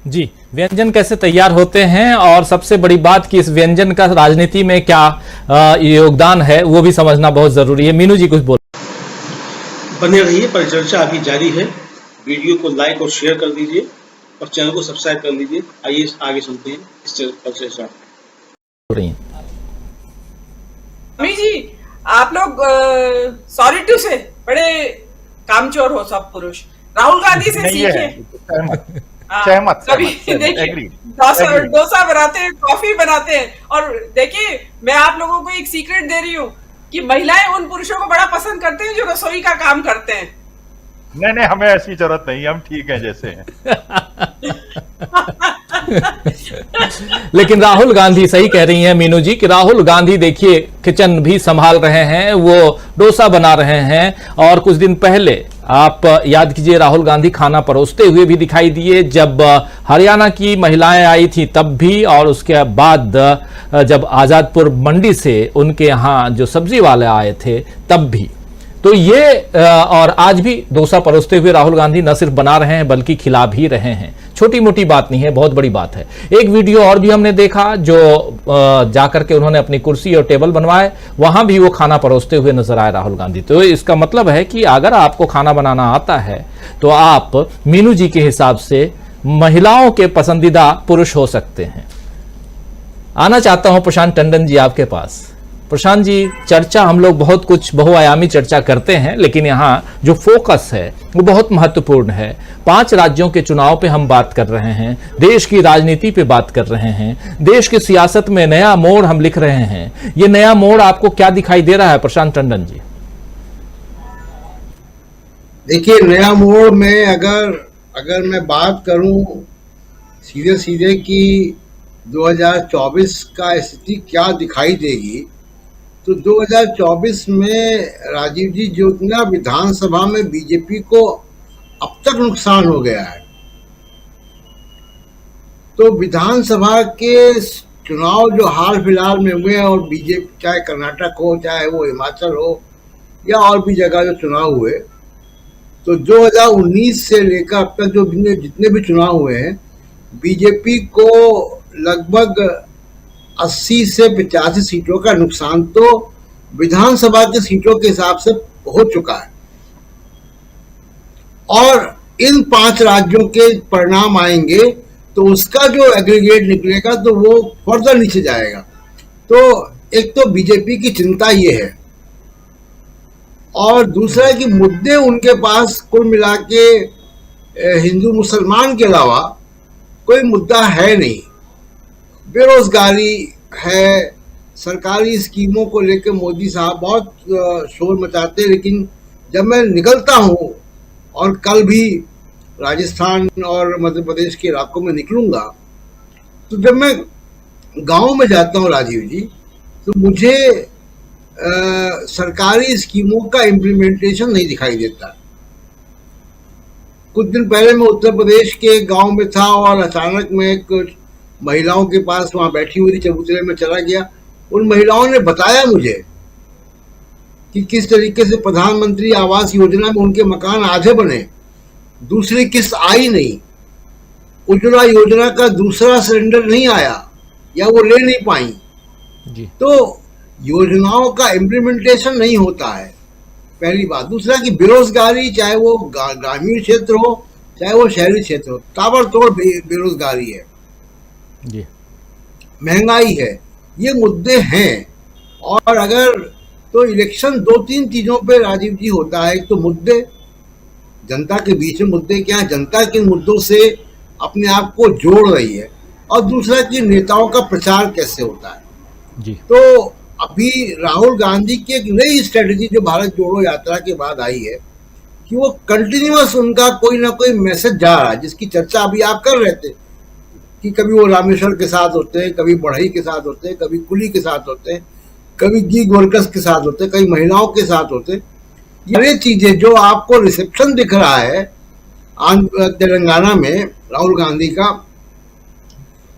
जी, व्यंजन कैसे तैयार होते हैं और सबसे बड़ी बात कि इस व्यंजन का राजनीति में क्या योगदान है वो भी समझना बहुत जरूरी है। मीनू जी कुछ बोल। बने रहिए, परिचर्चा अभी जारी है। वीडियो को लाइक और शेयर कर दीजिए और चैनल को सब्सक्राइब कर लीजिए। आइए आगे सुनते हैं इस परिचर्चा। अमी जी, आप लोग सॉरी टू से बड़े कामचोर हो सब पुरुष, राहुल गांधी से नहीं, ये है, सीखिए। सहमत कभी देखिए एग्री। डोसा बनाते हैं, कॉफी बनाते हैं, और देखिए मैं आप लोगों को एक सीक्रेट दे रही हूँ कि महिलाएं उन पुरुषों को बड़ा पसंद करते हैं जो रसोई का काम करते हैं। नहीं, हमें ऐसी जरूरत नहीं, हम ठीक हैं जैसे हैं। लेकिन राहुल गांधी सही कह रही हैं मीनू जी कि राहुल गांधी देखिए किचन भी संभाल रहे हैं, वो डोसा बना रहे हैं, और कुछ दिन पहले आप याद कीजिए राहुल गांधी खाना परोसते हुए भी दिखाई दिए, जब हरियाणा की महिलाएं आई थी तब भी, और उसके बाद जब आजादपुर मंडी से उनके यहां जो सब्जी वाले आए थे तब भी। तो ये और आज भी डोसा परोसते हुए राहुल गांधी न सिर्फ बना रहे हैं बल्कि खिला भी रहे हैं। छोटी मोटी बात नहीं है, बहुत बड़ी बात है। एक वीडियो और भी हमने देखा जो जाकर के उन्होंने अपनी कुर्सी और टेबल बनवाए, वहां भी वो खाना परोसते हुए नजर आए राहुल गांधी। तो इसका मतलब है कि अगर आपको खाना बनाना आता है तो आप मीनू जी के हिसाब से महिलाओं के पसंदीदा पुरुष हो सकते हैं। आना चाहता हूं प्रशांत टंडन जी आपके पास। प्रशांत जी, चर्चा हम लोग बहुत कुछ बहुआयामी चर्चा करते हैं, लेकिन यहाँ जो फोकस है वो बहुत महत्वपूर्ण है। 5 राज्यों के चुनाव पे हम बात कर रहे हैं, देश की राजनीति पे बात कर रहे हैं, देश की सियासत में नया मोड़ हम लिख रहे हैं। ये नया मोड़ आपको क्या दिखाई दे रहा है प्रशांत टंडन जी? देखिए, नया मोड़ में अगर मैं बात करूं सीधे सीधे कि 2024 का स्थिति क्या दिखाई देगी, तो 2024 में राजीव जी जितना विधानसभा में बीजेपी को अब तक नुकसान हो गया है, तो विधानसभा के चुनाव जो हाल फिलहाल में हुए हैं, और बीजेपी चाहे कर्नाटक हो, चाहे वो हिमाचल हो, या और भी जगह जो चुनाव हुए, तो 2019 से लेकर अब तक जो जितने भी चुनाव हुए हैं, बीजेपी को लगभग 80 से 85 सीटों का नुकसान तो विधानसभा की सीटों के हिसाब से हो चुका है। और इन 5 राज्यों के परिणाम आएंगे तो उसका जो एग्रीगेट निकलेगा तो वो फर्दर नीचे जाएगा। तो एक तो बीजेपी की चिंता ये है, और दूसरा है कि मुद्दे उनके पास कुल मिला के हिंदू मुसलमान के अलावा कोई मुद्दा है नहीं। बेरोजगारी है, सरकारी स्कीमों को लेकर मोदी साहब बहुत शोर मचाते हैं, लेकिन जब मैं निकलता हूं, और कल भी राजस्थान और मध्य प्रदेश के इलाकों में निकलूंगा, तो जब मैं गांव में जाता हूं राजीव जी, तो मुझे सरकारी स्कीमों का इम्प्लीमेंटेशन नहीं दिखाई देता। कुछ दिन पहले मैं उत्तर प्रदेश के गांव में था, और अचानक मैं कुछ महिलाओं के पास वहां बैठी हुई थी, चबूतरे में चला गया। उन महिलाओं ने बताया मुझे कि किस तरीके से प्रधानमंत्री आवास योजना में उनके मकान आधे बने, दूसरी किस्त आई नहीं, उज्ज्वला योजना का दूसरा सिलेंडर नहीं आया, या वो ले नहीं पाई जी। तो योजनाओं का इम्प्लीमेंटेशन नहीं होता है, पहली बात। दूसरा कि बेरोजगारी, चाहे वो ग्रामीण क्षेत्र हो चाहे वो शहरी क्षेत्र हो, ताबड़तोड़ बेरोजगारी है जी, महंगाई है, ये मुद्दे हैं। और अगर तो इलेक्शन 2-3 चीजों पे राजीव जी होता है। एक तो मुद्दे, जनता के बीच में मुद्दे क्या है, जनता के मुद्दों से अपने आप को जोड़ रही है, और दूसरा कि नेताओं का प्रचार कैसे होता है जी। तो अभी राहुल गांधी की एक नई स्ट्रेटजी जो भारत जोड़ो यात्रा के बाद आई है कि वो कंटिन्यूअस उनका कोई ना कोई मैसेज जा रहा है, जिसकी चर्चा अभी आप कर रहे थे कि कभी वो रामेश्वर के साथ होते हैं, कभी बढ़ई के साथ होते हैं, कभी कुली के साथ होते हैं, कभी गीग वर्कर्स के साथ होते हैं, कभी महिलाओं के साथ होते हैं। ये चीजें जो आपको रिसेप्शन दिख रहा है तेलंगाना में राहुल गांधी का,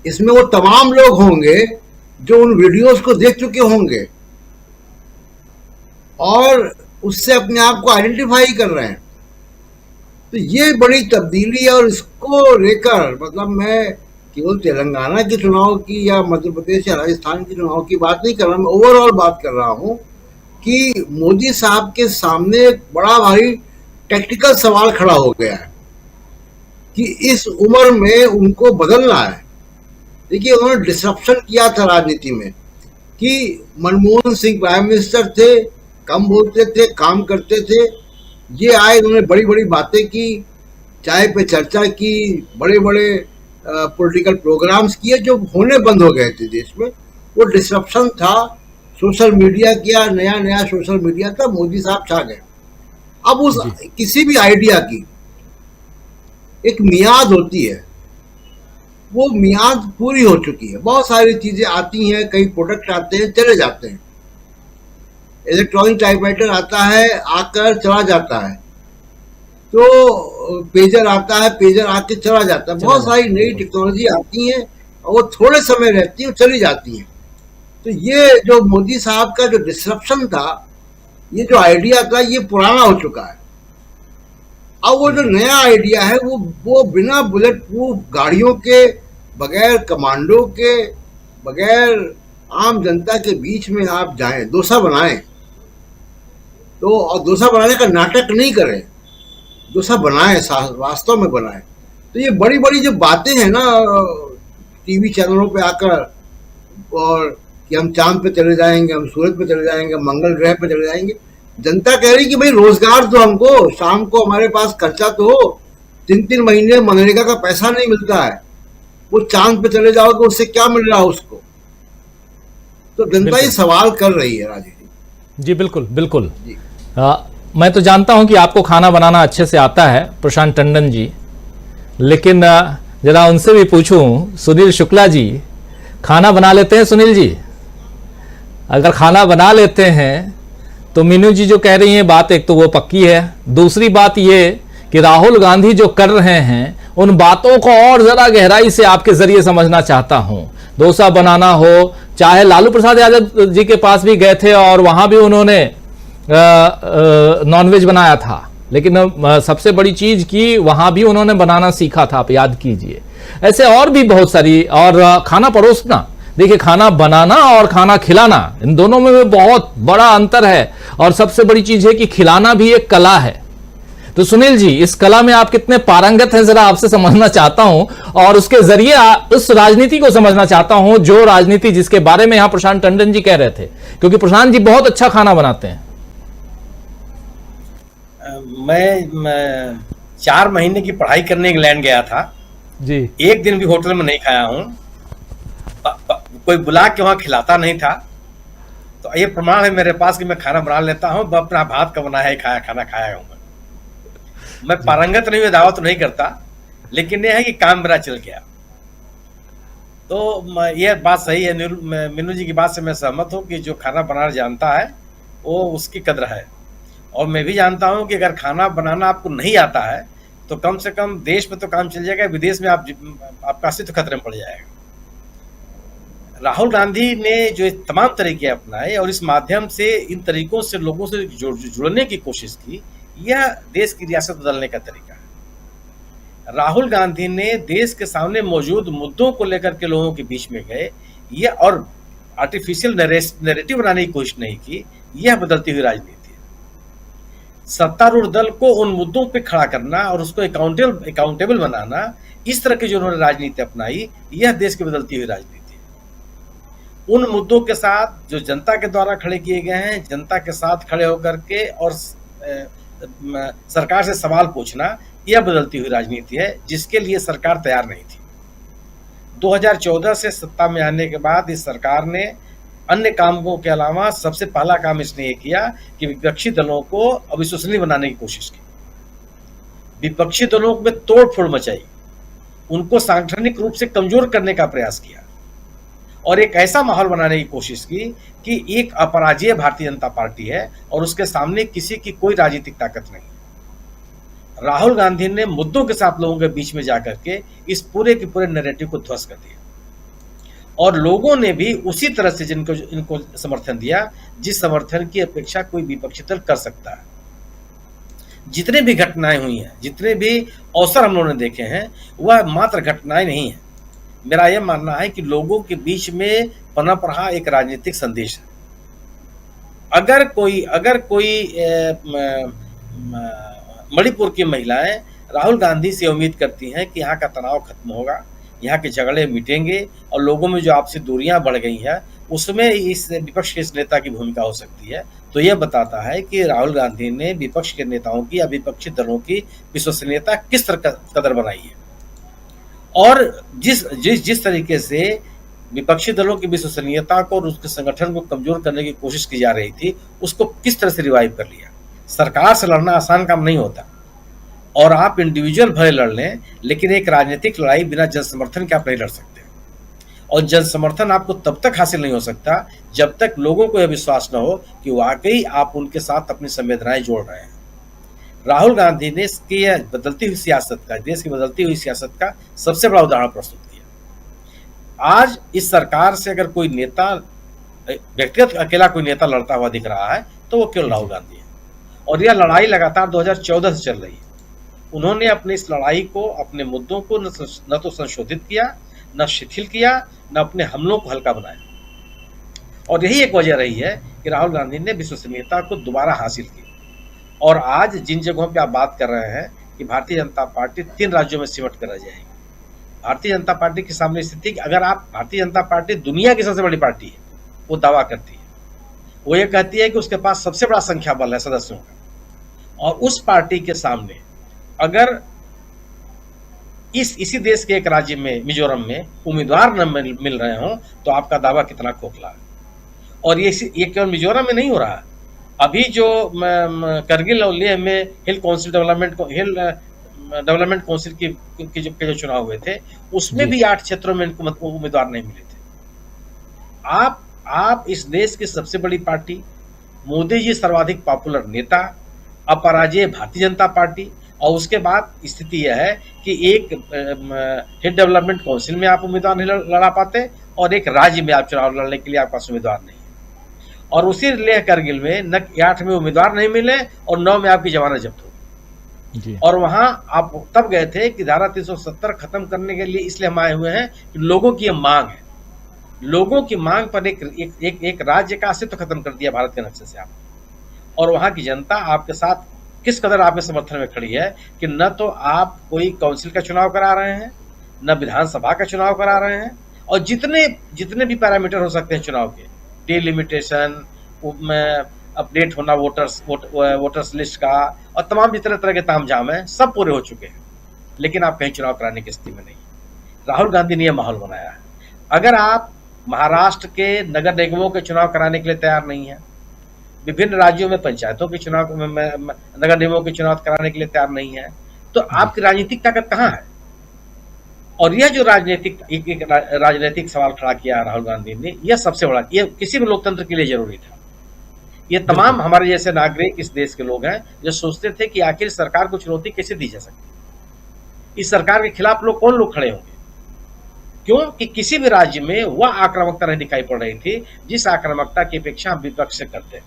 इसमें वो तमाम लोग होंगे जो उन वीडियोस को देख चुके होंगे और उससे अपने आप को आइडेंटिफाई कर रहे हैं। तो ये बड़ी तब्दीली है, और इसको लेकर मतलब मैं केवल तेलंगाना के चुनाव की या मध्य प्रदेश या राजस्थान के चुनाव की बात नहीं कर रहा, मैं ओवरऑल बात कर रहा हूं कि मोदी साहब के सामने एक बड़ा भारी टेक्निकल सवाल खड़ा हो गया है कि इस उम्र में उनको बदलना है। देखिए, उन्होंने डिसरप्शन किया था राजनीति में कि मनमोहन सिंह प्राइम मिनिस्टर थे, कम बोलते थे, काम करते थे। ये आए, उन्होंने बड़ी बड़ी बातें की, चाय पे चर्चा की, बड़े बड़े पॉलिटिकल प्रोग्राम्स किए जो होने बंद हो गए थे देश में। वो डिसरप्शन था, सोशल मीडिया किया, नया नया सोशल मीडिया था, मोदी साहब छा गए। अब उस किसी भी आइडिया की एक मियाद होती है, वो मियाद पूरी हो चुकी है। बहुत सारी चीजें आती हैं, कई प्रोडक्ट आते हैं, चले जाते हैं। इलेक्ट्रॉनिक टाइपराइटर आता है, आकर चला जाता है, तो पेजर आता है, पेजर आके चला जाता है। बहुत सारी नई टेक्नोलॉजी आती हैं और वो थोड़े समय रहती है, चली जाती हैं। तो ये जो मोदी साहब का जो डिसरप्शन था, ये जो आइडिया था, ये पुराना हो चुका है। अब वो जो नया आइडिया है, वो बिना बुलेट प्रूफ गाड़ियों के, बगैर कमांडो के, बगैर आम जनता के बीच में आप जाएं, डोसा बनाएं, तो और डोसा बनाने का नाटक नहीं करें, डोसा बनाएं, वास्तव में बनाएं। तो ये बड़ी बड़ी जो बातें हैं ना टीवी चैनलों पे आकर, और कि हम चांद पे चले जाएंगे, हम सूरज पे चले जाएंगे, मंगल ग्रह पे चले जाएंगे। जनता कह रही कि भाई रोजगार दो हमको, शाम को हमारे पास खर्चा तो हो। 3-3 महीने मनरेगा का पैसा नहीं मिलता है, वो चांद पे चले जाओगे, उससे क्या मिल रहा है उसको? तो जनता ये सवाल कर रही है राजीव जी। जी बिल्कुल बिल्कुल। मैं तो जानता हूं कि आपको खाना बनाना अच्छे से आता है प्रशांत टंडन जी, लेकिन जरा उनसे भी पूछूं, सुनील शुक्ला जी खाना बना लेते हैं? सुनील जी अगर खाना बना लेते हैं तो मीनू जी जो कह रही हैं बात, एक तो वो पक्की है, दूसरी बात ये कि राहुल गांधी जो कर रहे हैं उन बातों को और जरा गहराई से आपके जरिए समझना चाहता हूं। डोसा बनाना हो, चाहे लालू प्रसाद यादव जी के पास भी गए थे और वहां भी उन्होंने नॉनवेज बनाया था, लेकिन सबसे बड़ी चीज की वहां भी उन्होंने बनाना सीखा था, आप याद कीजिए। ऐसे और भी बहुत सारी, और खाना परोसना, देखिए खाना बनाना और खाना खिलाना, इन दोनों में भी बहुत बड़ा अंतर है, और सबसे बड़ी चीज है कि खिलाना भी एक कला है। तो सुनील जी इस कला में आप कितने पारंगत हैं, जरा आपसे समझना चाहता हूं, और उसके जरिए उस राजनीति को समझना चाहता हूं, जो राजनीति जिसके बारे में यहां प्रशांत टंडन जी कह रहे थे, क्योंकि प्रशांत जी बहुत अच्छा खाना बनाते हैं। मैं 4 महीने की पढ़ाई करने इंग्लैंड गया था जी, एक दिन भी होटल में नहीं खाया हूं, कोई बुला के वहां खिलाता नहीं था। तो ये प्रमाण है मेरे पास कि मैं खाना बना लेता हूं, अपना भात का बनाया है, खाना खाया हूं। मैं पारंगत नहीं, दावा तो नहीं करता, लेकिन यह है कि काम मेरा चल गया। तो यह बात सही है, मीनू जी की बात से मैं सहमत हूं कि जो खाना बनाना जानता है वो उसकी कद्र है। और मैं भी जानता हूं कि अगर खाना बनाना आपको नहीं आता है तो कम से कम देश में तो काम चल जाएगा, विदेश में आपका अस्तित्व खतरे में पड़ जाएगा। राहुल गांधी ने जो तमाम तरीके अपनाए और इस माध्यम से इन तरीकों से लोगों से जुड़ने की कोशिश की, यह देश की रियासत बदलने का तरीका है। राहुल गांधी ने देश के सामने मौजूद मुद्दों को लेकर के लोगों के बीच में गए, यह और आर्टिफिशियल नैरेटिव बनाने की कोशिश नहीं की, यह बदलती हुई राजनीति है। सत्तारूढ़ दल को उन मुद्दों पे खड़ा करना और उसको अकाउंटेबल बनाना, इस तरह की जो उन्होंने राजनीति अपनाई, यह देश की बदलती हुई राजनीति है। उन मुद्दों के साथ जो जनता के द्वारा खड़े किए गए हैं, जनता के साथ खड़े होकर के और सरकार से सवाल पूछना, यह बदलती हुई राजनीति है, जिसके लिए सरकार तैयार नहीं थी। 2014 से सत्ता में आने के बाद इस सरकार ने अन्य कामों के अलावा सबसे पहला काम इसने ये किया कि विपक्षी दलों को अविश्वसनीय बनाने की कोशिश की, विपक्षी दलों में तोड़ फोड़ मचाई, उनको सांगठनिक रूप से कमजोर करने का प्रयास किया और एक ऐसा माहौल बनाने की कोशिश की कि एक अपराजेय भारतीय जनता पार्टी है और उसके सामने किसी की कोई राजनीतिक ताकत नहीं। राहुल गांधी ने मुद्दों के साथ लोगों के बीच में जाकर के इस पूरे के पूरे नैरेटिव को ध्वस्त कर दिया और लोगों ने भी उसी तरह से इनको समर्थन दिया जिस समर्थन की अपेक्षा कोई विपक्षी दल कर सकता है। जितने भी घटनाएं हुई हैं, जितने भी अवसर हम लोगों ने देखे हैं, वह मात्र घटनाएं नहीं है। मेरा यह मानना है कि लोगों के बीच में पनप रहा एक राजनीतिक संदेश है। अगर कोई मणिपुर की महिलाएं राहुल गांधी से उम्मीद करती हैं कि यहाँ का तनाव खत्म होगा, यहाँ के झगड़े मिटेंगे और लोगों में जो आपसी दूरियां बढ़ गई हैं, उसमें इस विपक्ष के इस नेता की भूमिका हो सकती है, तो यह बताता है कि राहुल गांधी ने विपक्ष के नेताओं की या विपक्षी दलों की विश्वसनीयता किस तरह कदर बनाई है, और जिस तरीके से विपक्षी दलों की विश्वसनीयता को और उसके संगठन को कमजोर करने की कोशिश की जा रही थी, उसको किस तरह से रिवाइव कर लिया। सरकार से लड़ना आसान काम नहीं होता, और आप इंडिविजुअल भले लड़ लें, लेकिन एक राजनीतिक लड़ाई बिना जन समर्थन के आप नहीं लड़ सकते, और जन समर्थन आपको तब तक हासिल नहीं हो सकता जब तक लोगों को यह विश्वास न हो कि वाकई आप उनके साथ अपनी संवेदनाएं जोड़ रहे हैं। राहुल गांधी ने इसकी बदलती हुई सियासत का, देश की बदलती हुई सियासत का सबसे बड़ा उदाहरण प्रस्तुत किया। आज इस सरकार से अगर कोई नेता, व्यक्तिगत अकेला कोई नेता लड़ता हुआ दिख रहा है तो वो केवल राहुल गांधी है, और यह लड़ाई लगातार 2014 से चल रही है। उन्होंने अपनी इस लड़ाई को, अपने मुद्दों को न तो संशोधित किया, न शिथिल किया, न अपने हमलों को हल्का बनाया, और यही एक वजह रही है कि राहुल गांधी ने विश्वसनीयता को दोबारा हासिल की। और आज जिन जगहों पे आप बात कर रहे हैं कि भारतीय जनता पार्टी 3 राज्यों में सिमट कर रह जाएगी, भारतीय जनता पार्टी के सामने स्थिति कि अगर आप, भारतीय जनता पार्टी दुनिया की सबसे बड़ी पार्टी है, वो दावा करती है, वो ये कहती है कि उसके पास सबसे बड़ा संख्या बल है सदस्यों का, और उस पार्टी के सामने अगर इसी देश के एक राज्य में, मिजोरम में, उम्मीदवार न मिल रहे हों तो आपका दावा कितना खोखला है। और ये केवल मिजोरम में नहीं हो रहा, अभी जो करगिल और लेह में हिल डेवलपमेंट काउंसिल के जो चुनाव हुए थे, उसमें भी 8 क्षेत्रों में इनको उम्मीदवार नहीं मिले थे। आप इस देश की सबसे बड़ी पार्टी, मोदी जी सर्वाधिक पॉपुलर नेता, अपराजय भारतीय जनता पार्टी, और उसके बाद स्थिति यह है कि एक हिल डेवलपमेंट काउंसिल में आप उम्मीदवार नहीं लड़ा पाते, और एक राज्य में आप चुनाव लड़ने के लिए आपके पास उम्मीदवार नहीं है। और उसी लेह करगिल में न 8 में उम्मीदवार नहीं मिले और 9 में आपकी जमानत जब्त हो, और वहां आप तब गए थे कि धारा 370 खत्म करने के लिए इसलिए हम आए हुए हैं कि लोगों की मांग है, लोगों की मांग पर एक राज्य का अस्तित्व खत्म कर दिया भारत के नक्शे से आप, और वहां की जनता आपके साथ किस कदर आपके समर्थन में खड़ी है कि न तो आप कोई काउंसिल का चुनाव करा रहे हैं, न विधानसभा का चुनाव करा रहे हैं, और जितने भी पैरामीटर हो सकते हैं चुनाव के, डिलिमिटेशन, अपडेट होना वोटर्स लिस्ट का, और तमाम जितने तरह के तामझाम हैं, सब पूरे हो चुके हैं, लेकिन आप कहीं चुनाव कराने की स्थिति में नहीं। राहुल गांधी ने यह माहौल बनाया है। अगर आप महाराष्ट्र के नगर निगमों के चुनाव कराने के लिए तैयार नहीं है, विभिन्न राज्यों में पंचायतों के चुनाव, नगर निगमों के चुनाव कराने के लिए तैयार नहीं है, तो आपकी राजनीतिक ताकत कहाँ है? और यह जो राजनीतिक सवाल खड़ा किया राहुल गांधी ने, यह सबसे बड़ा, यह किसी भी लोकतंत्र के लिए जरूरी था। ये तमाम हमारे जैसे नागरिक इस देश के लोग हैं जो सोचते थे कि आखिर सरकार को चुनौती कैसे दी जा सकती, इस सरकार के खिलाफ कौन लोग खड़े होंगे, क्योंकि किसी भी राज्य में वह आक्रामकता नहीं दिखाई पड़ रही थी जिस आक्रामकता की अपेक्षा हम विपक्ष से करते हैं।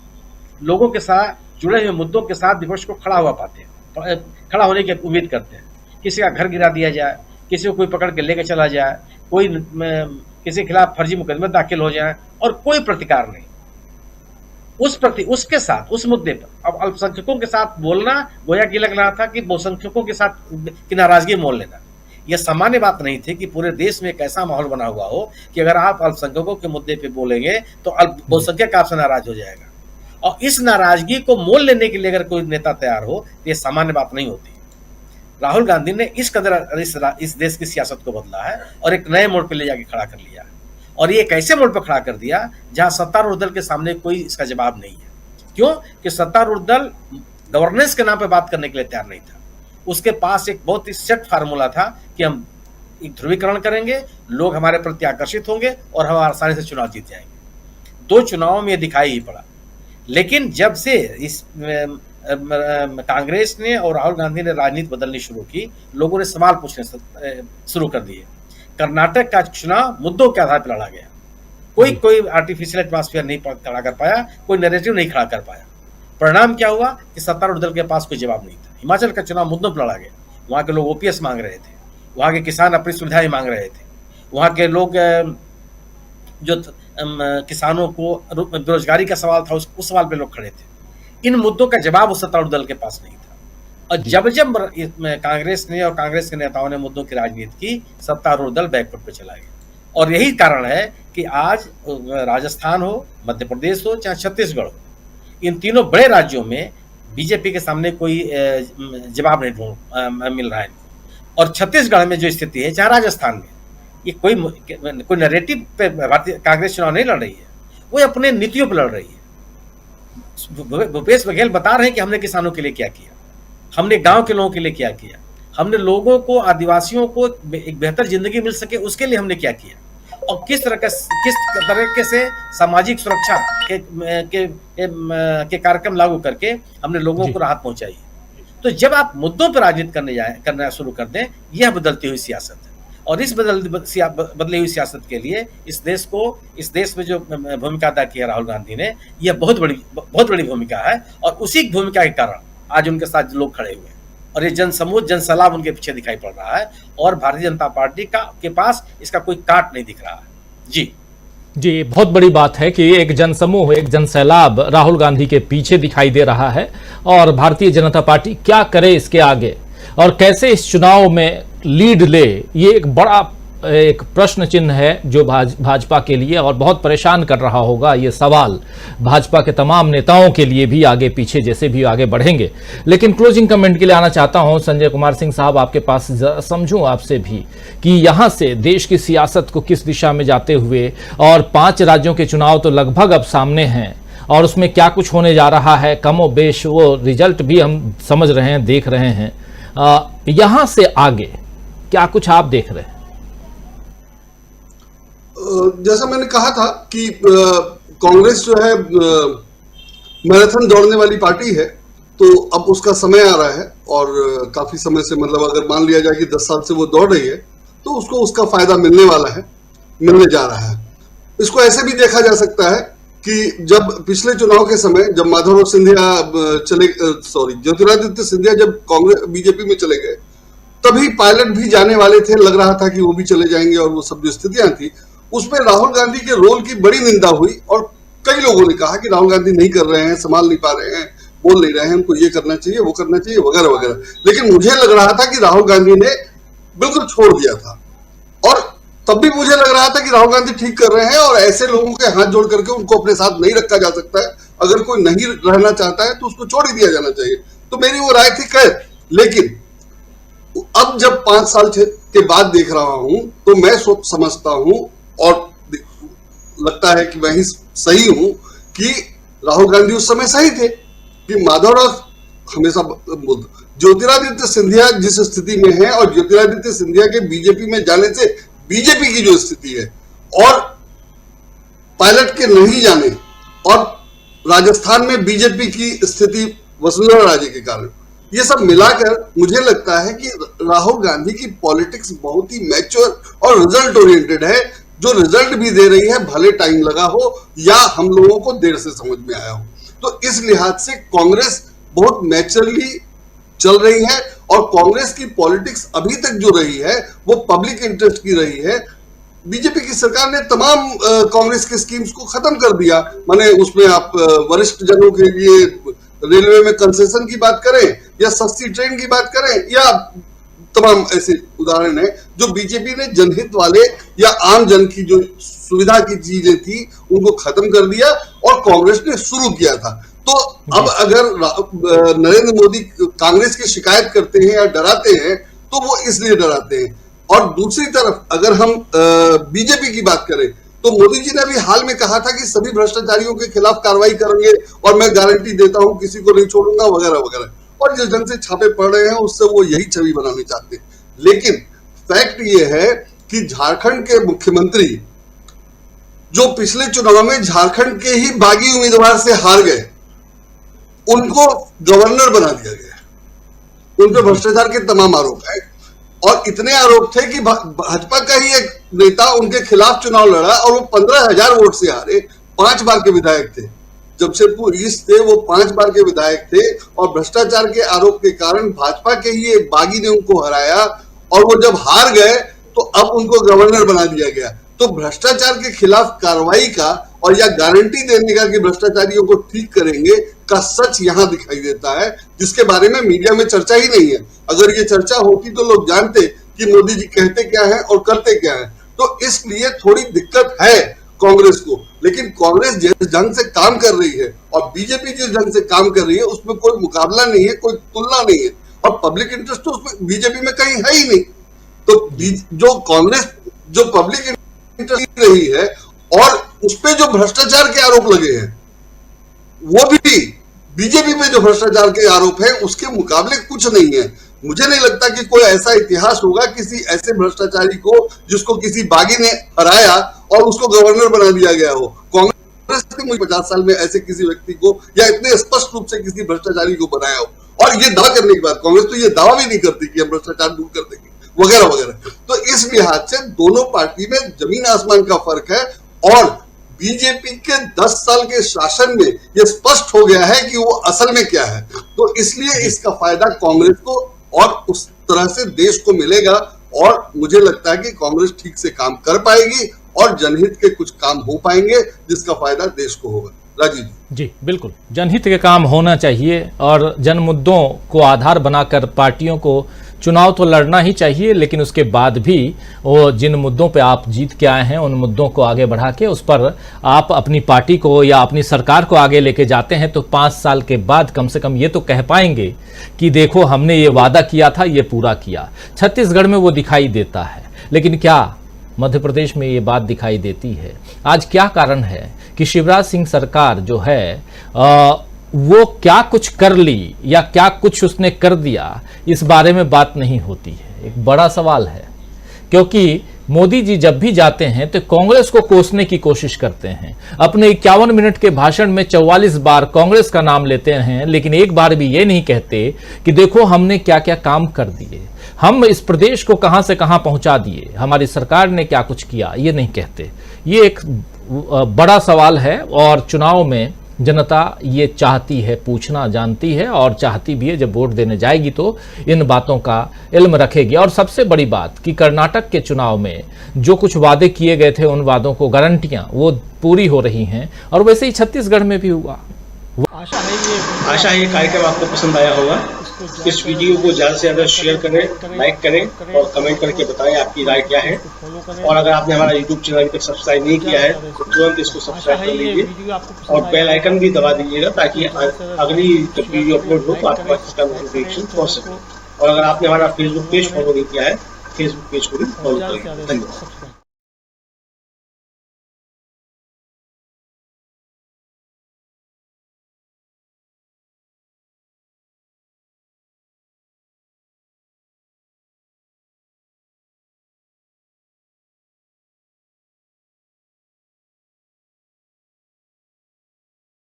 लोगों के साथ जुड़े हुए मुद्दों के साथ विपक्ष को खड़ा हुआ पाते हैं, खड़ा होने की उम्मीद करते हैं। किसी का घर गिरा दिया जाए, किसी को कोई पकड़ के लेकर चला जाए, कोई किसी के खिलाफ फर्जी मुकदमे दाखिल हो जाए, और कोई प्रतिकार नहीं। उसके साथ, उस मुद्दे पर अब अल्पसंख्यकों के साथ बोलना गोया कि लग रहा था कि बहुसंख्यकों के साथ की नाराजगी मोल लेना। यह सामान्य बात नहीं थी कि पूरे देश में एक ऐसा माहौल बना हुआ हो कि अगर आप अल्पसंख्यकों के मुद्दे पे बोलेंगे तो बहुसंख्यक आपसे नाराज हो जाएगा, और इस नाराजगी को मोल लेने के लिए अगर कोई नेता तैयार हो तो यह सामान्य बात नहीं होती। राहुल गांधी ने इस कदर इस देश की सियासत को बदला है और एक नए मोड़ पर ले जाके खड़ा कर लिया, और ये एक ऐसे मोड़ पर खड़ा कर दिया जहां सत्तारूढ़ दल के सामने कोई इसका जवाब नहीं है। क्यों कि सत्तारूढ़ दल गवर्नेंस के नाम पे बात करने के लिए तैयार नहीं था। उसके पास एक बहुत ही सेट फार्मूला था कि हम एक ध्रुवीकरण करेंगे, लोग हमारे प्रति आकर्षित होंगे और हम आसानी से चुनाव जीत जाएंगे। 2 चुनावों में ये दिखाई ही पड़ा। लेकिन जब से इस कांग्रेस ने और राहुल गांधी ने राजनीति बदलनी शुरू की, लोगों ने सवाल पूछने शुरू कर दिए। कर्नाटक का चुनाव मुद्दों के आधार पर लड़ा गया, कोई आर्टिफिशियल एटमॉस्फेयर नहीं खड़ा कर पाया, कोई नैरेटिव नहीं खड़ा कर पाया। परिणाम क्या हुआ कि सत्तारूढ़ दल के पास कोई जवाब नहीं था। हिमाचल का चुनाव मुद्दों पर लड़ा गया, वहाँ के लोग ओपीएस मांग रहे थे, वहाँ के किसान अपनी सुविधाएं मांग रहे थे, वहाँ के लोग जो किसानों को बेरोजगारी का सवाल था उस सवाल पे लोग खड़े थे। इन मुद्दों का जवाब उस सत्तारूढ़ दल के पास नहीं था। और जब कांग्रेस ने और कांग्रेस के नेताओं ने मुद्दों की राजनीति की, सत्तारूढ़ दल बैकफुट पे चला गया। और यही कारण है कि आज राजस्थान हो, मध्य प्रदेश हो, चाहे छत्तीसगढ़ हो, इन तीनों बड़े राज्यों में बीजेपी के सामने कोई जवाब नहीं मिल रहा है इनको। और छत्तीसगढ़ में जो स्थिति है, चाहे राजस्थान में, ये कोई नैरेटिव पे भारतीय कांग्रेस चुनाव नहीं लड़ रही है, वो अपने नीतियों पर लड़ रही है। भूपेश बघेल बता रहे हैं कि हमने किसानों के लिए क्या किया, हमने गांव के लोगों के लिए क्या किया, हमने लोगों को, आदिवासियों को एक बेहतर जिंदगी मिल सके उसके लिए हमने क्या किया, और किस तरीके से सामाजिक सुरक्षा के कार्यक्रम लागू करके हमने लोगों को राहत पहुंचाई है। तो जब आप मुद्दों पर राजनीति करना शुरू कर दें, यह बदलती हुई सियासत है। और इस बदली हुई सियासत के लिए इस देश में जो भूमिका अदा की है राहुल गांधी ने, यह बहुत बड़ी भूमिका है। और उसी भूमिका के कारण आज उनके साथ लोग खड़े हुए हैं और ये जनसमूह, जनसलाब उनके पीछे दिखाई पड़ रहा है। और भारतीय जनता पार्टी के पास इसका कोई काट नहीं दिख रहा है। जी, बहुत बड़ी बात है कि एक जनसमूह, एक जनसैलाब राहुल गांधी के पीछे दिखाई दे रहा है। और भारतीय जनता पार्टी क्या करे इसके आगे और कैसे इस चुनाव में लीड ले, ये एक बड़ा प्रश्न चिन्ह है जो भाजपा के लिए, और बहुत परेशान कर रहा होगा ये सवाल भाजपा के तमाम नेताओं के लिए भी, आगे पीछे जैसे भी आगे बढ़ेंगे। लेकिन क्लोजिंग कमेंट के लिए आना चाहता हूं संजय कुमार सिंह साहब आपके पास, समझूं आपसे भी कि यहां से देश की सियासत को किस दिशा में जाते हुए, और 5 राज्यों के चुनाव तो लगभग अब सामने हैं और उसमें क्या कुछ होने जा रहा है, कमो बेश वो रिजल्ट भी हम समझ रहे हैं, देख रहे हैं। यहां से आगे क्या कुछ आप देख रहे हैं? जैसा मैंने कहा था कि कांग्रेस जो है मैराथन दौड़ने वाली पार्टी है, तो अब उसका समय आ रहा है। और काफी समय से, मतलब अगर मान लिया जाए कि 10 साल से वो दौड़ रही है, तो उसको उसका फायदा मिलने वाला है, मिलने जा रहा है। इसको ऐसे भी देखा जा सकता है कि जब पिछले चुनाव के समय, जब माधवराव सिंधिया ज्योतिरादित्य सिंधिया जब कांग्रेस बीजेपी में चले गए, तभी पायलट भी जाने वाले थे, लग रहा था कि वो भी चले जाएंगे, और वो सब जो स्थितियां थी उसमें राहुल गांधी के रोल की बड़ी निंदा हुई। और कई लोगों ने कहा कि राहुल गांधी नहीं कर रहे हैं, संभाल नहीं पा रहे हैं, बोल नहीं रहे हैं, उनको ये करना चाहिए, वो करना चाहिए, वगैरह वगैरह। लेकिन मुझे लग रहा था कि राहुल गांधी ने बिल्कुल छोड़ दिया था, और तब भी मुझे लग रहा था कि राहुल गांधी ठीक कर रहे हैं, और ऐसे लोगों के हाथ जोड़ करके उनको अपने साथ नहीं रखा जा सकता है। अगर कोई नहीं रहना चाहता है तो उसको छोड़ ही दिया जाना चाहिए। तो मेरी वो राय थी, खैर। लेकिन अब जब 5 साल के बाद देख रहा हूं, तो मैं समझता हूं, और लगता है कि मैं ही सही हूं, कि राहुल गांधी उस समय सही थे। कि माधवराव हमेशा ज्योतिरादित्य सिंधिया जिस स्थिति में है, और ज्योतिरादित्य सिंधिया के बीजेपी में जाने से बीजेपी की जो स्थिति है, और पायलट के नहीं जाने, और राजस्थान में बीजेपी की स्थिति वसुंधरा राजे के कारण, ये सब मिलाकर मुझे लगता है कि राहुल गांधी की पॉलिटिक्स बहुत ही मैच्योर और रिजल्ट ओरिएंटेड है, जो रिजल्ट भी दे रही है, भले टाइम लगा हो या हम लोगों को देर से समझ में आया हो। तो इस लिहाज से कांग्रेस बहुत मैच्योरली चल रही है, और कांग्रेस की पॉलिटिक्स अभी तक जो रही है वो पब्लिक इंटरेस्ट की रही है। बीजेपी की सरकार ने तमाम कांग्रेस के स्कीम्स को खत्म कर दिया। माने उसमें आप वरिष्ठ जनों के लिए रेलवे में कंसेशन की बात करें, या सस्ती ट्रेन की बात करें, या तमाम ऐसे उदाहरण है जो बीजेपी ने जनहित वाले या आम जन की जो सुविधा की चीजें थी उनको खत्म कर दिया, और कांग्रेस ने शुरू किया था। तो अब अगर नरेंद्र मोदी कांग्रेस की शिकायत करते हैं या डराते हैं, तो वो इसलिए डराते हैं। और दूसरी तरफ अगर हम बीजेपी की बात करें, तो मोदी जी ने अभी हाल में कहा था कि सभी भ्रष्टाचारियों के खिलाफ कार्रवाई करेंगे, और मैं गारंटी देता हूं किसी को नहीं छोड़ूंगा, वगैरह वगैरह। और जिस ढंग से छापे पड़ रहे हैं उससे वो यही छवि बनानी चाहते हैं। लेकिन फैक्ट ये है कि झारखंड के मुख्यमंत्री, जो पिछले चुनाव में झारखंड के ही बागी उम्मीदवार से हार गए, उनको गवर्नर बना दिया गया। उन पर भ्रष्टाचार के तमाम आरोप है, और इतने आरोप थे कि भाजपा का ही एक नेता उनके खिलाफ चुनाव लड़ा, और वो 15,000 वोट से हारे। 5 बार के विधायक थे, जमशेदपुर ईस्ट थे, वो 5 बार के विधायक थे, और भ्रष्टाचार के आरोप के कारण भाजपा के ही एक बागी ने उनको हराया, और वो जब हार गए तो अब उनको गवर्नर बना दिया गया। तो भ्रष्टाचार के खिलाफ कार्रवाई का, और या गारंटी देने का कि भ्रष्टाचारियों को ठीक करेंगे का सच यहां दिखाई देता है, जिसके बारे में मीडिया में चर्चा ही नहीं है। अगर ये चर्चा होती तो लोग जानते कि मोदी जी कहते क्या है और करते क्या है। तो इसलिए थोड़ी दिक्कत है, कांग्रेस को, लेकिन कांग्रेस जिस ढंग से काम कर रही है और बीजेपी जिस ढंग से काम कर रही है उसमें कोई मुकाबला नहीं है, कोई तुलना नहीं है। और पब्लिक इंटरेस्ट तो उसमें बीजेपी में कहीं है ही नहीं। तो जो कांग्रेस जो पब्लिक इंटरेस्ट रही है और उस पे जो भ्रष्टाचार के आरोप लगे हैं, वो भी बीजेपी पे जो भ्रष्टाचार के आरोप है उसके मुकाबले कुछ नहीं है। मुझे नहीं लगता कि कोई ऐसा इतिहास होगा किसी ऐसे भ्रष्टाचारी को जिसको किसी बागी ने हराया और उसको गवर्नर बना दिया गया हो। कांग्रेस ने मुझे 50 साल में ऐसे किसी व्यक्ति को या इतने स्पष्ट रूप से किसी भ्रष्टाचारी को बनाया हो। और ये दावा करने के बाद कांग्रेस तो ये दावा भी नहीं करती कि हम भ्रष्टाचार दूर कर देंगे वगैरह वगैरह। तो इस लिहाज से दोनों पार्टी में जमीन आसमान का फर्क है और बीजेपी के 10 साल के शासन में यह स्पष्ट हो गया है कि वो असल में क्या है। तो इसलिए इसका फायदा कांग्रेस को और उस तरह से देश को मिलेगा और मुझे लगता है कि कांग्रेस ठीक से काम कर पाएगी और जनहित के कुछ काम हो पाएंगे जिसका फायदा देश को होगा। राजीव जी, बिल्कुल जनहित के काम होना चाहिए और जन मुद्दों को आधार बनाकर पार्टियों को चुनाव तो लड़ना ही चाहिए, लेकिन उसके बाद भी वो जिन मुद्दों पे आप जीत के आए हैं उन मुद्दों को आगे बढ़ा के उस पर आप अपनी पार्टी को या अपनी सरकार को आगे लेके जाते हैं तो 5 साल के बाद कम से कम ये तो कह पाएंगे कि देखो हमने ये वादा किया था, ये पूरा किया। छत्तीसगढ़ में वो दिखाई देता है, लेकिन क्या मध्य प्रदेश में ये बात दिखाई देती है? आज क्या कारण है कि शिवराज सिंह सरकार जो है वो क्या कुछ कर ली या क्या कुछ उसने कर दिया, इस बारे में बात नहीं होती है। एक बड़ा सवाल है, क्योंकि मोदी जी जब भी जाते हैं तो कांग्रेस को कोसने की कोशिश करते हैं। अपने 51 मिनट के भाषण में 44 बार कांग्रेस का नाम लेते हैं, लेकिन एक बार भी ये नहीं कहते कि देखो हमने क्या क्या काम कर दिए, हम इस प्रदेश को कहां से कहां पहुंचा दिए, हमारी सरकार ने क्या कुछ किया, ये नहीं कहते। ये एक बड़ा सवाल है और चुनाव में जनता ये चाहती है, पूछना जानती है और चाहती भी है, जब वोट देने जाएगी तो इन बातों का इल्म रखेगी। और सबसे बड़ी बात कि कर्नाटक के चुनाव में जो कुछ वादे किए गए थे उन वादों को गारंटियां वो पूरी हो रही हैं और वैसे ही छत्तीसगढ़ में भी हुआ। आशा है ये कार्यक्रम आपको पसंद आया होगा। इस वीडियो को ज़्यादा से ज़्यादा शेयर करें, लाइक करें और कमेंट करके बताएं आपकी राय क्या है। और अगर आपने हमारा यूट्यूब चैनल अभी तक सब्सक्राइब नहीं किया है तो तुरंत इसको सब्सक्राइब कर लीजिए और बेल आइकन भी दबा दीजिएगा ताकि अगली जब वीडियो अपलोड हो तो आपके पास इसका नोटिफिकेशन पहुंच सके। और अगर आपने हमारा फेसबुक पेज फॉलो नहीं किया है, फेसबुक पेज को भी फॉलो करें। धन्यवाद।